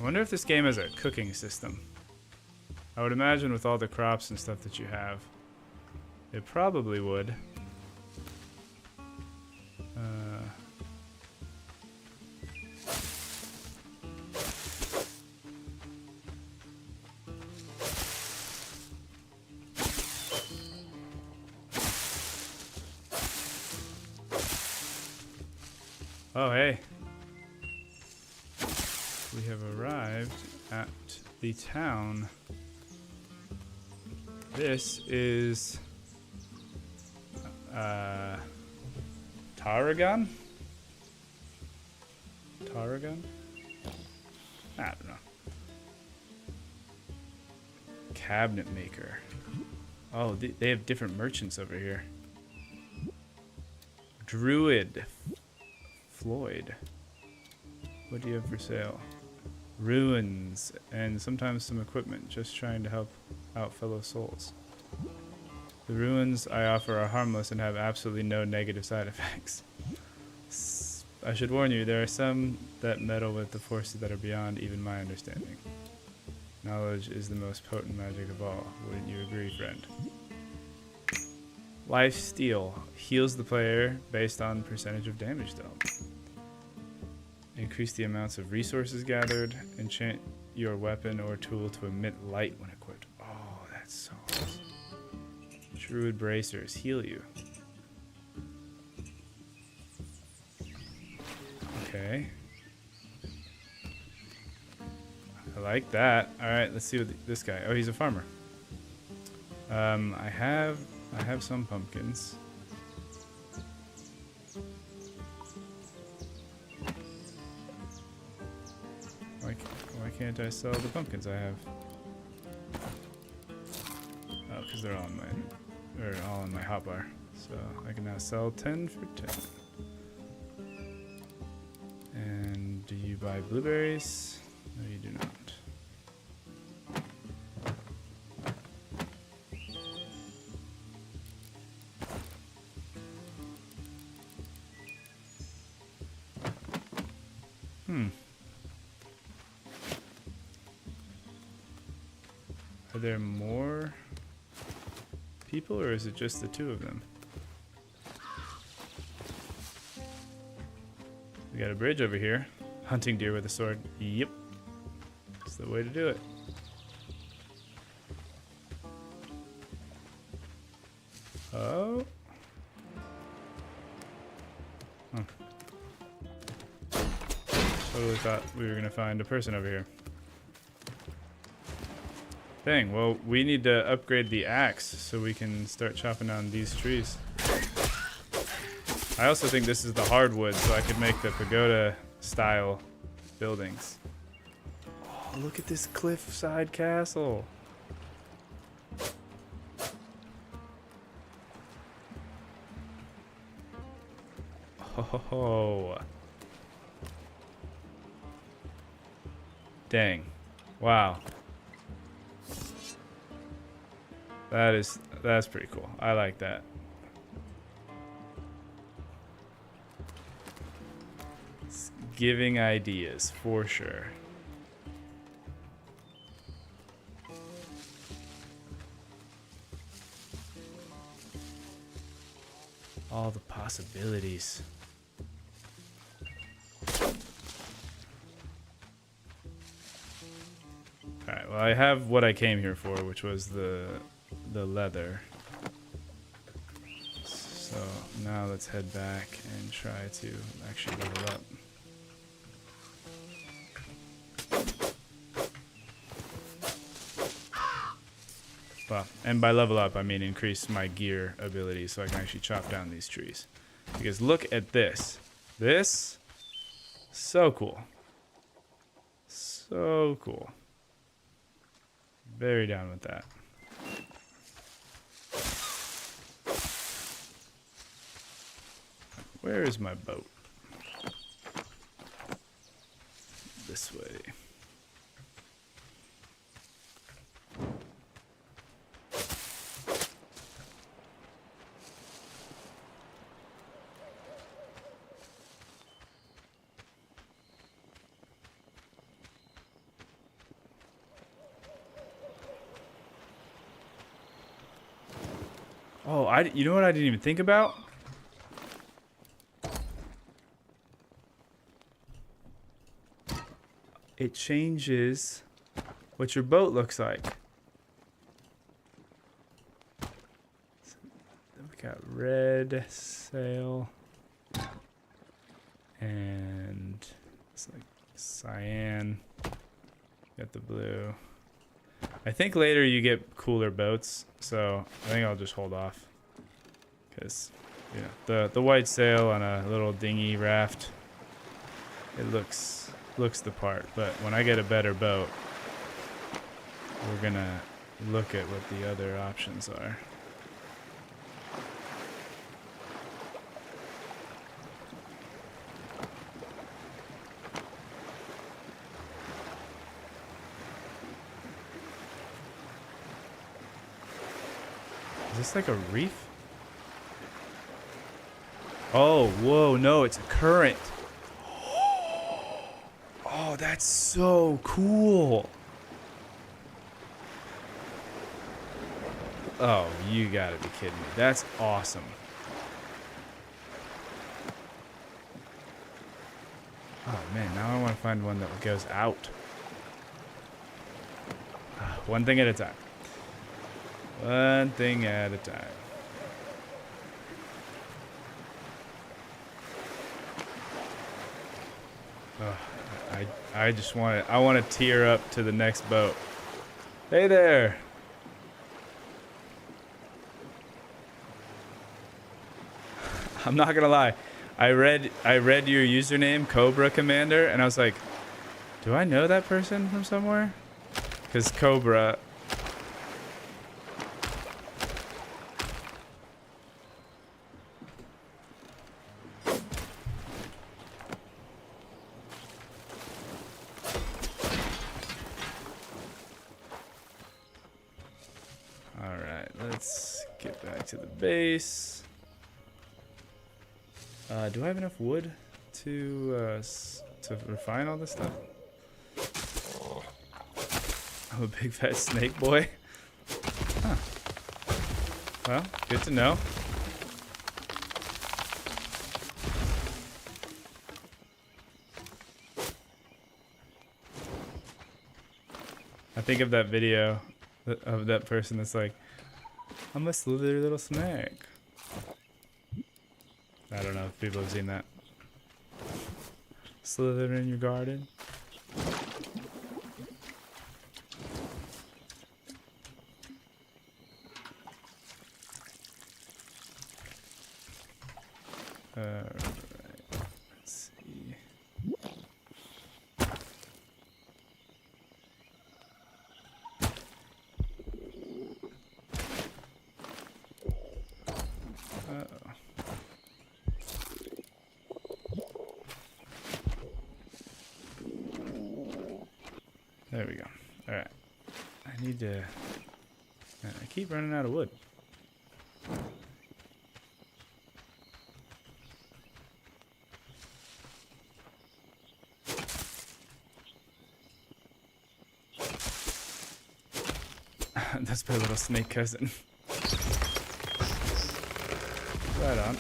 I wonder if this game has a cooking system. I would imagine with all the crops and stuff that you have, it probably would. Oh, hey. We have arrived at the town. This is Tarragon? Tarragon? I don't know. Cabinet maker. Oh, they have different merchants over here. Druid. Floyd. What do you have for sale? Ruins and sometimes some equipment, just trying to help out fellow souls. The ruins I offer are harmless and have absolutely no negative side effects. I should warn you, there are some that meddle with the forces that are beyond even my understanding. Knowledge is the most potent magic of all. Wouldn't you agree, friend? Life Steal heals the player based on percentage of damage dealt. Increase the amounts of resources gathered. Enchant your weapon or tool to emit light when equipped. Oh, that's so awesome. Druid bracers heal you. Okay. I like that. All right, let's see what this guy. Oh, he's a farmer. I have some pumpkins. Why can't I sell the pumpkins I have? Oh, because they're all in my hotbar. So I can now sell 10 for 10. And do you buy blueberries? No, you do not. Are there more people, or is it just the two of them? We got a bridge over here. Hunting deer with a sword. Yep. That's the way to do it. Oh. Huh. Totally thought we were gonna find a person over here. Dang, well, we need to upgrade the axe so we can start chopping down these trees. I also think this is the hardwood, so I could make the pagoda style buildings. Oh, look at this cliffside castle. Oh. Dang. Wow. That's pretty cool. I like that. It's giving ideas for sure. All the possibilities. Alright, well I have what I came here for, which was the leather. So now let's head back and try to actually level up. Well, and by level up I mean increase my gear ability so I can actually chop down these trees. Because look at this. This, so cool. So cool. Very down with that. Where is my boat? This way. Oh, you know what I didn't even think about? It changes what your boat looks like. So we got red sail. And it's like cyan. Got the blue. I think later you get cooler boats, so I think I'll just hold off. Because, you know, the white sail on a little dinghy raft, it looks the part. But when I get a better boat, we're gonna look at what the other options are. Is this like a reef? Oh, whoa, no, it's a current. Oh, that's so cool. Oh, you gotta be kidding me. That's awesome. Oh, man, now I want to find one that goes out. One thing at a time. One thing at a time. Oh, I just want to, I want to tear up to the next boat. Hey there. I'm not gonna lie. I read your username, Cobra Commander, and I was like, do I know that person from somewhere? Because Cobra. Alright, let's get back to the base. Do I have enough wood to refine all this stuff? I'm a big fat snake boy. Huh. Well, good to know. I think of that video of that person that's like, I'm a slithery little snake. I don't know if people have seen that. Slither in your garden. Alright, let's see. Uh-oh. There we go. Alright. I need to... I keep running out of wood. That's my little snake cousin. Right on.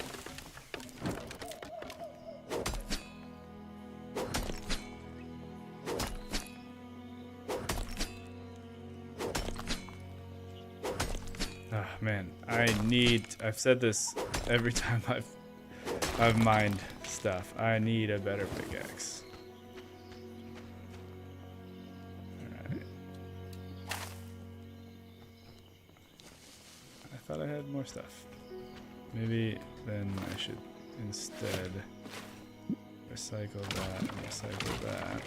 Oh man, I've said this every time I've mined stuff. I need a better pickaxe. Alright. I thought I had more stuff. Maybe then I should instead recycle that and recycle that.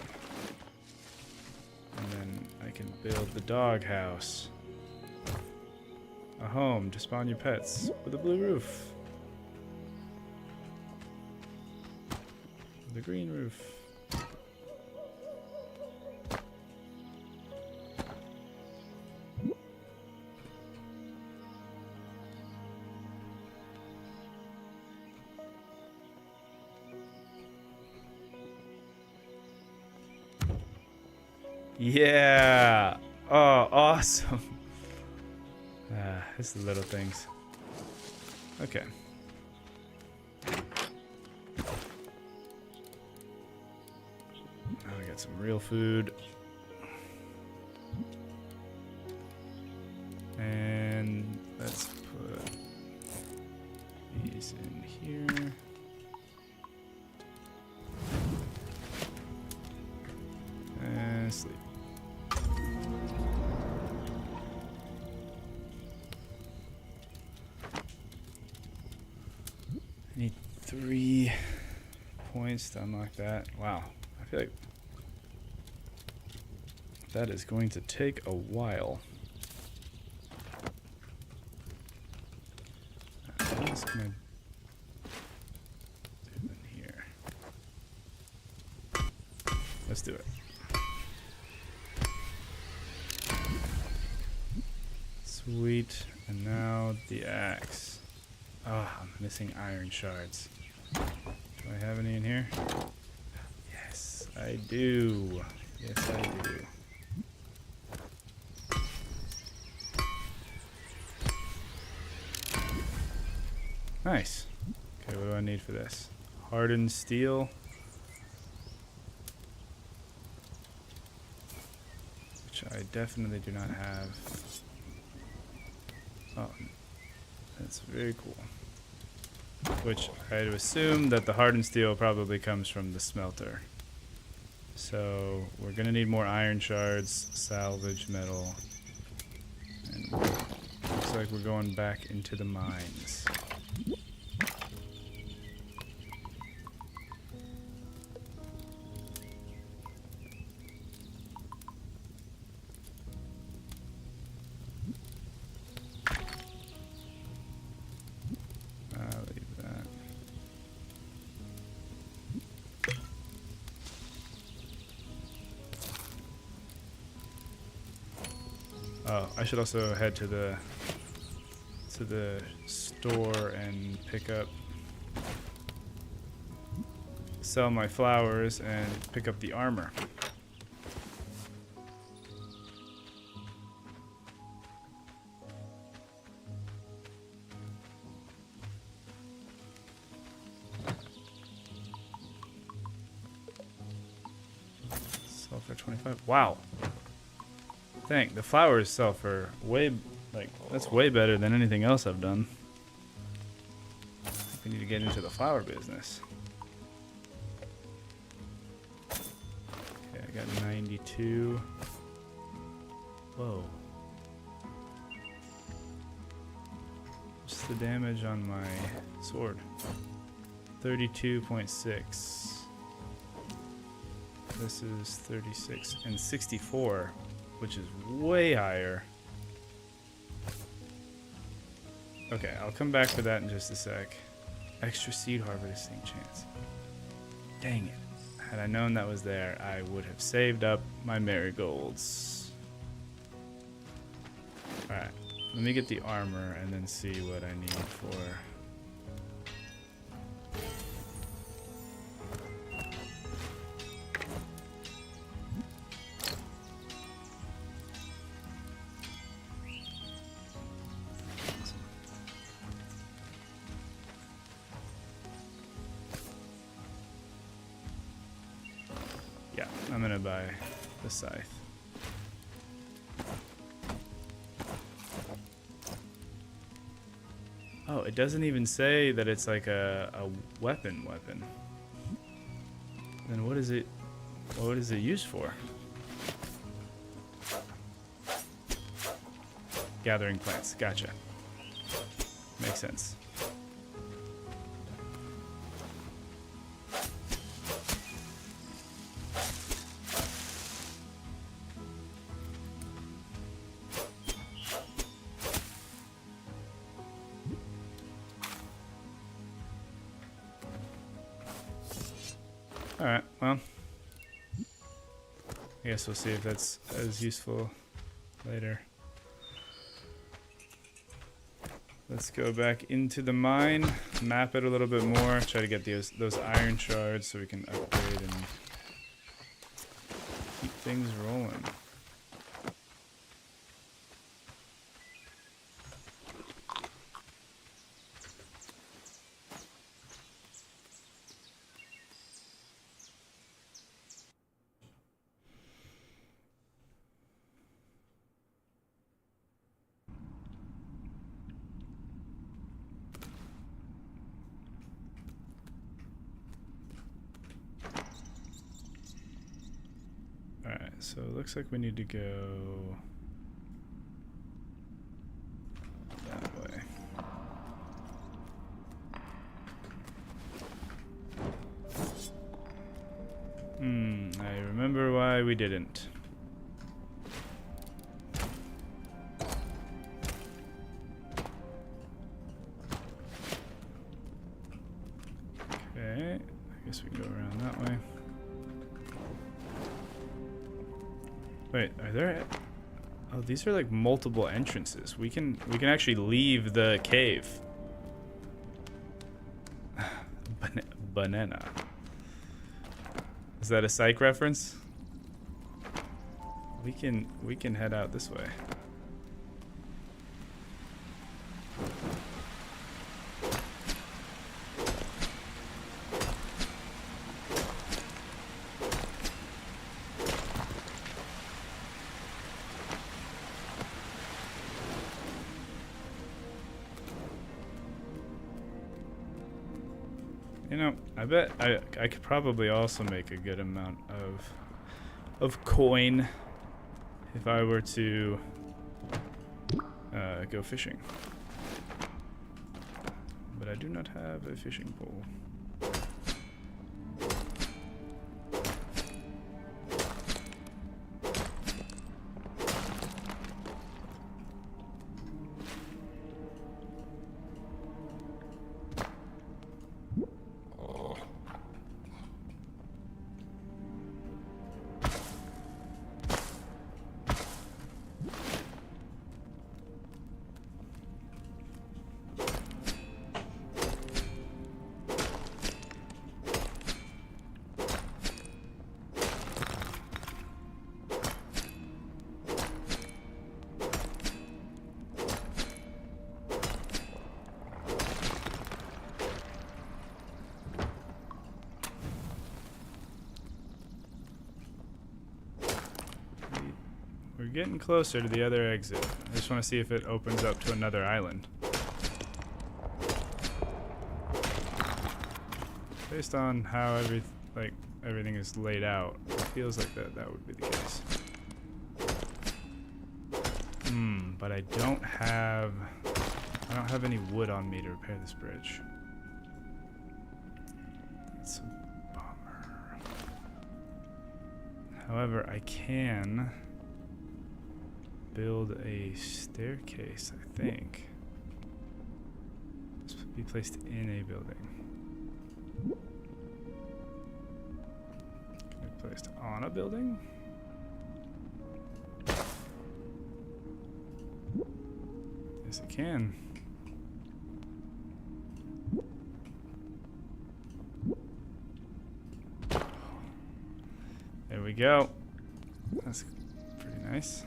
And then I can build the doghouse. A home to spawn your pets with a blue roof. With a green roof. Yeah! Oh, awesome! It's the little things. Okay. Now we got some real food. And let's put these in here. And sleep. I need 3 points to unlock that. Wow. I feel like that is going to take a while. I'm just gonna do it in here. Let's do it. Sweet. And now the axe. Oh, I'm missing iron shards. Do I have any in here? Yes, I do. Yes, I do. Nice. Okay, what do I need for this? Hardened steel. Which I definitely do not have. Oh, that's very cool. Which I'd assume that the hardened steel probably comes from the smelter. So we're gonna need more iron shards, salvage metal, and looks like we're going back into the mines. Oh, I should also head to the store and pick up, sell my flowers and pick up the armor. Sell for 25. Wow. Dang, the flowers sell for way, like, that's way better than anything else I've done. We need to get into the flower business. Okay, I got 92. Whoa. What's the damage on my sword? 32.6. This is 36 and 64. Which is way higher. Okay, I'll come back for that in just a sec. Extra seed harvesting chance. Dang it. Had I known that was there, I would have saved up my marigolds. Alright, let me get the armor and then see what I need for... Yeah, I'm gonna buy the scythe. Oh, it doesn't even say that it's like a weapon. Then what is it used for? Gathering plants, gotcha. Makes sense. Alright, well, I guess we'll see if that's as useful later. Let's go back into the mine, map it a little bit more, try to get those iron shards so we can upgrade and keep things rolling. So it looks like we need to go that way. I remember why we didn't. Okay, I guess we can go around that way. Wait, are there? Oh, these are like multiple entrances. We can actually leave the cave. Banana. Is that a psych reference? We can head out this way. You know, I bet I could probably also make a good amount of coin if I were to go fishing. But I do not have a fishing pole. We're getting closer to the other exit. I just want to see if it opens up to another island. Based on how everything is laid out, it feels like that would be the case. But I don't have any wood on me to repair this bridge. That's a bummer. However, I can build a staircase, I think. This would be placed in a building. Can it be placed on a building? Yes, it can. There we go. That's pretty nice.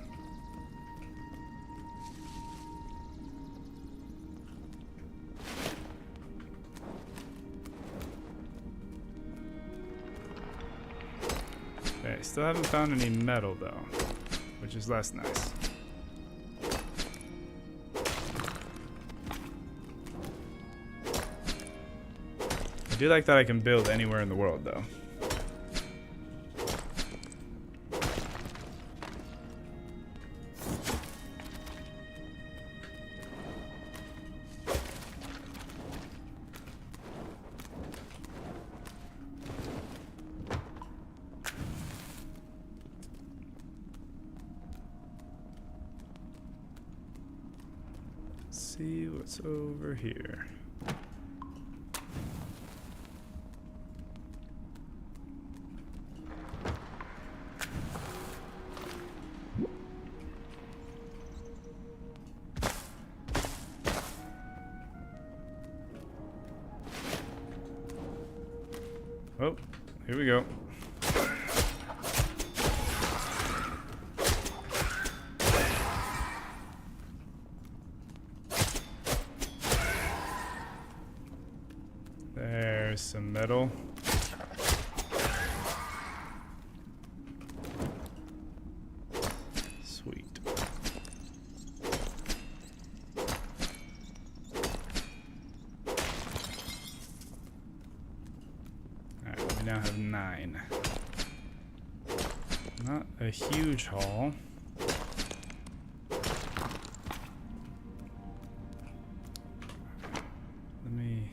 Okay, still haven't found any metal though, which is less nice. I do like that I can build anywhere in the world though. See what's over here. Oh, here we go. There's some metal. Sweet. Alright, we now have 9. Not a huge haul. Let me...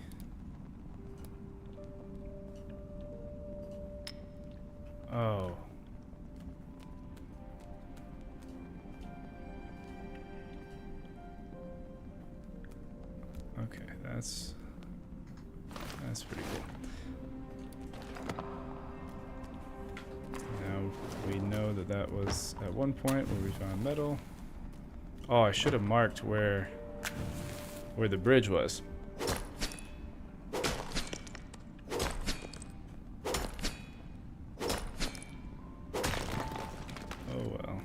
Oh. Okay, that's pretty cool. Now we know that that was at one point where we found metal. Oh, I should have marked where the bridge was. Oh well.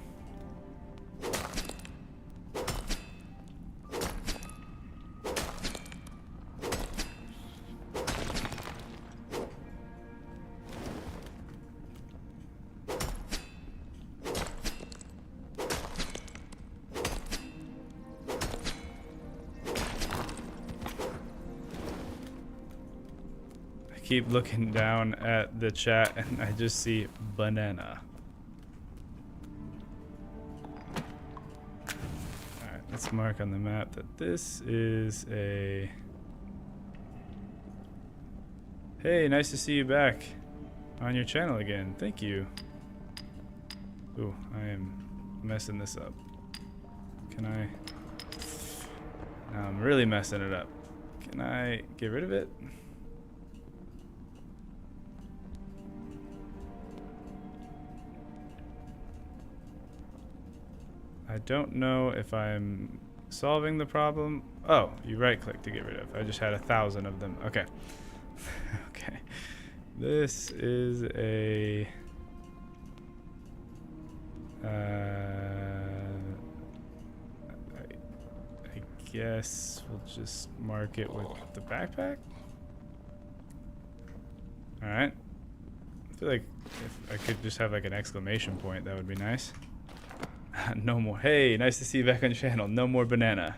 Keep looking down at the chat and I just see banana. Alright, let's mark on the map that this is a... Hey, nice to see you back on your channel again. Thank you. Ooh, I am messing this up. Can I... Now I'm really messing it up. Can I get rid of it? I don't know if I'm solving the problem. Oh, you right click to get rid of. I just had 1,000 of them. Okay. Okay. This is a... I guess we'll just mark it with the backpack. Alright. I feel like if I could just have like an exclamation point, that would be nice. No more. Hey, nice to see you back on the channel. No more banana.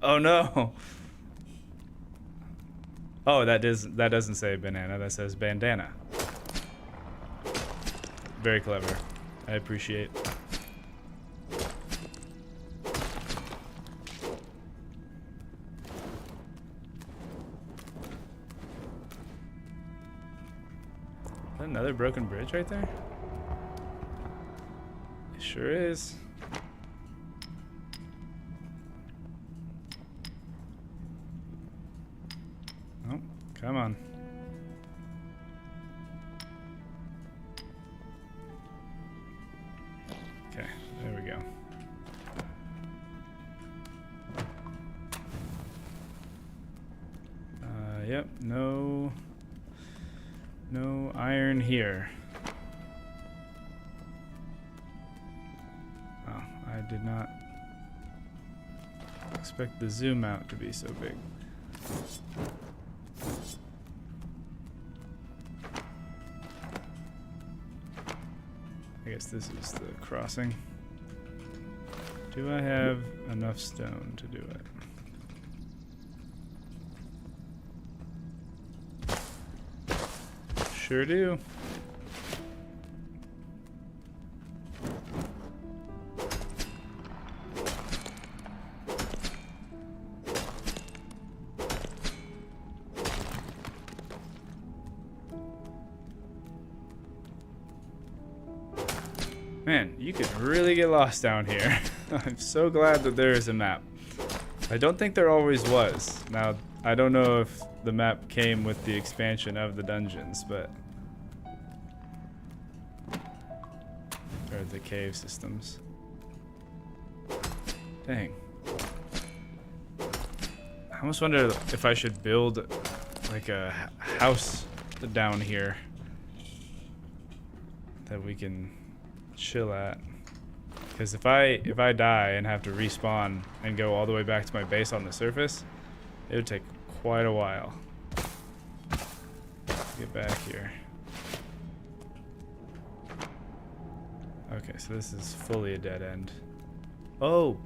Oh no. Oh, that doesn't say banana. That says bandana. Very clever. I appreciate. Another broken bridge right there? It sure is. Oh, come on. Okay, there we go. Yep, no iron here. Oh, I did not expect the zoom out to be so big. I guess this is the crossing. Do I have enough stone to do it? Sure do. Man, you can really get lost down here. I'm so glad that there is a map. I don't think there always was. Now, I don't know if the map came with the expansion of the dungeons, but... or the cave systems. Dang. I almost wonder if I should build like a house down here that we can chill at. Because if I die and have to respawn and go all the way back to my base on the surface, it would take quite a while to get back here. Okay, so this is fully a dead end. Oh,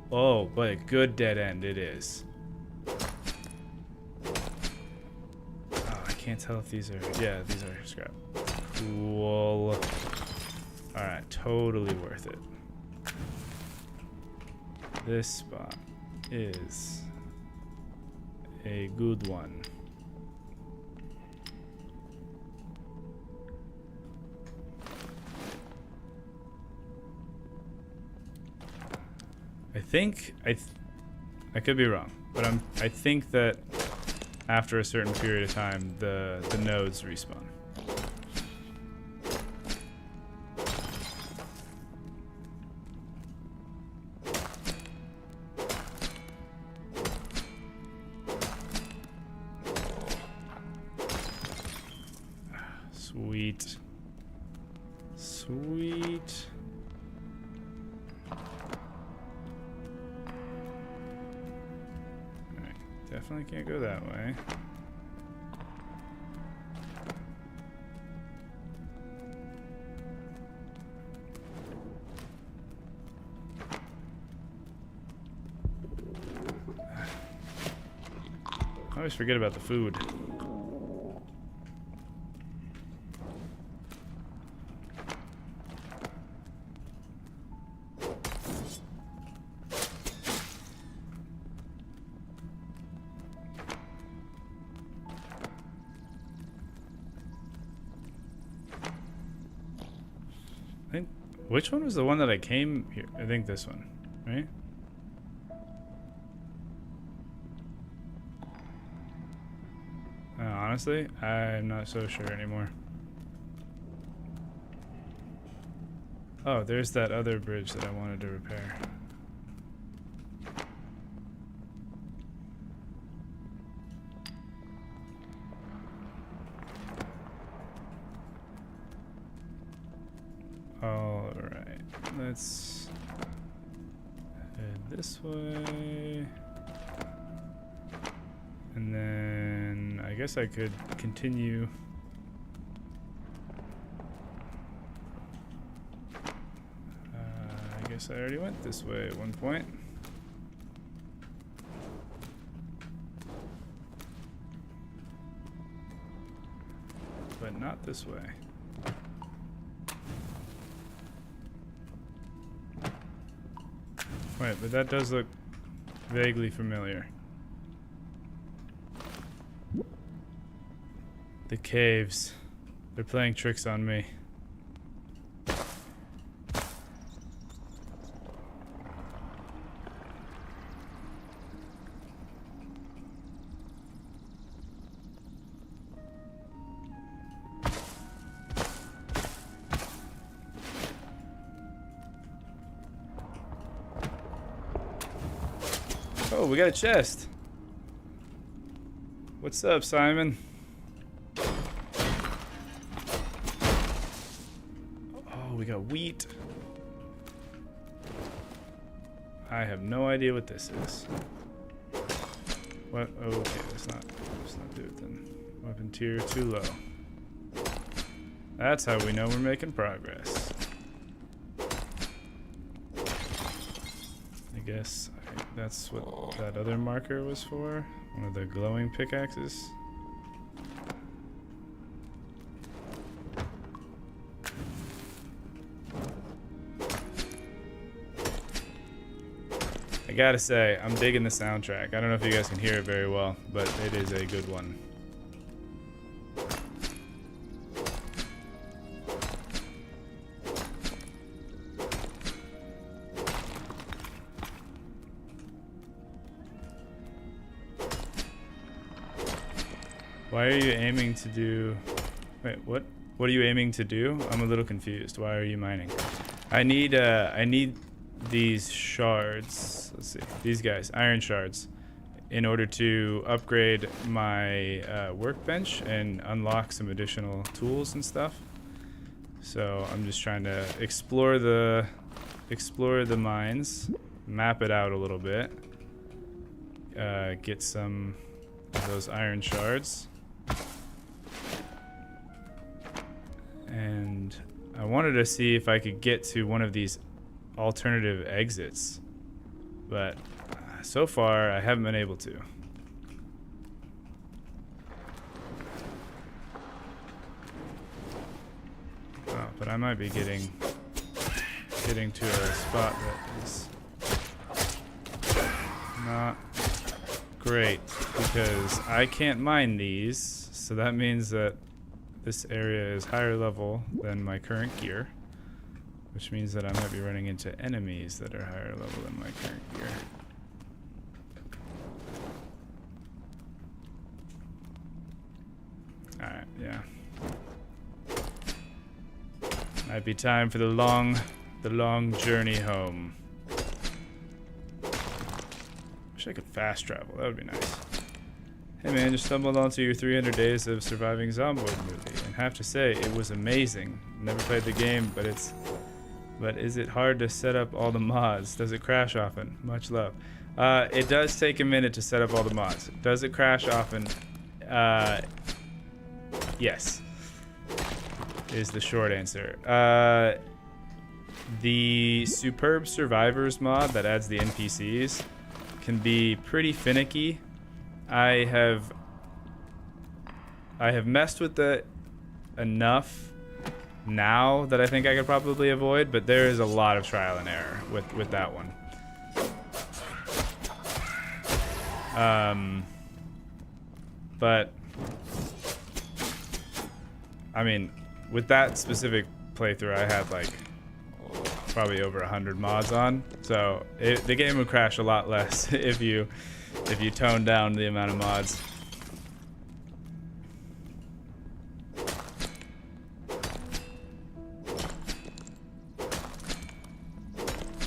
but a good dead end it is. Oh, I can't tell if these are, yeah, these are scrap. Cool. Alright, totally worth it. This spot is a good one. I think I could be wrong, but I think that after a certain period of time, the nodes respawn. Sweet. Sweet. Alright, definitely can't go that way. I always forget about the food. Which one was the one that I came here? I think this one, right? Honestly, I'm not so sure anymore. Oh, there's that other bridge that I wanted to repair. Alright, let's head this way. And then I guess I could continue. I guess I already went this way at one point. But not this way. Wait, but that does look vaguely familiar. The caves. They're playing tricks on me. Oh, we got a chest. What's up, Simon? Oh, we got wheat. I have no idea what this is. What? Oh, okay, let's not do it then. Weapon tier too low. That's how we know we're making progress. I guess that's what that other marker was for. One of the glowing pickaxes. I gotta say, I'm digging the soundtrack. I don't know if you guys can hear it very well, but it is a good one. Why are you aiming to do... Wait, what? What are you aiming to do? I'm a little confused. Why are you mining? I need these shards. Let's see. These guys, iron shards, in order to upgrade my workbench and unlock some additional tools and stuff. So I'm just trying to explore the mines, map it out a little bit, get some of those iron shards. And I wanted to see if I could get to one of these alternative exits, but so far I haven't been able to. Oh, but I might be getting getting to a spot that is not great because I can't mine these, so that means that this area is higher level than my current gear, which means that I might be running into enemies that are higher level than my current gear. Alright, yeah. Might be time for the long journey home. Wish I could fast travel, that would be nice. Hey man, just stumbled onto your 300 Days of Surviving Zomboid movie, and have to say, it was amazing. Never played the game, but is it hard to set up all the mods? Does it crash often? Much love. It does take a minute to set up all the mods. Does it crash often? Yes. Is the short answer. The Superb Survivors mod that adds the NPCs can be pretty finicky. I have messed with it enough now that I think I could probably avoid, but there is a lot of trial and error with that one. But I mean, with that specific playthrough, I had like probably over 100 mods on, so the game would crash a lot less if you tone down the amount of mods.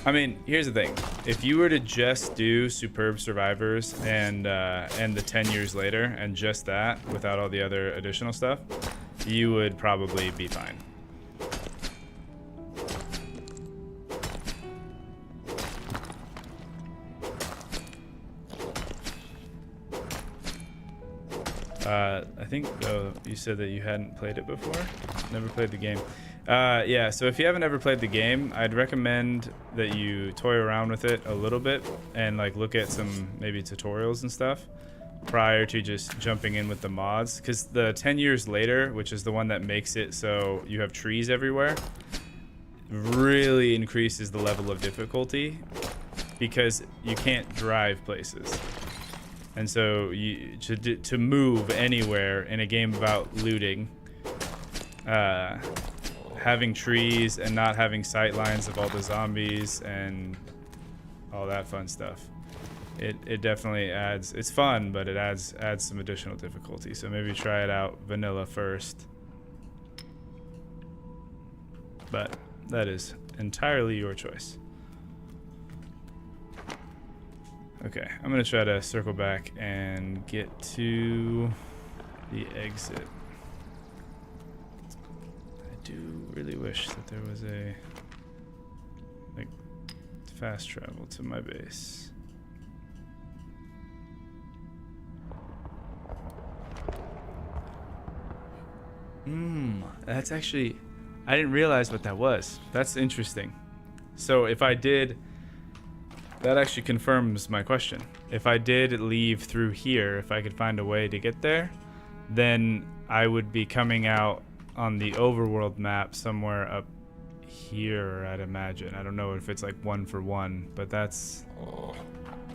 I mean, here's the thing: if you were to just do Superb Survivors and the 10 years later and just that without all the other additional stuff, you would probably be fine. I think you said that you hadn't played it before. Never played the game. Yeah, so if you haven't ever played the game, I'd recommend that you toy around with it a little bit and like look at some maybe tutorials and stuff prior to just jumping in with the mods, because the 10 years later, which is the one that makes it so you have trees everywhere, really increases the level of difficulty because you can't drive places. And so to move anywhere in a game about looting, having trees and not having sight lines of all the zombies and all that fun stuff, it definitely adds. It's fun, but it adds some additional difficulty. So maybe try it out vanilla first. But that is entirely your choice. Okay, I'm gonna try to circle back and get to the exit. I do really wish that there was a like fast travel to my base. That's actually, I didn't realize what that was. That's interesting. So if I did, that actually confirms my question. If I did leave through here, if I could find a way to get there, then I would be coming out on the overworld map somewhere up here, I'd imagine. I don't know if it's like 1 for 1, but that's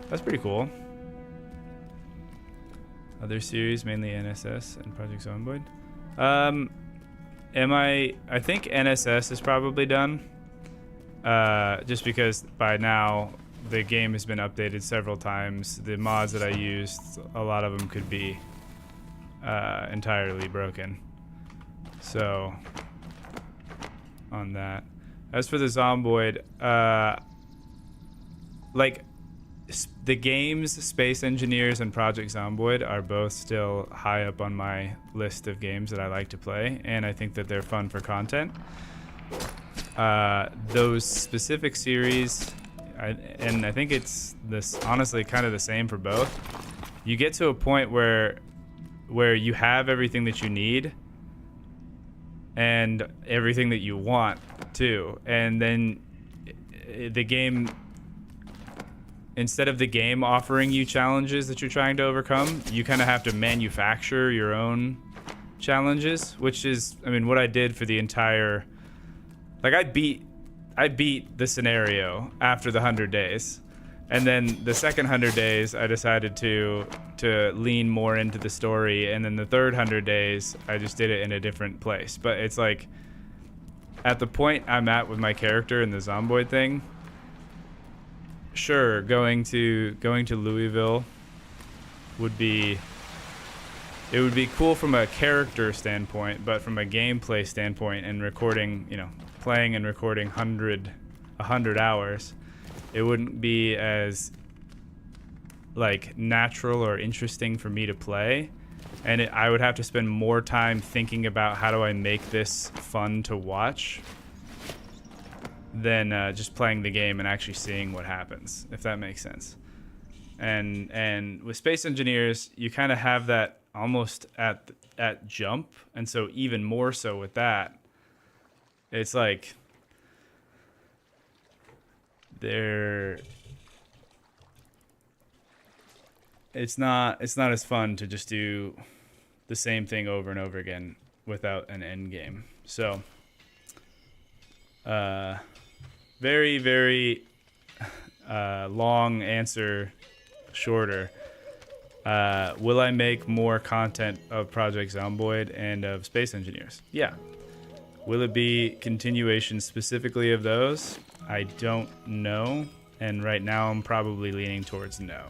pretty cool. Other series, mainly NSS and Project Zomboid. I think NSS is probably done. Just because by now the game has been updated several times. The mods that I used, a lot of them could be entirely broken. So, on that. As for the Zomboid, like, the games Space Engineers and Project Zomboid are both still high up on my list of games that I like to play, and I think that they're fun for content. Those specific series, and I think it's this honestly kind of the same for both. You get to a point where you have everything that you need and everything that you want too, and then the game, instead of the game offering you challenges that you're trying to overcome, you kind of have to manufacture your own challenges, which is, I mean, what I did for the entire, like, I beat I beat the scenario after the 100 days. And then the second 100 days, I decided to lean more into the story. And then the third 100 days, I just did it in a different place. But it's like, at the point I'm at with my character in the Zomboid thing, sure, going to Louisville would be cool from a character standpoint, but from a gameplay standpoint and recording, playing and recording 100 hours, it wouldn't be as like natural or interesting for me to play, and I would have to spend more time thinking about how do I make this fun to watch than just playing the game and actually seeing what happens, if that makes sense. And with Space Engineers, you kind of have that almost at jump, and so even more so with that, it's like it's not as fun to just do the same thing over and over again without an end game. So very, very long answer shorter. Will I make more content of Project Zomboid and of Space Engineers? Yeah. Will it be continuation specifically of those? I don't know. And right now I'm probably leaning towards no.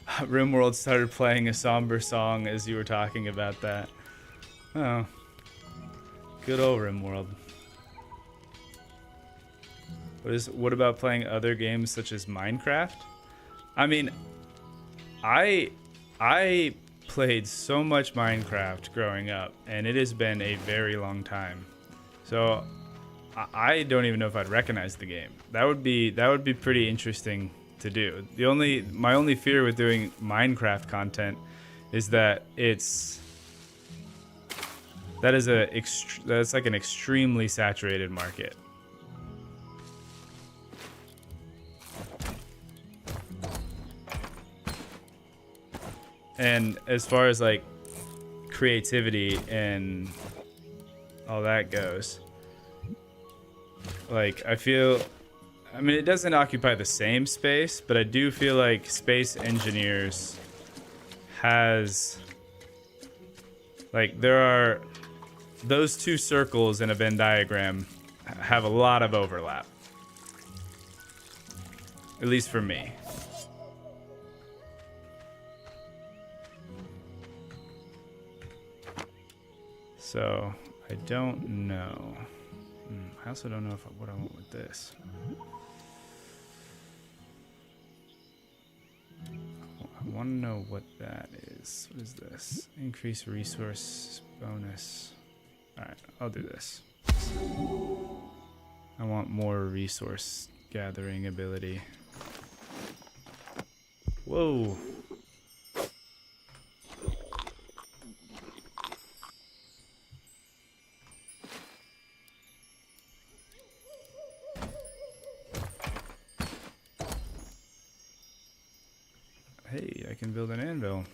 RimWorld started playing a somber song as you were talking about that. Oh. Good old RimWorld. What about playing other games such as Minecraft? I mean, I played so much Minecraft growing up, and it has been a very long time. So I don't even know if I'd recognize the game. That would be pretty interesting to do. My only fear with doing Minecraft content is that that's like an extremely saturated market. And as far as like creativity and all that goes, like I mean, it doesn't occupy the same space, but I do feel like Space Engineers has, like, those two circles in a Venn diagram have a lot of overlap. At least for me. So, I don't know. I also don't know what I want with this. I want to know what that is. What is this? Increase resource bonus. Alright, I'll do this. I want more resource gathering ability. Whoa. Hey, I can build an anvil.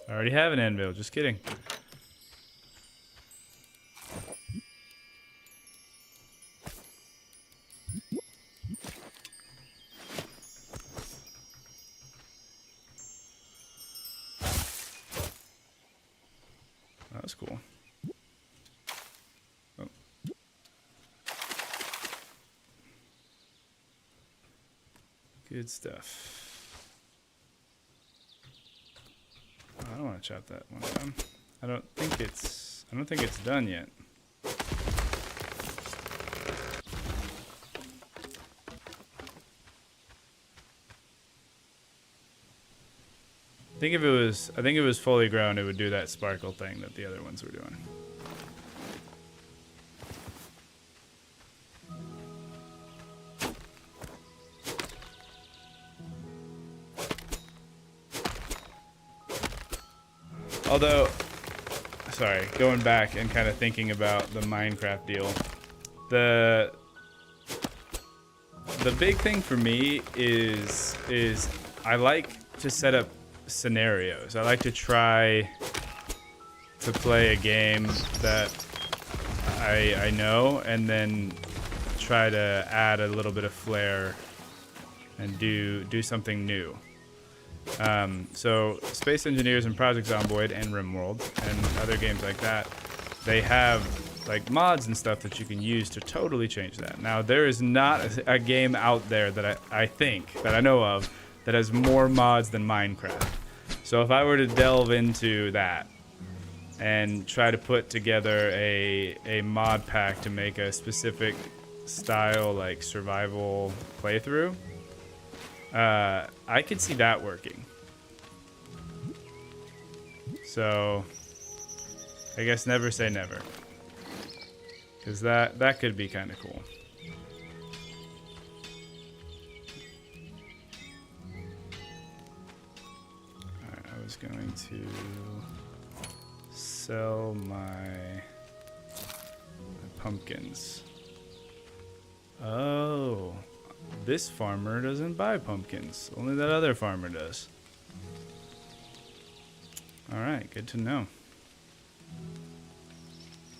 I already have an anvil, just kidding. That was cool. Oh. Good stuff. I don't want to chop that one down. I don't think it's done yet. I think if it was fully grown, it would do that sparkle thing that the other ones were doing. Although, sorry, going back and kind of thinking about the Minecraft deal, the big thing for me is I like to set up scenarios. I like to try to play a game that I know, and then try to add a little bit of flair and do something new. So Space Engineers and Project Zomboid and RimWorld and other games like that, they have like mods and stuff that you can use to totally change that. Now there is not a game out there that I think that I know of that has more mods than Minecraft. So if I were to delve into that and try to put together a mod pack to make a specific style like survival playthrough, I could see that working. So I guess never say never, because that could be kind of cool. Alright, I was going to sell my pumpkins. Oh, this farmer doesn't buy pumpkins. Only that other farmer does. Alright, good to know.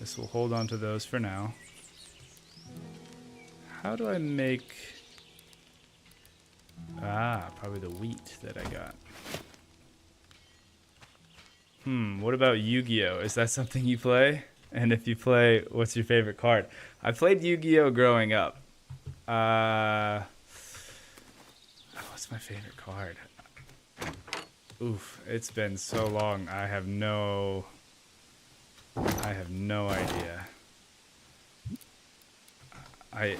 This will hold on to those for now. How do I make... probably the wheat that I got. What about Yu-Gi-Oh? Is that something you play? And if you play, what's your favorite card? I played Yu-Gi-Oh growing up. What's my favorite card? Oof, it's been so long. I have no idea. I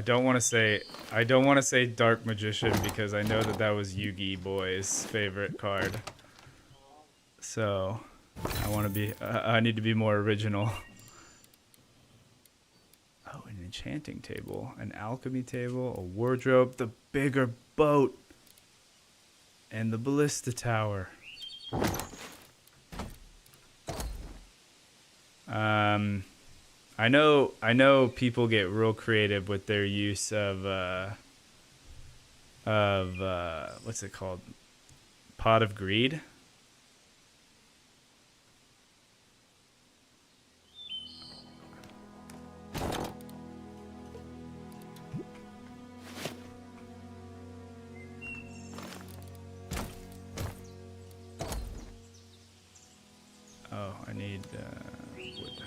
don't want to say Dark Magician because I know that was Yu-Gi Boy's favorite card. So I need to be more original. Oh, an enchanting table, an alchemy table, a wardrobe, the bigger boat, and the ballista tower. I know people get real creative with their use of what's it called? Pot of Greed. Oh, I need wood.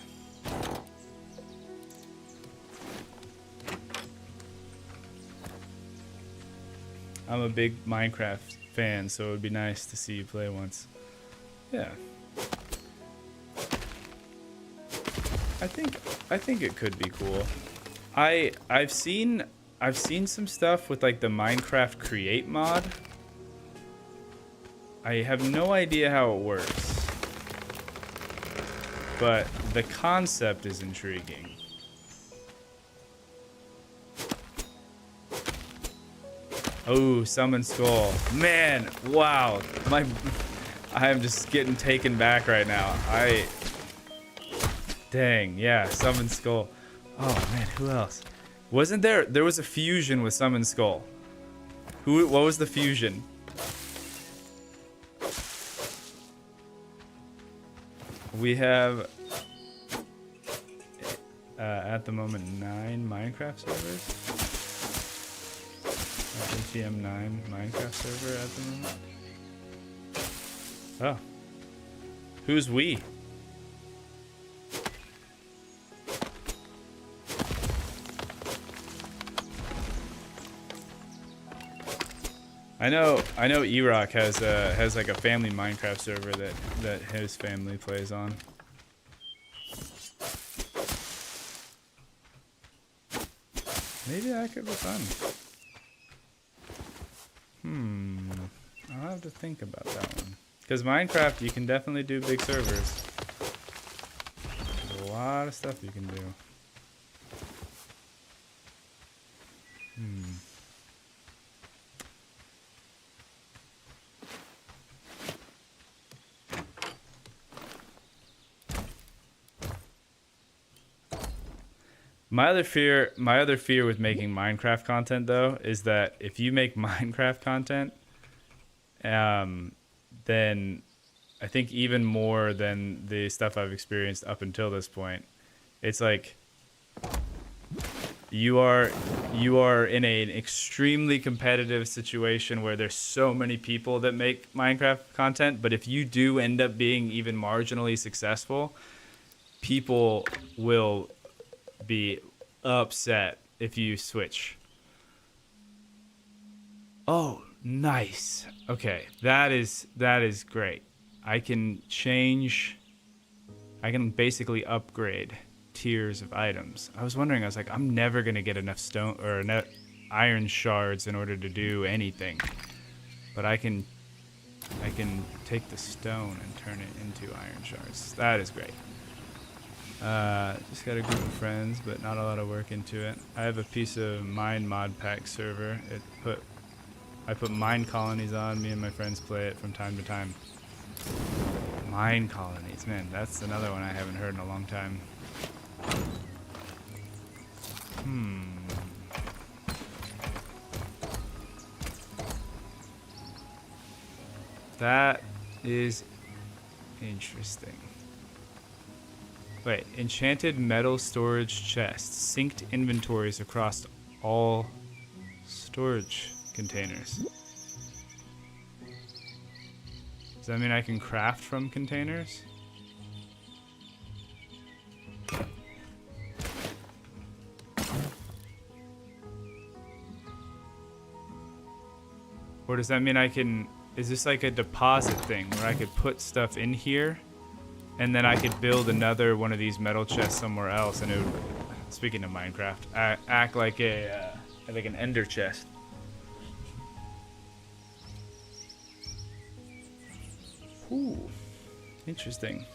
I'm a big Minecraft fan, so it would be nice to see you play once. Yeah. I think it could be cool. I've seen some stuff with like the Minecraft Create mod. I have no idea how it works, but the concept is intriguing. Oh, Summon Skull. Man, wow. I am just getting taken back right now. Dang, yeah, Summon Skull. Oh man, who else? Wasn't there was a fusion with Summon Skull. What was the fusion? We have at the moment 9 Minecraft servers. NTM9 Minecraft server at the moment. Oh. Who's we? I know Erock has like a family Minecraft server that his family plays on. Maybe that could be fun. I'll have to think about that one. Because Minecraft, you can definitely do big servers. There's a lot of stuff you can do. My other fear with making Minecraft content though is that if you make Minecraft content, then I think even more than the stuff I've experienced up until this point. It's like you are in an extremely competitive situation where there's so many people that make Minecraft content, but if you do end up being even marginally successful, people will be upset if you switch. Oh, nice. Okay, that is great. I can basically upgrade tiers of items. I was wondering, I was like, I'm never gonna get enough stone or iron shards in order to do anything, but I can take the stone and turn it into iron shards. That is great. Just got a group of friends, but not a lot of work into it. I have a piece of mine mod pack server. I put mine colonies on. Me and my friends play it from time to time. Mine colonies, man, that's another one I haven't heard in a long time. That is interesting. Wait, enchanted metal storage chests, synced inventories across all storage containers. Does that mean I can craft from containers? Or does that mean I can... Is this like a deposit thing where I could put stuff in here and then I could build another one of these metal chests somewhere else and it would, speaking of Minecraft, act like like an ender chest. Ooh, interesting.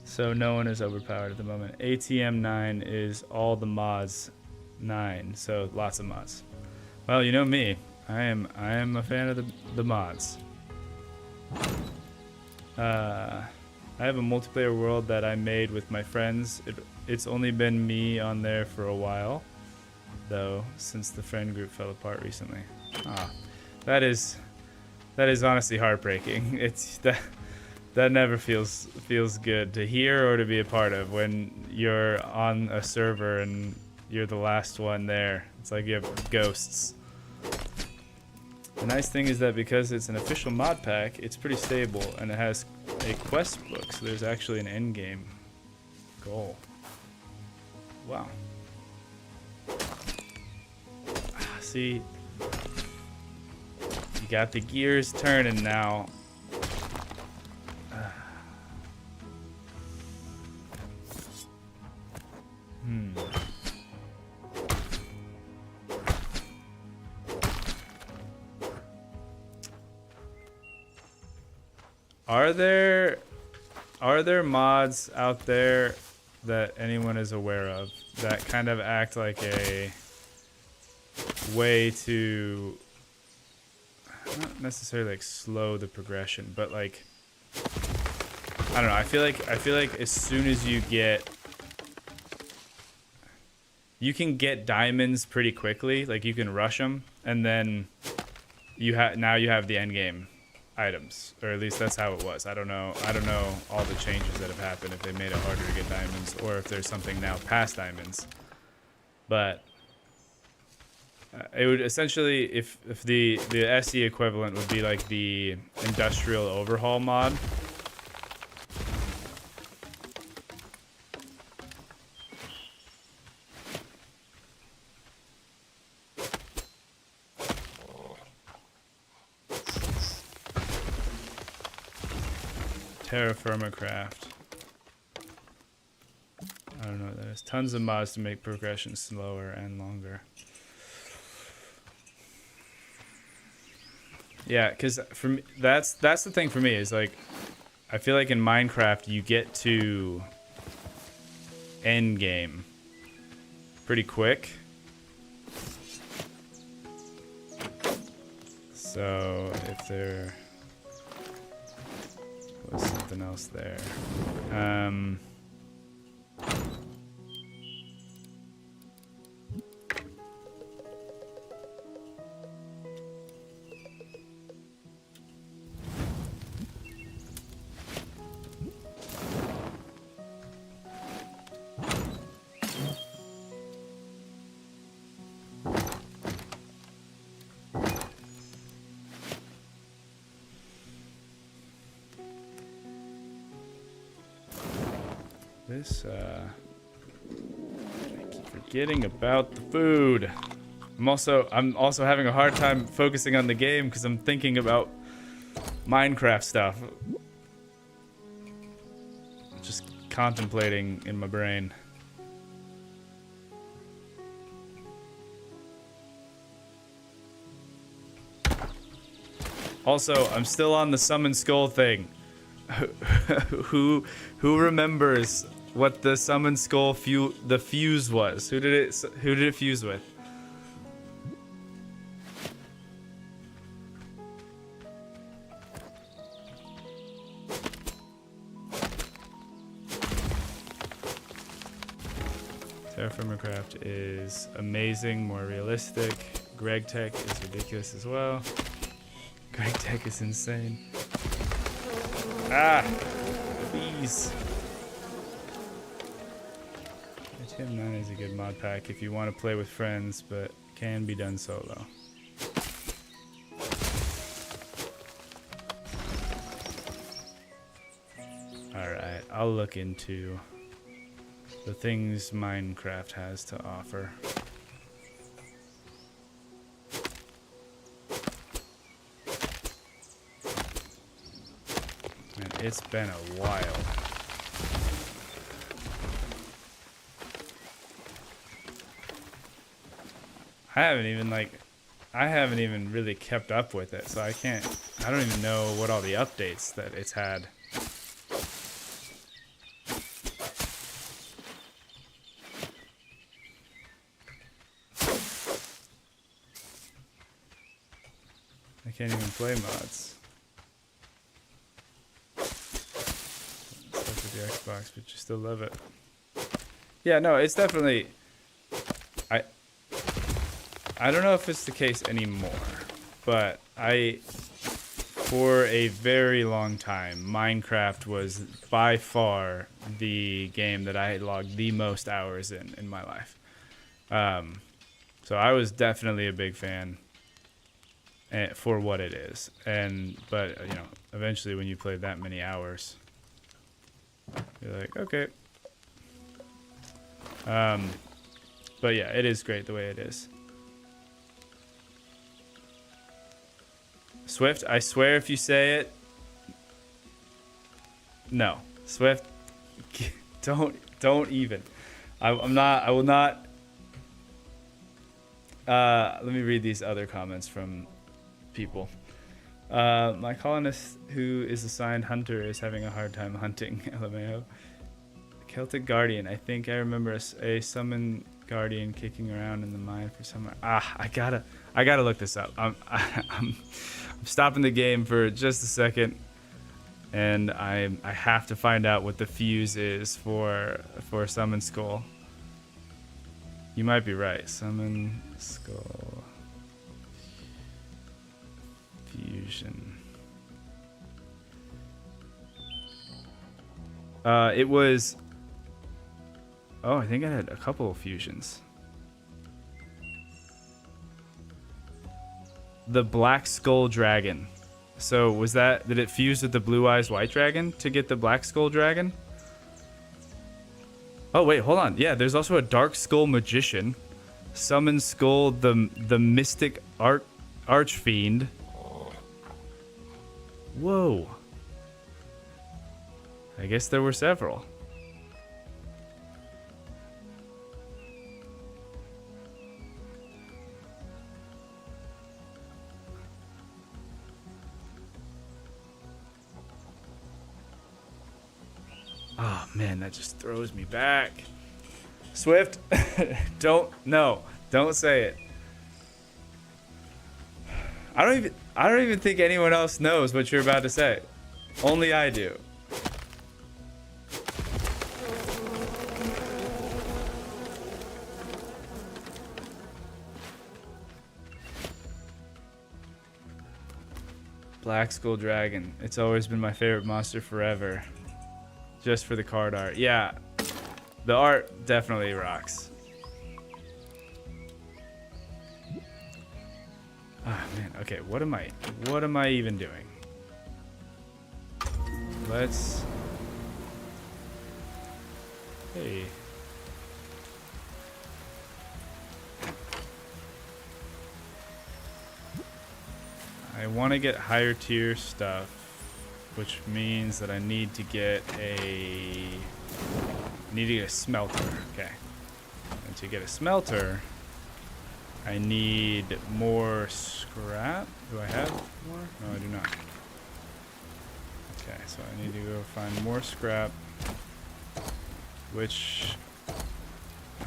So no one is overpowered at the moment. ATM 9 is all the mods 9, so lots of mods. Well, you know me. I am a fan of the mods. I have a multiplayer world that I made with my friends. It's only been me on there for a while, though, since the friend group fell apart recently. Ah, that is honestly heartbreaking. It's that never feels good to hear or to be a part of when you're on a server and you're the last one there. It's like you have ghosts. The nice thing is that because it's an official mod pack, it's pretty stable and it has a quest book, so there's actually an end game goal. Wow. See, you got the gears turning now. Are there mods out there that anyone is aware of that kind of act like a way to not necessarily like slow the progression, but like I don't know, I feel like as soon as you can get diamonds pretty quickly, like you can rush them, and then you have the end game items, or at least that's how it was. I don't know all the changes that have happened, if they made it harder to get diamonds or if there's something now past diamonds. But it would essentially, if the SE equivalent would be like the industrial overhaul mod. Terra Firma Craft. I don't know what that is. Tons of mods to make progression slower and longer. Yeah, because for me, that's the thing for me, is like, I feel like in Minecraft you get to end game pretty quick. So if there was something else there. This, I keep forgetting about the food. I'm also having a hard time focusing on the game because I'm thinking about Minecraft stuff. Just contemplating in my brain. Also, I'm still on the summon skull thing. Who remembers what the summon skull the fuse was? Who did it fuse with? Terraformer Craft is amazing, more realistic. Greg Tech is ridiculous as well. Greg Tech is insane. Ah! Bees! TM9 is a good mod pack if you want to play with friends, but can be done solo. Alright, I'll look into the things Minecraft has to offer. Man, it's been a while. I haven't even really kept up with it, so I don't even know what all the updates that it's had. I can't even play mods. Stuff with the Xbox, but you still love it. Yeah, no, it's definitely... I don't know if it's the case anymore, but for a very long time, Minecraft was by far the game that I had logged the most hours in my life. So I was definitely a big fan for what it is. But you know, eventually when you play that many hours, you're like, okay. But yeah, it is great the way it is. Swyphd, I swear if you say it... No. Swyphd, don't even. I will not... let me read these other comments from people. My colonist who is assigned hunter is having a hard time hunting. LMAO. Celtic Guardian. I think I remember a summon guardian kicking around in the mine for some... I gotta look this up. I'm stopping the game for just a second, and I have to find out what the fuse is for Summon Skull. You might be right. Summon Skull fusion. It was... Oh, I think I had a couple of fusions. The Black Skull Dragon. So did it fuse with the Blue Eyes White Dragon to get the Black Skull Dragon? Oh wait, hold on. Yeah, there's also a Dark Skull Magician. Summon Skull, the Mystic Archfiend. Whoa. I guess there were several. Oh man, that just throws me back. Swyphd, don't say it. I don't even think anyone else knows what you're about to say. Only I do. Black Skull Dragon. It's always been my favorite monster forever. Just for the card art. Yeah, the art definitely rocks. Ah man, okay, what am I even doing? Hey. I want to get higher tier stuff, which means that I need to get a smelter. Okay. And to get a smelter, I need more scrap. Do I have more? No, I do not. Okay, so I need to go find more scrap, which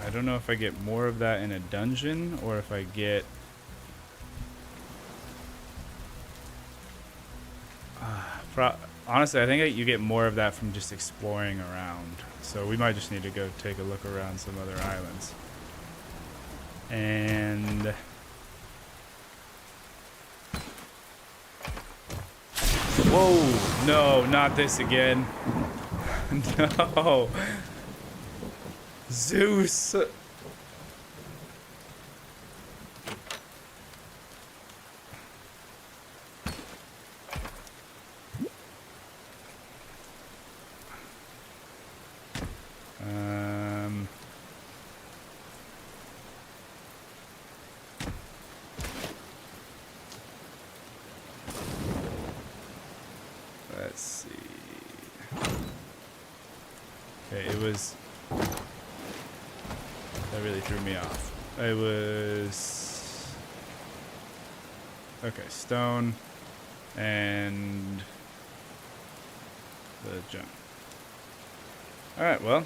I don't know if I get more of that in a dungeon or if I get honestly, I think you get more of that from just exploring around. So we might just need to go take a look around some other islands. And whoa, no, not this again. No. Zeus. Let's see. Okay, it was... That really threw me off. It was... Okay, stone and the junk. Alright, well.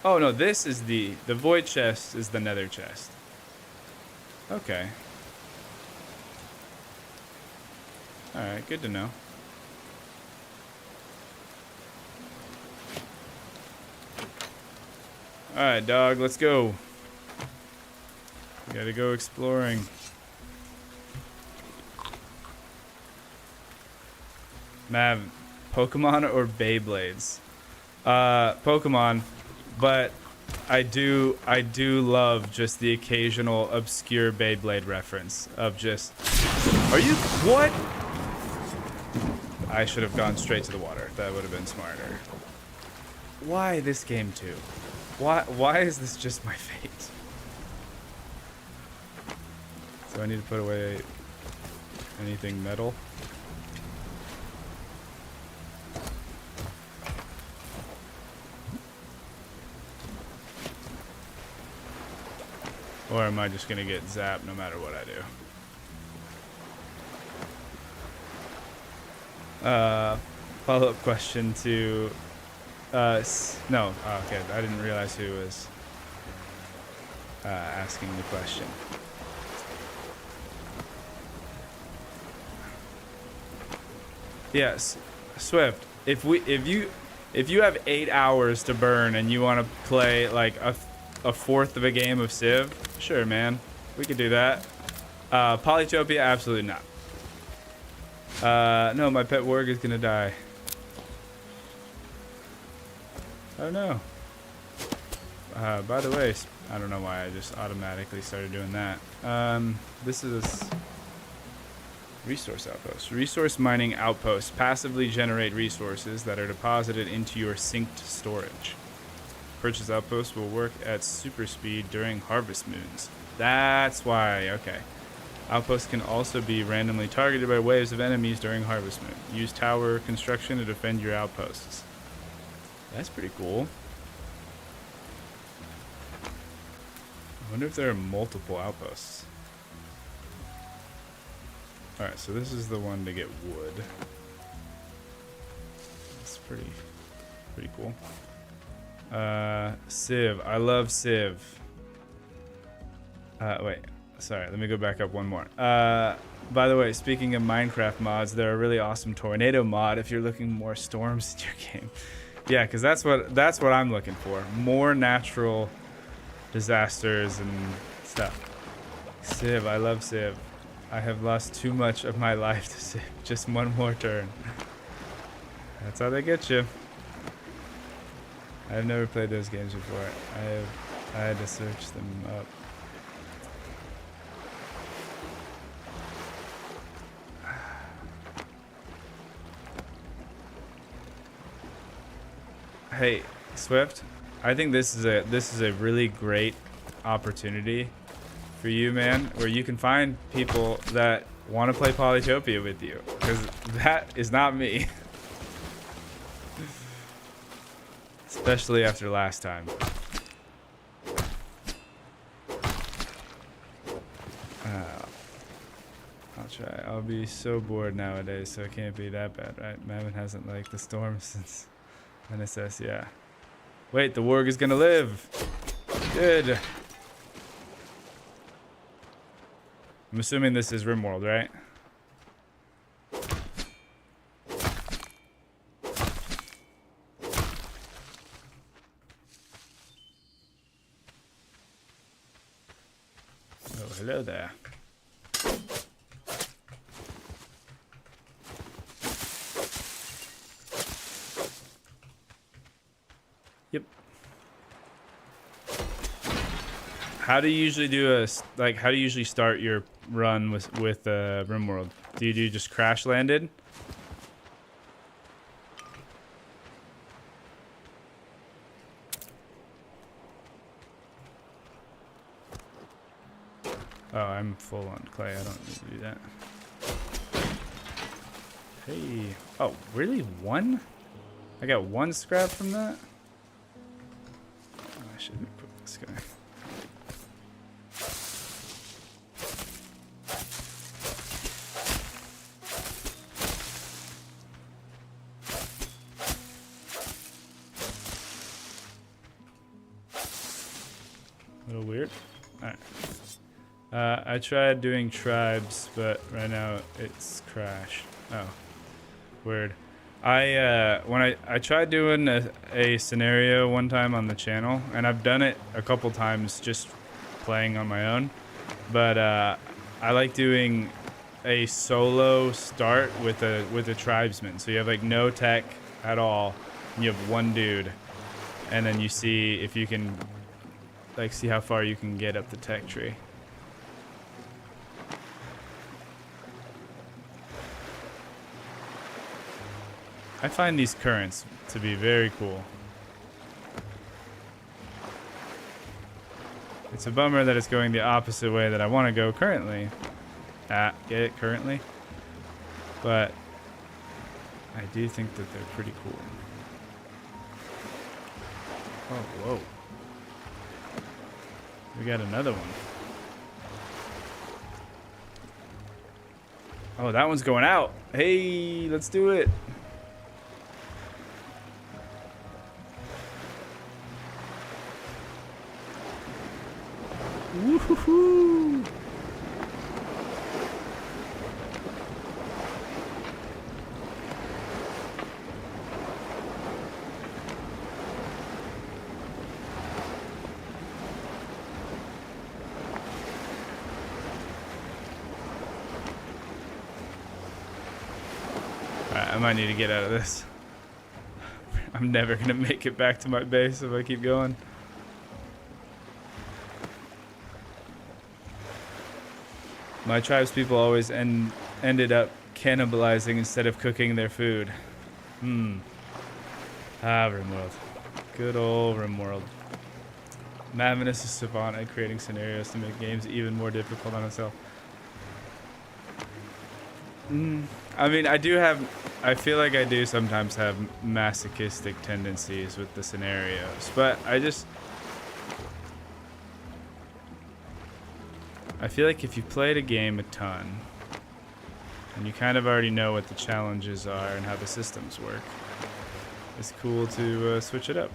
Oh no, this is the void chest is the nether chest. Okay. Alright, good to know. Alright, dog, let's go. We gotta go exploring. Mav, Pokemon or Beyblades? Pokemon, but I do love just the occasional obscure Beyblade reference of just... Are you... What? I should have gone straight to the water. That would have been smarter. Why this game too? Why is this just my fate? So I need to put away anything metal. Or am I just gonna get zapped no matter what I do? Follow-up question to no, okay, I didn't realize who was asking the question. Yes, Swyphd, if you have 8 hours to burn and you want to play like a fourth of a game of Civ, sure man, we could do that. Polytopia, absolutely not. No, my pet warg is gonna die. Oh no. By the way, I don't know why I just automatically started doing that. This is resource outpost. Resource mining outposts passively generate resources that are deposited into your synced storage. Purchase outposts will work at super speed during harvest moons. That's why, okay. Outposts can also be randomly targeted by waves of enemies during harvest moon. Use tower construction to defend your outposts. That's pretty cool. I wonder if there are multiple outposts. Alright, so this is the one to get wood. That's pretty cool. Civ. I love Civ. Wait. Sorry, let me go back up one more. By the way, speaking of Minecraft mods, they're a really awesome tornado mod if you're looking more storms in your game. Yeah, because that's what I'm looking for. More natural disasters and stuff. Civ, I love Civ. I have lost too much of my life to Civ. Just one more turn. That's how they get you. I've never played those games before. I had to search them up. Hey, Swyphd, I think this is a really great opportunity for you, man, where you can find people that want to play Polytopia with you, because that is not me. Especially after last time. I'll try. I'll be so bored nowadays, so it can't be that bad, right? Mammon hasn't liked the storm since NSS, yeah. Wait, the warg is gonna live. Good. I'm assuming this is RimWorld, right? Oh, hello there. Yep. How do you usually do how do you usually start your run with RimWorld? Do you do just crash landed? Oh, I'm full on clay. I don't need to do that. Hey. Oh, really? One? I got one scrap from that? Oh, I should equip this guy. A little weird. Alright. I tried doing tribes, but right now it's crashed. Oh, weird. When I tried doing a scenario one time on the channel, and I've done it a couple times just playing on my own, but I like doing a solo start with a tribesman. So you have like no tech at all, and you have one dude, and then you see if you can like see how far you can get up the tech tree. I find these currents to be very cool. It's a bummer that it's going the opposite way that I want to go currently. Get it? Currently? But I do think that they're pretty cool. Oh, whoa. We got another one. Oh, that one's going out. Hey, let's do it. Woohoo! Alright, I might need to get out of this. I'm never gonna make it back to my base if I keep going. My tribe's people always ended up cannibalizing instead of cooking their food. RimWorld. Good old RimWorld. Mammon is a savant at creating scenarios to make games even more difficult on itself. I mean, I feel like I do sometimes have masochistic tendencies with the scenarios, but I feel like if you played a game a ton, and you kind of already know what the challenges are and how the systems work, it's cool to switch it up.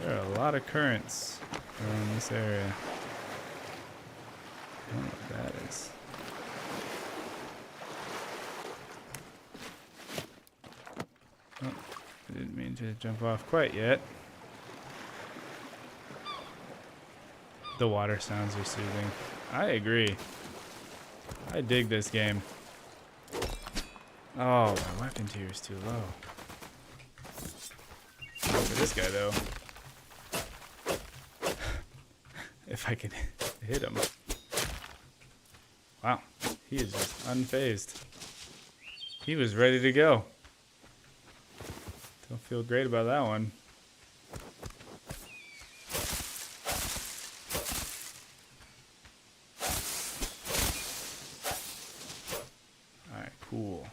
There are a lot of currents around this area. I don't know what that is. Oh, I didn't mean to jump off quite yet. The water sounds are soothing. I agree. I dig this game. Oh, my weapon tier is too low. For this guy, though. if I can hit him. Wow, he is just unfazed. He was ready to go. Don't feel great about that one. Alright, cool.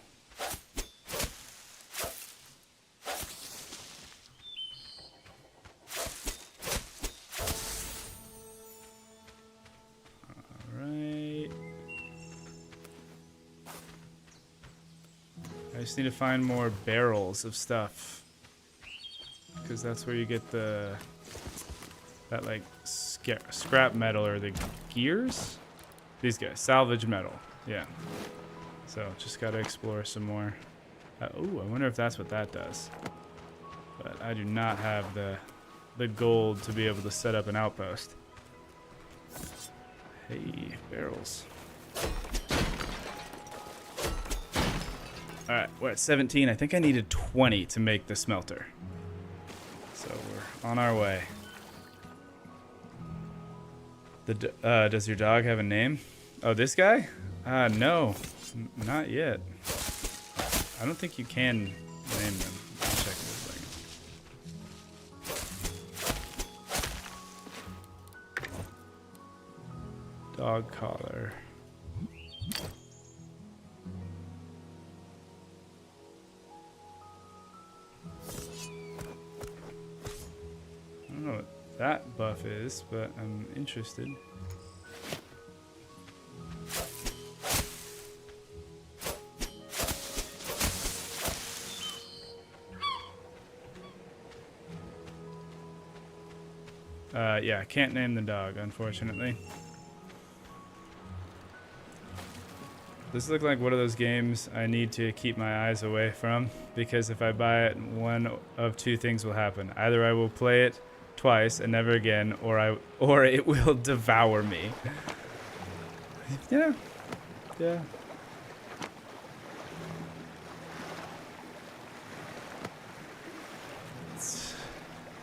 Alright. I just need to find more barrels of stuff. Because that's where you get that like scrap metal or the gears. These guys, salvage metal. Yeah. So just gotta explore some more. Oh, I wonder if that's what that does. But I do not have the gold to be able to set up an outpost. Hey, barrels. All right, we're at 17. I think I needed 20 to make the smelter. So we're on our way. Does your dog have a name? Oh, this guy? No, not yet. I don't think you can name them. I'll check in a second. Dog collar. I don't know what that buff is, but I'm interested. Yeah, I can't name the dog, unfortunately. This looks like one of those games I need to keep my eyes away from, because if I buy it, one of two things will happen. Either I will play it twice and never again, or it will devour me. Yeah. Yeah.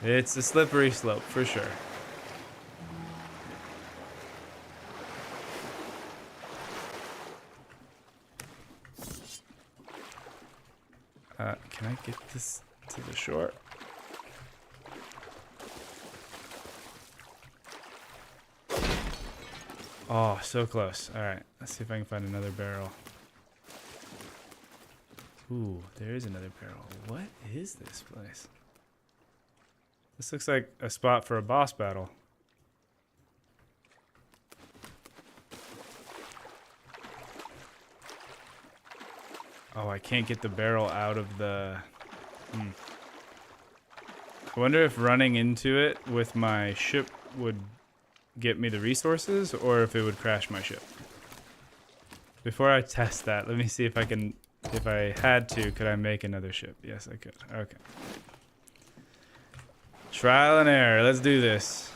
It's a slippery slope for sure. Can I get this to the shore? Oh, so close. All right, let's see if I can find another barrel. Ooh, there is another barrel. What is this place? This looks like a spot for a boss battle. Oh, I can't get the barrel out of the... I wonder if running into it with my ship would get me the resources, or if it would crash my ship. Before I test that, let me see if I can... If I had to, could I make another ship? Yes, I could. Okay. Trial and error. Let's do this.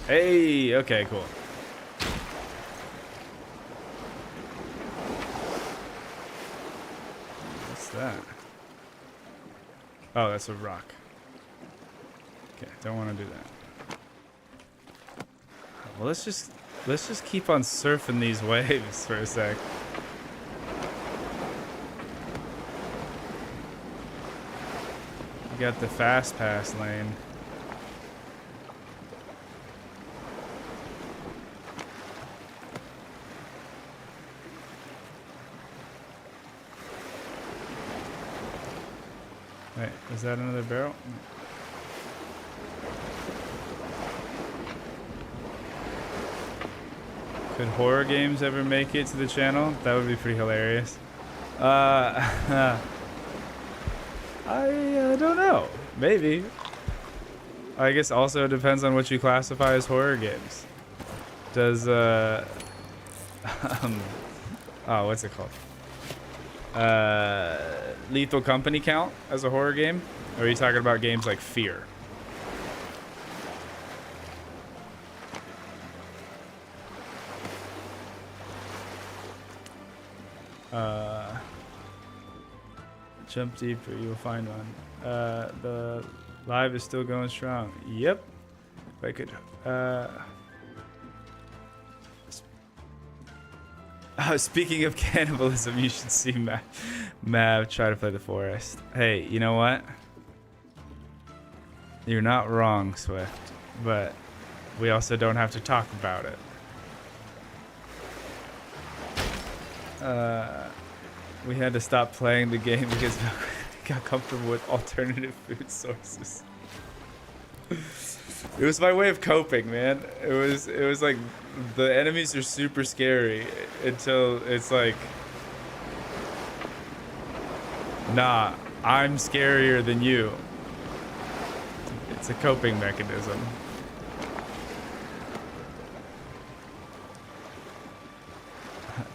Hey, okay, cool. What's that? Oh, that's a rock. Okay, don't want to do that. Well, let's just keep on surfing these waves for a sec. We got the fast pass lane. Wait, is that another barrel? Could horror games ever make it to the channel? That would be pretty hilarious. I don't know. Maybe. I guess also it depends on what you classify as horror games. Does oh, what's it called? Lethal Company count as a horror game? Or are you talking about games like Fear? Jump deeper, you'll find one. The live is still going strong. Yep. If I could. Speaking of cannibalism, you should see Mav try to play the forest. Hey, you know what? You're not wrong, Swyphd, but we also don't have to talk about it. We had to stop playing the game because we got comfortable with alternative food sources. It was my way of coping, man. It was like the enemies are super scary until it's like, nah, I'm scarier than you. It's a coping mechanism.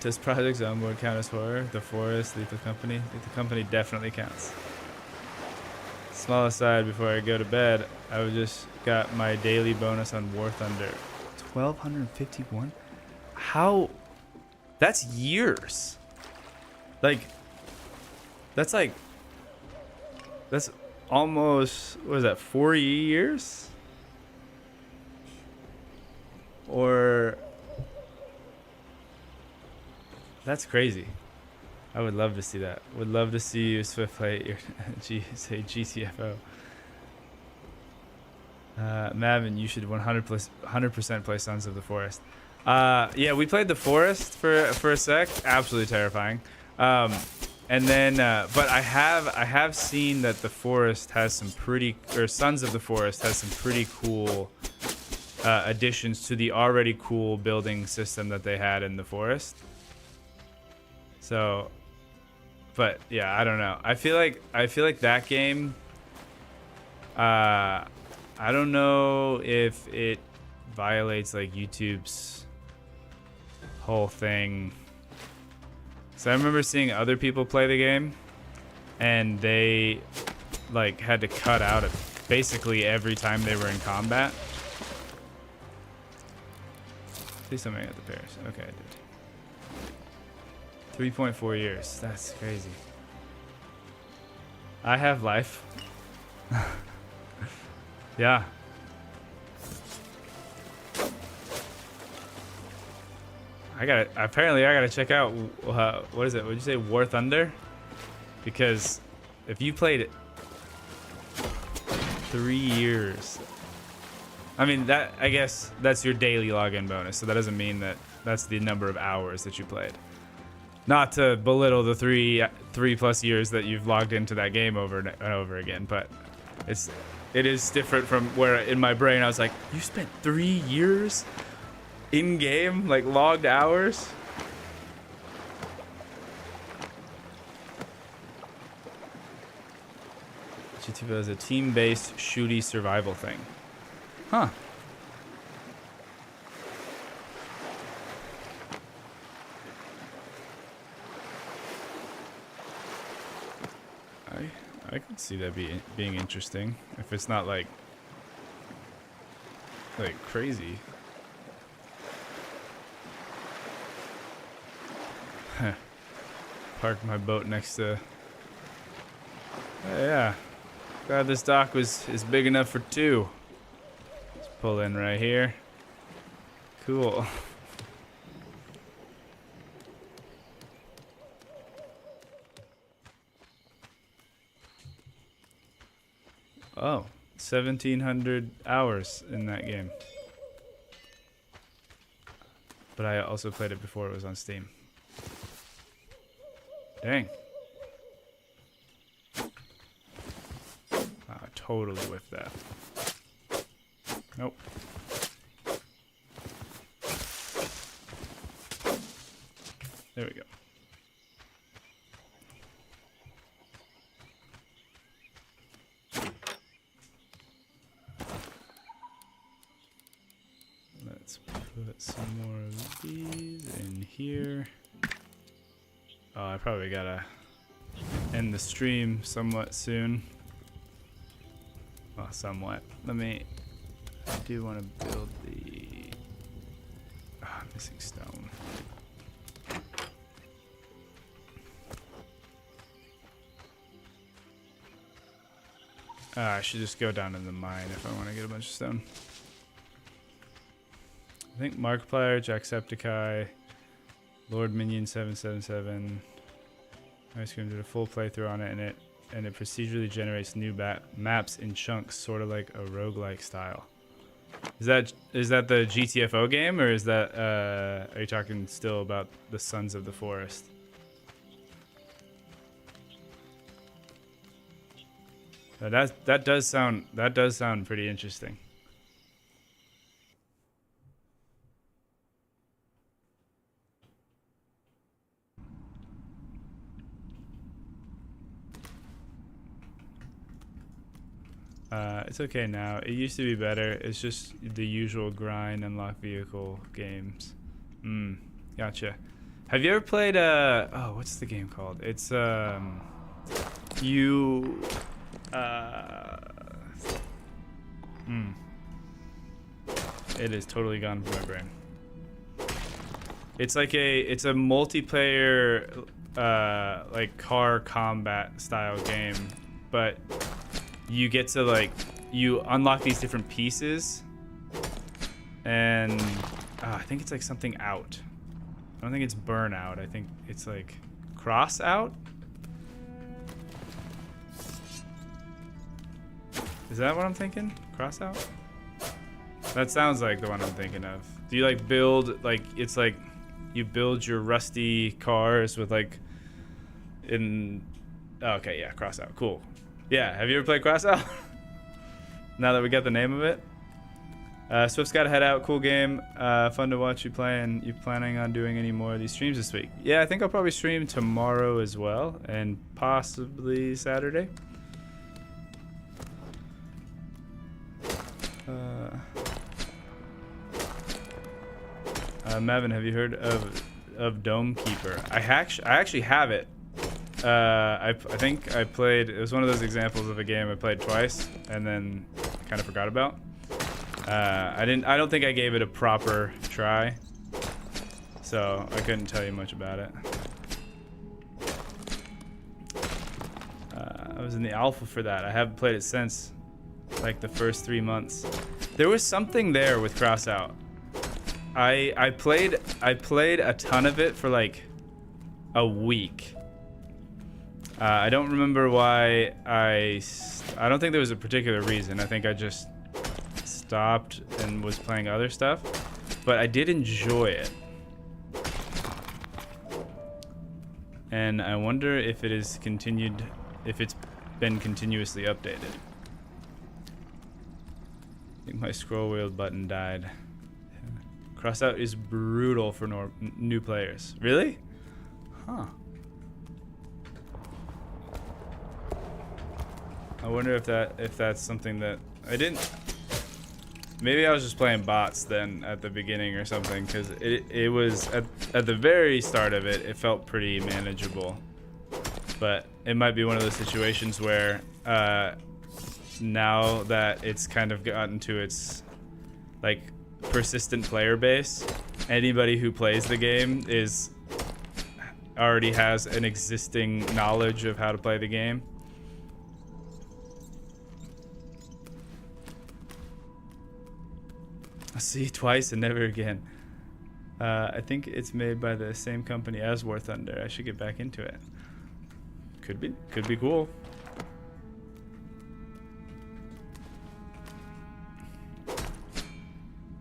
Does Project Zomboid count as horror? The Forest, Lethal Company? Lethal Company definitely counts. Small aside, before I go to bed, I just got my daily bonus on War Thunder. 1,251? How? That's years. Like, that's almost, what is that, 4 years? Or... That's crazy. I would love to see that. Would love to see you Swyphd play your say GTFO. Mavin, you should 100% play Sons of the Forest. Yeah, we played the Forest for a sec. Absolutely terrifying. And then, but I have seen that the Forest has some pretty, or Sons of the Forest has some pretty cool additions to the already cool building system that they had in the Forest. So, but yeah, I don't know. I feel like that game. I don't know if it violates like YouTube's whole thing. So I remember seeing other people play the game, and they like had to cut out basically every time they were in combat. Please tell me I got the pairs. Okay, I did. 3.4 years. That's crazy. I have life. Yeah. Apparently I gotta check out, what is it? Would you say War Thunder? Because if you played it 3 years, I mean, I guess that's your daily login bonus. So that doesn't mean that that's the number of hours that you played. Not to belittle the three plus years that you've logged into that game over and over again, but it is different from where in my brain I was like, you spent 3 years in game, like logged hours. GTFO is a team-based shooty survival thing. Huh. I could see that being interesting if it's not like crazy. Park my boat next to. Oh, yeah. Glad this dock is big enough for two. Let's pull in right here. Cool. Oh, 1,700 hours in that game. But I also played it before it was on Steam. Dang. I totally whiffed that. Nope. There we go. Let's put some more of these in here. Oh, I probably gotta end the stream somewhat soon. Well, somewhat. I do want to build the missing stone. I should just go down in the mine if I want to get a bunch of stone. I think Markiplier, Jacksepticeye, Lord Minion 777. Ice Cream did a full playthrough on it, and it procedurally generates new maps in chunks, sort of like a roguelike style. Is that the GTFO game, or is that are you talking still about the Sons of the Forest? That does sound pretty interesting. It's okay now. It used to be better. It's just the usual grind, unlock vehicle games. Gotcha. Have you ever played oh, what's the game called? It's it is totally gone from my brain. It's like it's a multiplayer like car combat style game, but you get to like you unlock these different pieces, and I think it's like something out. I don't think it's Burnout. I think it's like Cross Out. Is that what I'm thinking? Cross Out? That sounds like the one I'm thinking of. Do you like build, like, it's like you build your rusty cars with like okay, yeah, Cross Out. Cool. Yeah, have you ever played Cross Out? Now that we got the name of it. Swyphd got to head out. Cool game. Fun to watch you play. And you planning on doing any more of these streams this week? Yeah, I think I'll probably stream tomorrow as well, and possibly Saturday. Mavin, have you heard of Dome Keeper? I actually have it. I think I played. It was one of those examples of a game I played twice and then kind of forgot about. I don't think I gave it a proper try, so I couldn't tell you much about it. I was in the alpha for that. I haven't played it since like the first 3 months. There was something there with Crossout. I played a ton of it for like a week. I don't remember why I don't think there was a particular reason. I think I just stopped and was playing other stuff, but I did enjoy it. And I wonder if it is continued, if it's been continuously updated. I think my scroll wheel button died. Crossout is brutal for new players. Really? Huh. I wonder if that's something that I didn't. Maybe I was just playing bots then at the beginning or something, because it was at the very start of it. It felt pretty manageable, but it might be one of those situations where now that it's kind of gotten to its like persistent player base, anybody who plays the game already has an existing knowledge of how to play the game. I'll see you twice and never again. I think it's made by the same company as War Thunder. I should get back into it. Could be cool.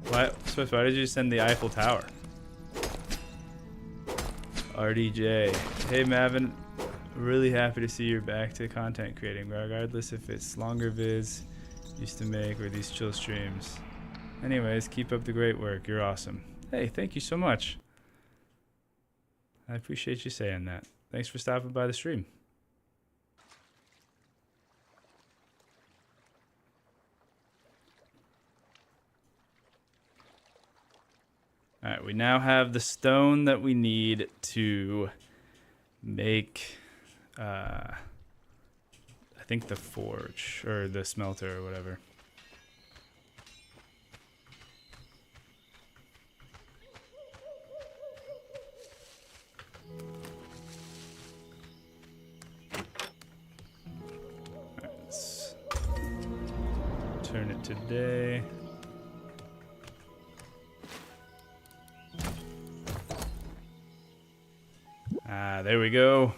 Swyphd, why did you send the Eiffel Tower? RDJ. Hey Mavin, really happy to see you're back to content creating, regardless if it's longer vids used to make or these chill streams. Anyways, keep up the great work. You're awesome. Hey, thank you so much. I appreciate you saying that. Thanks for stopping by the stream. All right, we now have the stone that we need to make, I think the forge or the smelter or whatever. today. Ah, there we go.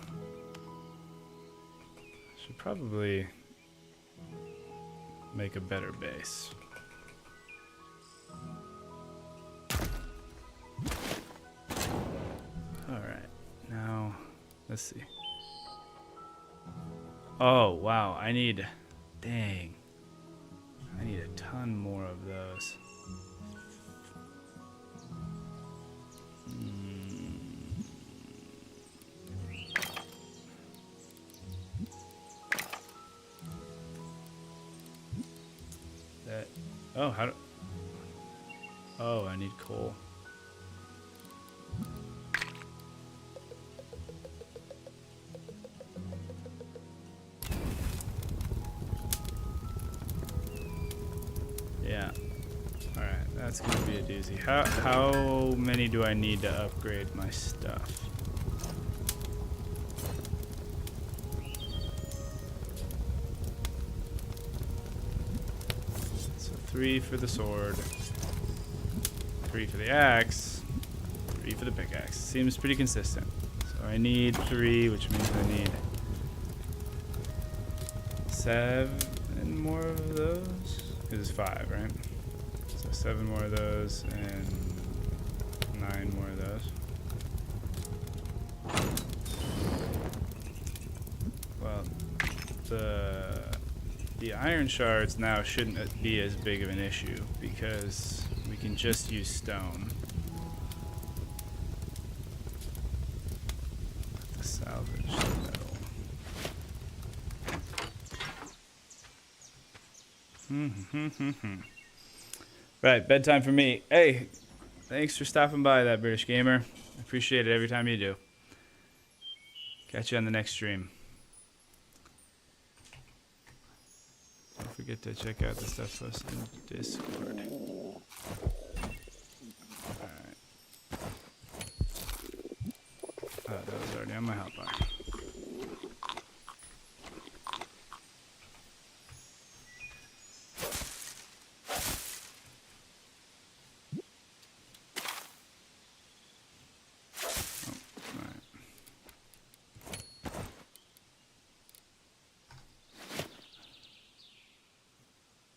Should probably make a better base. Alright, now let's see. Oh, wow, I need, dang. I need a ton more of those. That, oh, how do, oh, I need coal. Yeah. Alright, that's gonna be a doozy. How many do I need to upgrade my stuff? So 3 for the sword, 3 for the axe, 3 for the pickaxe. Seems pretty consistent. So I need 3, which means I need 7 more of those. Because it's 5, right? So 7 more of those and 9 more of those. Well, the iron shards now shouldn't be as big of an issue because we can just use stone. To salvage the metal. Right, bedtime for me. Hey, thanks for stopping by, that British gamer. I appreciate it every time you do. Catch you on the next stream. Don't forget to check out the stuff posted in Discord. Alright. Oh, that was already on my hotbar.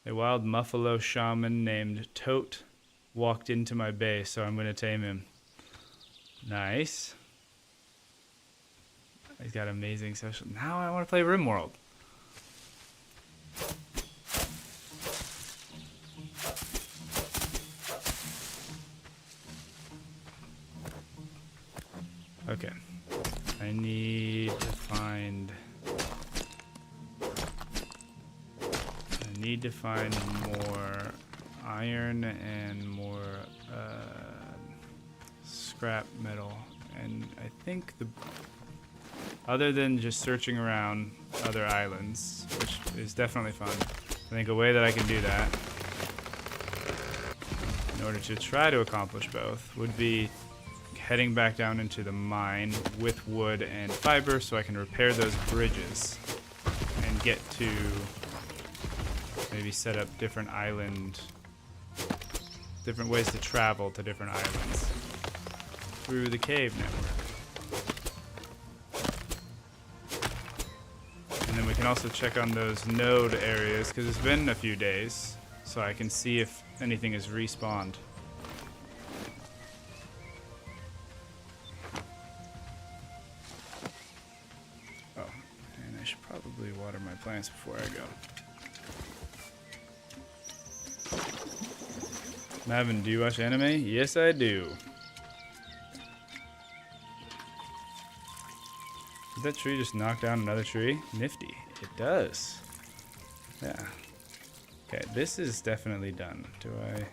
A wild Muffalo shaman named Tote walked into my base, so I'm going to tame him. Nice. He's got amazing social... Now I want to play RimWorld. Okay. I need to find... need to find more iron and more scrap metal, and I think the other than just searching around other islands, which is definitely fun, I think a way that I can do that in order to try to accomplish both would be heading back down into the mine with wood and fiber so I can repair those bridges and get to maybe set up different ways to travel to different islands through the cave network. And then we can also check on those node areas because it's been a few days, so I can see if anything is respawned. Oh, and I should probably water my plants before I go. Mavin, do you watch anime? Yes, I do. Did that tree just knock down another tree? Nifty. It does. Yeah. Okay, this is definitely done. Do I...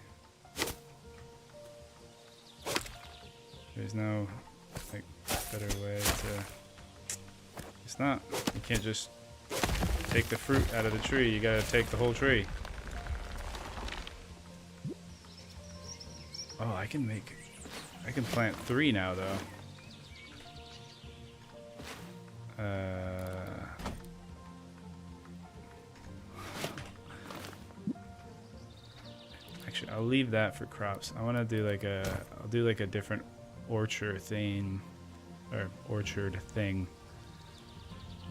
There's no, like, better way to... It's not. You can't just take the fruit out of the tree. You gotta take the whole tree. Oh, I can plant 3 now, though. actually, I'll leave that for crops. I want to do like I'll do like a different orchard theme, or orchard thing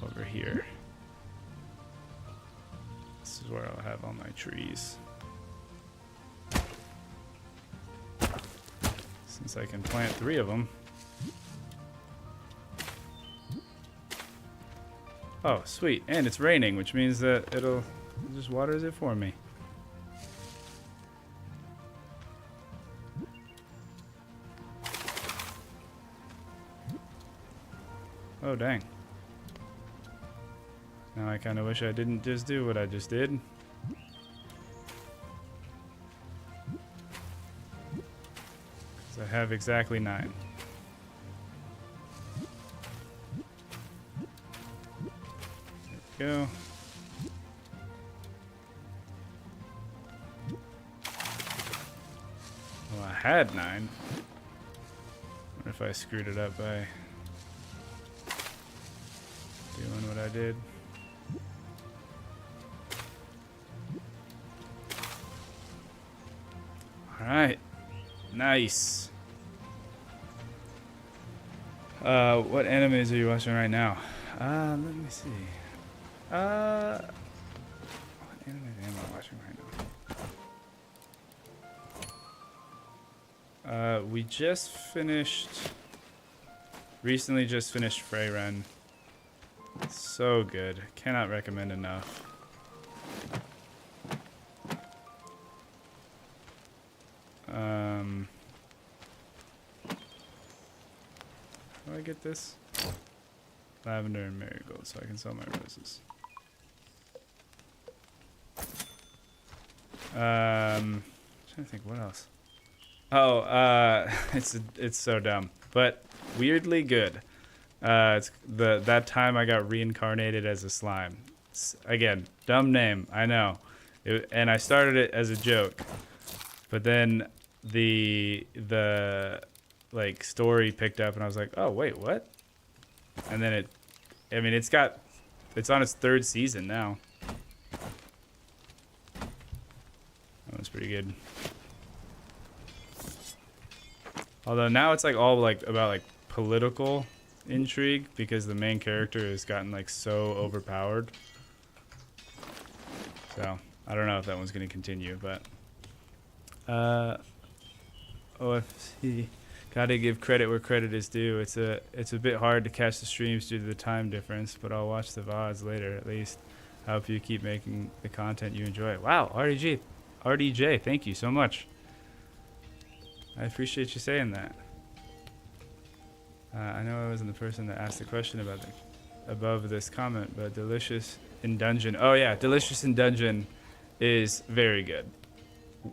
over here. This is where I'll have all my trees. Since I can plant 3 of them. Oh, sweet. And it's raining, which means that it just waters it for me. Oh, dang. Now I kind of wish I didn't just do what I just did. Because I have exactly 9. There we go. Well, I had 9. What if I screwed it up by doing what I did? Alright. Nice. What animes are you watching right now? Let me see. What anime am I watching right now? We just finished... Recently just finished Freyren. So good. Cannot recommend enough. How do I get this? Lavender and marigold, so I can sell my roses. Trying to think what else. Oh, it's so dumb, but weirdly good. It's that time I got reincarnated as a slime. Again, dumb name, I know. And I started it as a joke, but then the like story picked up, and I was like, oh wait, what? And then it's on its 3rd season now. That was pretty good. Although now it's like all like about like political intrigue, because the main character has gotten like so overpowered. So I don't know if that one's gonna continue, but OFC, gotta give credit where credit is due. It's a bit hard to catch the streams due to the time difference, but I'll watch the VODs later at least. I hope you keep making the content you enjoy. Wow, RDJ, thank you so much. I appreciate you saying that. I know I wasn't the person that asked the question about above this comment, but Delicious in Dungeon. Oh yeah, Delicious in Dungeon is very good.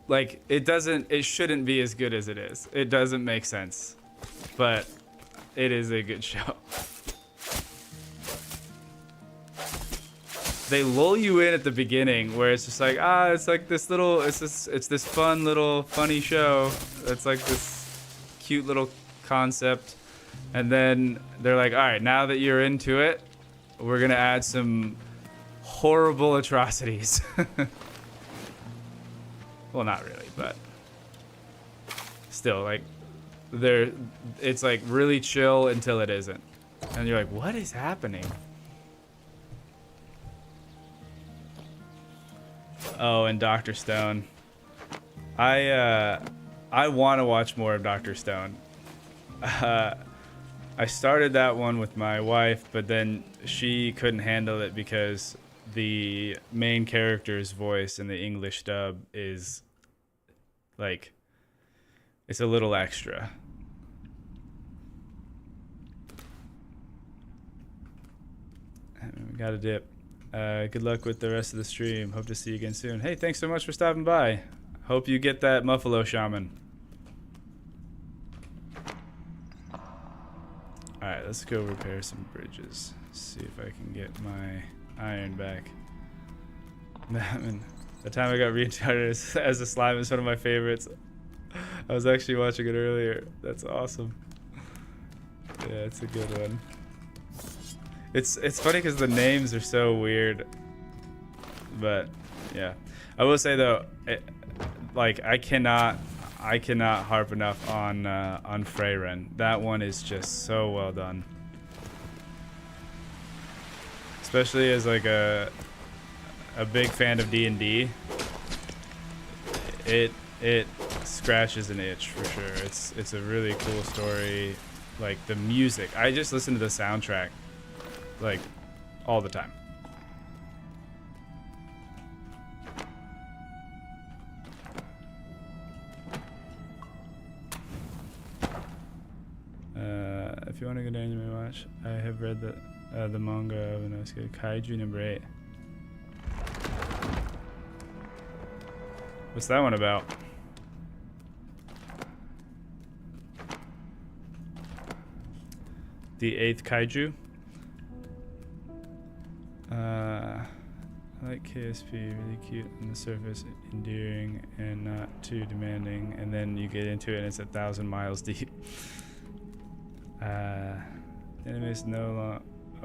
Like, it shouldn't be as good as it is. It doesn't make sense, but it is a good show. They lull you in at the beginning where it's just like, it's like this little, it's this fun little funny show. It's like this cute little concept. And then they're like, all right, now that you're into it, we're going to add some horrible atrocities. Well, not really, but still, like, it's like really chill until it isn't. And you're like, what is happening? Oh, and Dr. Stone. I want to watch more of Dr. Stone. I started that one with my wife, but then she couldn't handle it because the main character's voice in the English dub is like, it's a little extra. We got a dip. Good luck with the rest of the stream. Hope to see you again soon. Hey, thanks so much for stopping by. Hope you get that Muffalo Shaman. Alright, let's go repair some bridges. See if I can get my iron back. Man, the time I got reincarnated as a slime is one of my favorites. I was actually watching it earlier. That's awesome. Yeah, it's a good one. It's funny because the names are so weird, but yeah. I will say though, like I cannot harp enough on Freyren. That one is just so well done. Especially as like a big fan of D&D. It scratches an itch for sure. It's a really cool story. Like the music, I just listen to the soundtrack like all the time. If you want to go down, you may watch. I have read the manga of an Kaiju number 8. What's that one about? The 8th Kaiju? I like KSP, really cute on the surface, endearing and not too demanding, and then you get into it and it's 1,000 miles deep. Enemies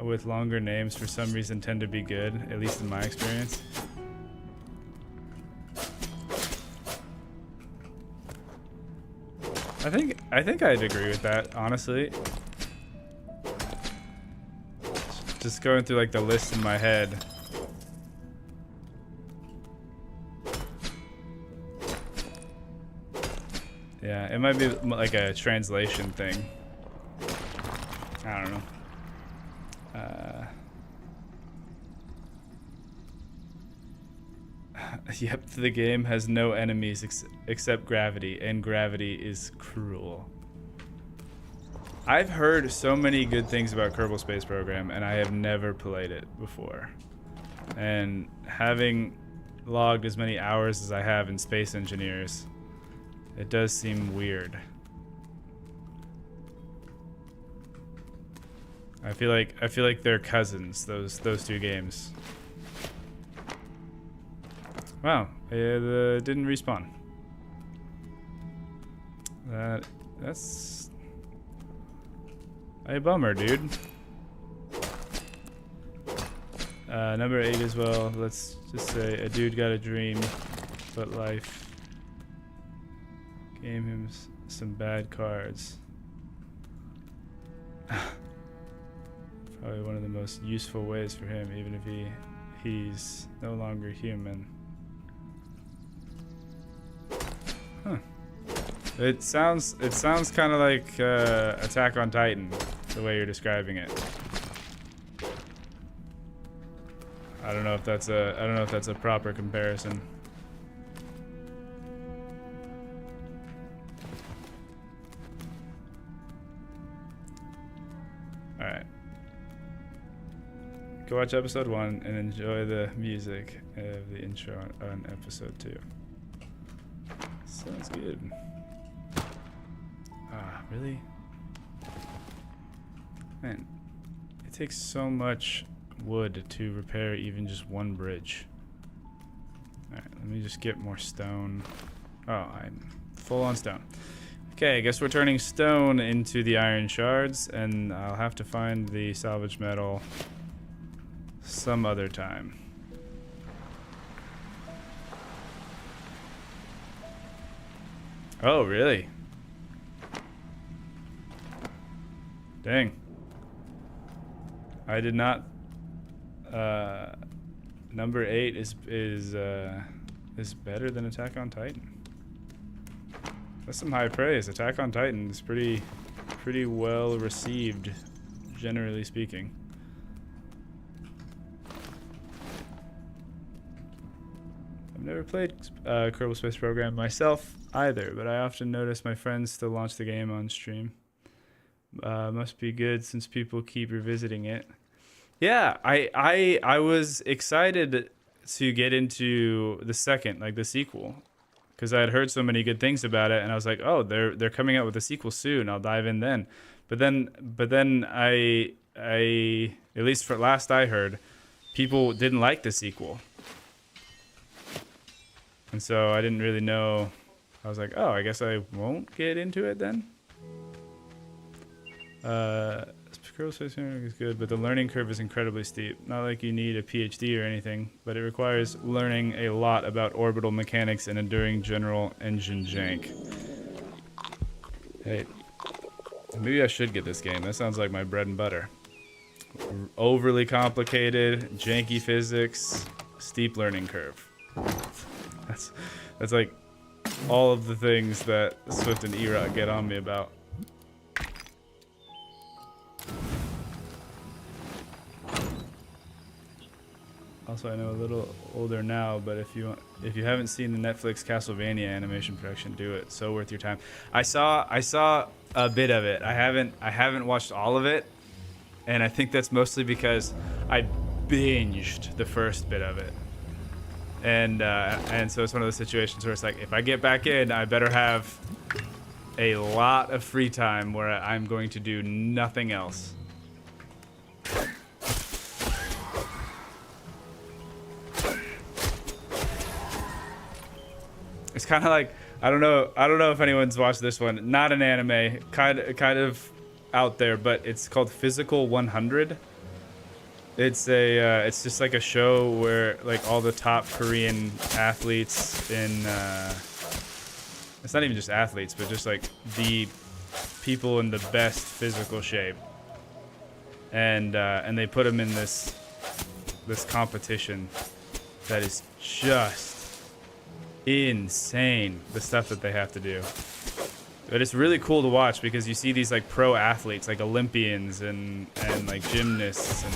with longer names for some reason tend to be good, at least in my experience. I think I'd agree with that, honestly. Just going through like the list in my head. Yeah, it might be like a translation thing. I don't know. Yep, the game has no enemies except gravity, and gravity is cruel. I've heard so many good things about Kerbal Space Program, and I have never played it before. And having logged as many hours as I have in Space Engineers, it does seem weird. I feel like they're cousins, those two games. Wow, it didn't respawn. That's a bummer, dude. Number 8 as well. Let's just say a dude got a dream, but life gave him some bad cards. Probably one of the most useful ways for him, even if he's no longer human. Huh. It sounds kind of like Attack on Titan, the way you're describing it. I don't know if that's a proper comparison. All right. Go watch episode 1 and enjoy the music of the intro on episode 2. Sounds good. Ah, really? Man, it takes so much wood to repair even just one bridge. Alright, let me just get more stone. Oh, I'm full on stone. Okay, I guess we're turning stone into the iron shards, and I'll have to find the salvage metal some other time. Oh, really? Dang. I did not. Number 8 is better than Attack on Titan. That's some high praise. Attack on Titan is pretty well received, generally speaking. I've never played Kerbal Space Program myself either, but I often notice my friends still launch the game on stream. Must be good since people keep revisiting it. Yeah, I was excited to get into the second, like the sequel, because I had heard so many good things about it, and I was like, oh, they're coming out with a sequel soon. I'll dive in then. But then I at least for last I heard, people didn't like the sequel, and so I didn't really know. I was like, oh, I guess I won't get into it then. Kerbal Space Program is good, but the learning curve is incredibly steep. Not like you need a PhD or anything, but it requires learning a lot about orbital mechanics and enduring general engine jank. Hey, maybe I should get this game. That sounds like my bread and butter. Overly complicated, janky physics, steep learning curve. That's like all of the things that Swyphd and Erock get on me about. Also, I know a little older now, but if you haven't seen the Netflix Castlevania animation production, do it. So worth your time. I saw a bit of it. I haven't watched all of it, and I think that's mostly because I binged the first bit of it. And so it's one of those situations where it's like, if I get back in, I better have a lot of free time where I'm going to do nothing else. It's kind of like, I don't know if anyone's watched this one. Not an anime, kind of out there, but it's called Physical 100. It's just like a show where like all the top Korean athletes in, it's not even just athletes, but just like the people in the best physical shape, and they put them in this competition that is just insane, the stuff that they have to do. But it's really cool to watch because you see these like pro athletes, like Olympians and like gymnasts and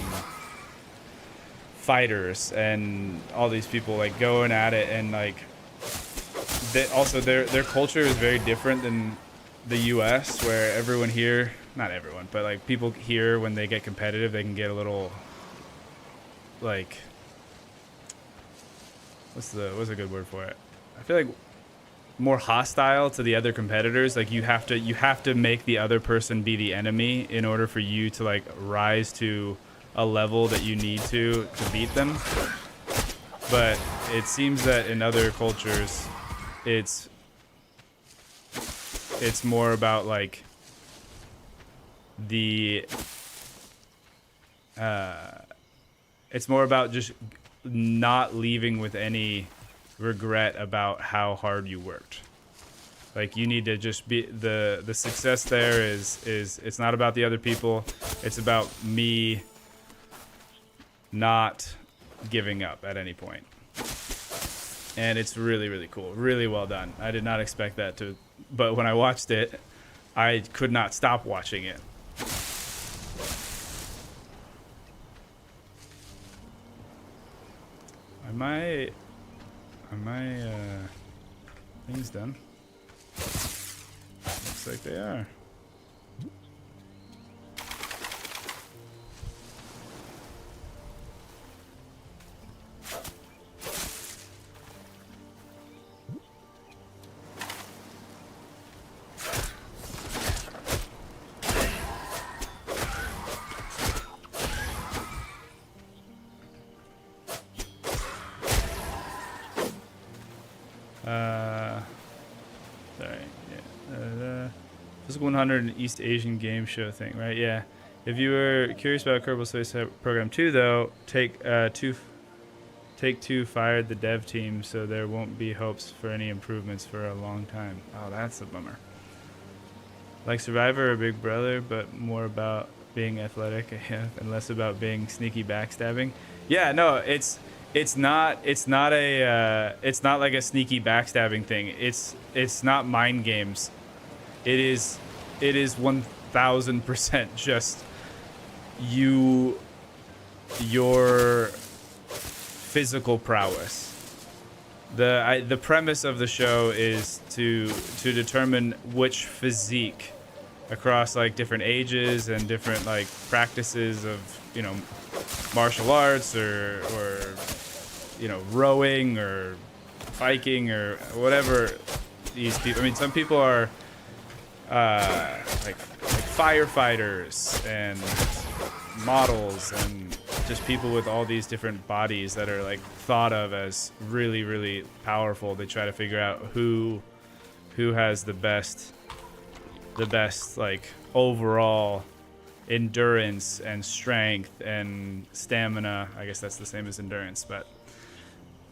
fighters and all these people like going at it, and like also their culture is very different than the US, where everyone here, not everyone, but like people here, when they get competitive, they can get a little like, what's a good word for it? I feel like more hostile to the other competitors. Like you have to make the other person be the enemy in order for you to like rise to a level that you need to beat them. But it seems that in other cultures, it's more about like it's more about just not leaving with any regret about how hard you worked. Like you need to just be the success there is it's not about the other people, it's about me not giving up at any point. And it's really, really cool, really well done. I did not expect that to, but when I watched it, I could not stop watching it. Are my things done? Looks like they are. Sorry. Yeah. Physical 100 an East Asian game show thing, right? Yeah. If you were curious about Kerbal Space Program 2, though, Take Two fired the dev team, so there won't be hopes for any improvements for a long time. Oh, that's a bummer. Like Survivor or Big Brother, but more about being athletic and less about being sneaky backstabbing. Yeah, no, it's not like a sneaky backstabbing thing. It's not mind games. It is 1000% just your physical prowess. The premise of the show is to determine which physique across like different ages and different like practices of, you know, martial arts or you know, rowing or biking or whatever these people. I mean, some people are like firefighters and models and just people with all these different bodies that are like thought of as really, really powerful. They try to figure out who has the best like overall endurance and strength and stamina. I guess that's the same as endurance, but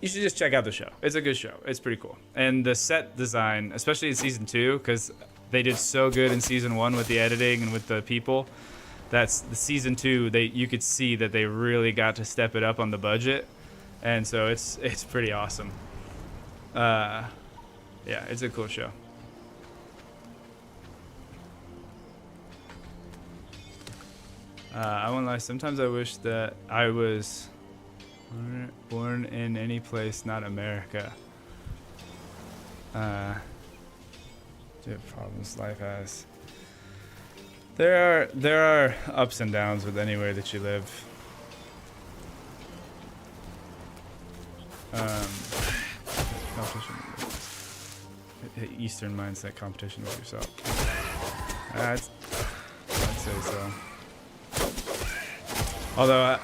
you should just check out the show. It's a good show. It's pretty cool. And the set design, especially in season 2, because they did so good in season 1 with the editing and with the people. That's the season 2. You could see that they really got to step it up on the budget, and so it's pretty awesome. Yeah, it's a cool show. I won't lie. Sometimes I wish that I was born in any place not America. The problems life has. There are ups and downs with anywhere that you live. Competition. Eastern mindset competition with yourself. I'd say so. Although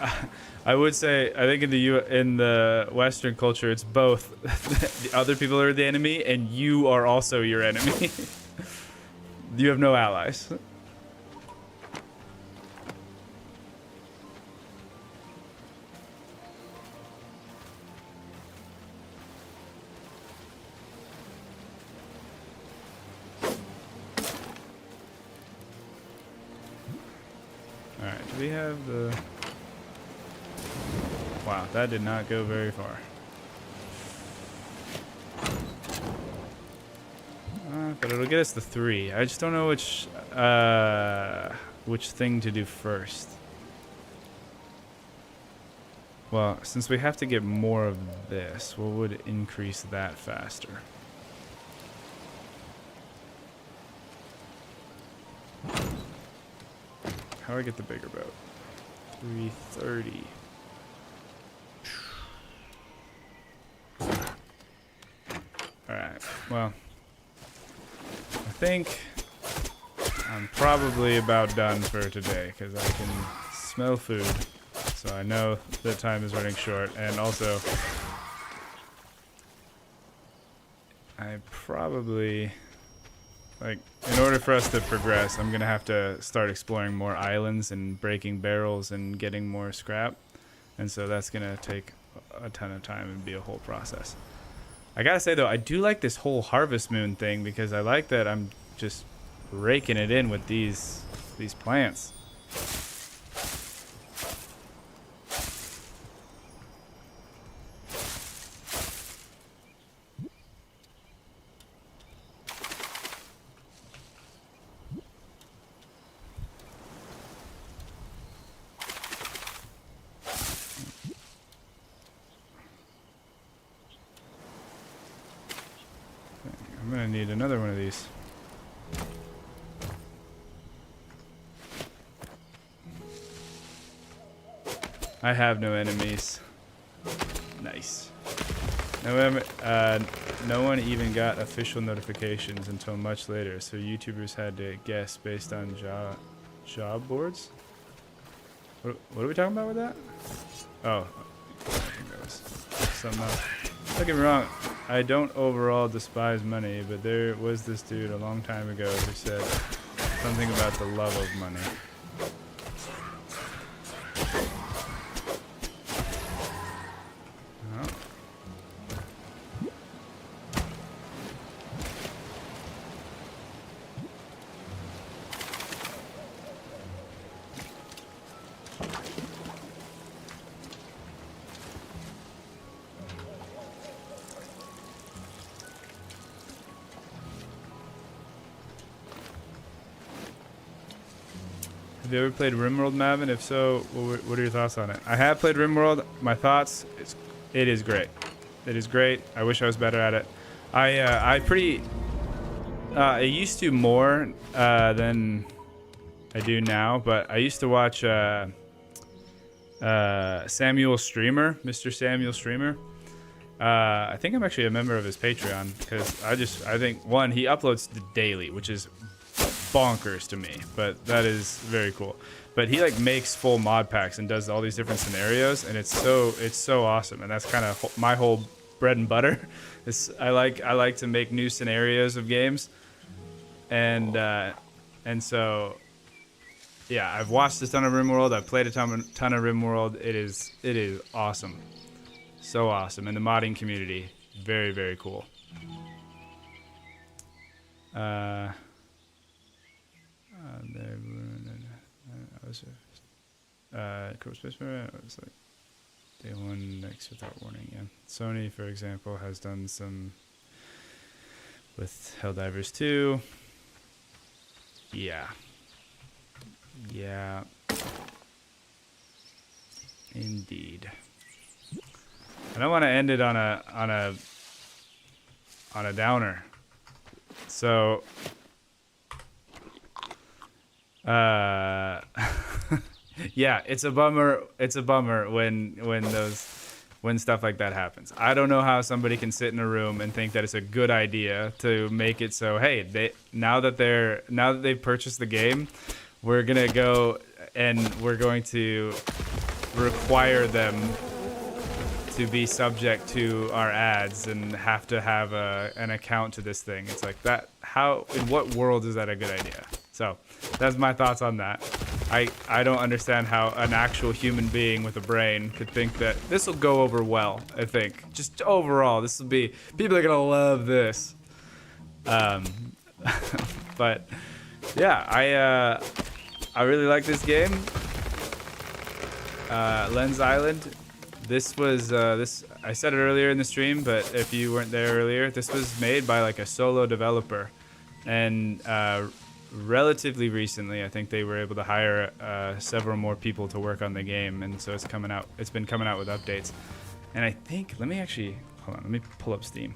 I would say, I think in the Western culture, it's both. The other people are the enemy, and you are also your enemy. You have no allies. Alright, do we have the... Wow, that did not go very far. But it'll get us the 3. I just don't know which thing to do first. Well, since we have to get more of this, what would increase that faster? How do I get the bigger boat? 330. Alright, well, I think I'm probably about done for today because I can smell food, so I know that time is running short, and also I probably, like, in order for us to progress, I'm gonna have to start exploring more islands and breaking barrels and getting more scrap, and so that's gonna take a ton of time and be a whole process. I gotta say though, I do like this whole harvest moon thing because I like that I'm just raking it in with these plants. I'm gonna need another one of these. I have no enemies. Nice. No one even got official notifications until much later, so YouTubers had to guess based on job boards? What are we talking about with that? Oh, I think that was something else. Don't get me wrong, I don't overall despise money, but there was this dude a long time ago who said something about the love of money. Have you ever played RimWorld, Mavin? If so, what are your thoughts on it? I have played RimWorld. My thoughts, it is great. It is great. I wish I was better at it. I used to more than I do now, but I used to watch Samuel Streamer, Mr. Samuel Streamer. I think I'm actually a member of his Patreon because I think, one, he uploads daily, which is bonkers to me, but that is very cool. But he like makes full mod packs and does all these different scenarios, and it's so awesome. And that's kind of my whole bread and butter. I like to make new scenarios of games, and so yeah, I've watched a ton of RimWorld. I've played a ton of RimWorld. It is awesome, so awesome, and the modding community, very, very cool. Space Marine, I was like day one next without warning. Yeah, Sony, for example, has done some with Helldivers 2. Yeah, indeed. I don't want to end it on a downer. So, yeah, it's a bummer. It's a bummer when stuff like that happens. I don't know how somebody can sit in a room and think that it's a good idea to make it so, hey, now that they've purchased the game, we're gonna go and we're going to require them to be subject to our ads and have to have an account to this thing. It's like that. How, in what world is that a good idea? So that's my thoughts on that. I don't understand how an actual human being with a brain could think that this will go over well. I think just overall, this will be, people are gonna love this. But yeah, I really like this game. Lens Island. This was I said it earlier in the stream, but if you weren't there earlier, this was made by like a solo developer, and relatively recently, I think they were able to hire several more people to work on the game, and so it's coming out. It's been coming out with updates, and I think let me pull up Steam.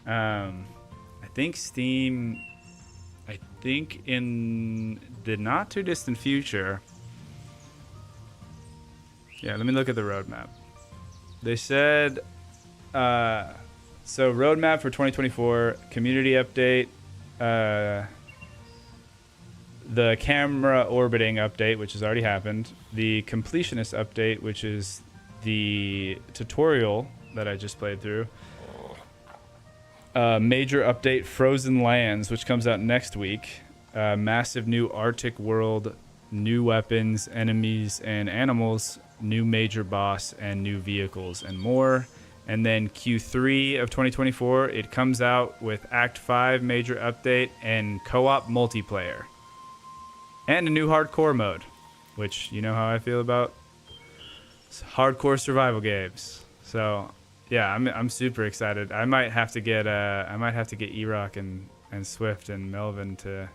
I think in the not too distant future. Yeah, let me look at the roadmap. They said, so roadmap for 2024, community update, the camera orbiting update, which has already happened, the completionist update, which is the tutorial that I just played through, major update Frozen Lands, which comes out next week, massive new Arctic world, new weapons, enemies, and animals, new major boss, and new vehicles, and more. And then Q3 of 2024, it comes out with Act 5 major update and co-op multiplayer. And a new hardcore mode, which you know how I feel about hardcore survival games. So yeah, I'm super excited. I might have to get Erock and Swyphd and Melvin to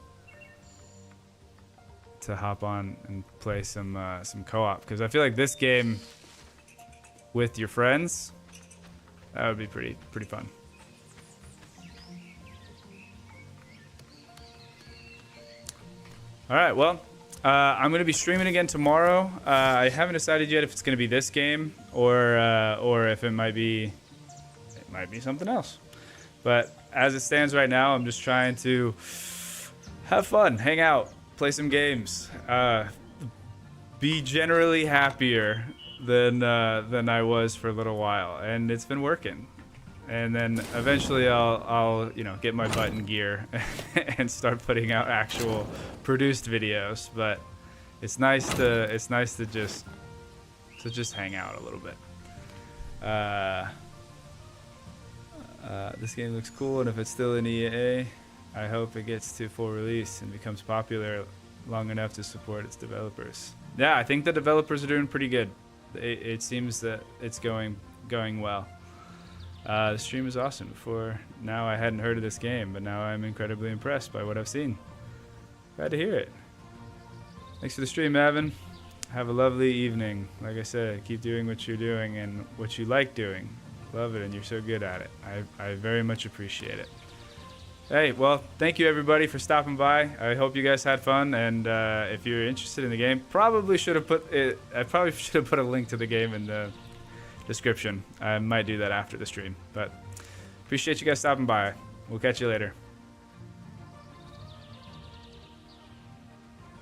hop on and play some co-op, because I feel like this game with your friends, that would be pretty fun. All right, well, I'm gonna be streaming again tomorrow. I haven't decided yet if it's gonna be this game or if it might be something else. But as it stands right now, I'm just trying to have fun, hang out, play some games, be generally happier than I was for a little while, and it's been working. And then eventually I'll get my butt in gear and start putting out actual produced videos. But it's nice to just hang out a little bit. This game looks cool, and if it's still in EA, I hope it gets to full release and becomes popular long enough to support its developers. Yeah, I think the developers are doing pretty good. It seems that it's going well. The stream is awesome. Before now, I hadn't heard of this game, but now I'm incredibly impressed by what I've seen. Glad to hear it. Thanks for the stream, Evan. Have a lovely evening. Like I said, keep doing what you're doing and what you like doing. Love it, and you're so good at it. I very much appreciate it. Hey, well, thank you everybody for stopping by. I hope you guys had fun, and if you're interested in the game, I probably should have put a link to the game in the description. I might do that after the stream, but appreciate you guys stopping by. We'll catch you later.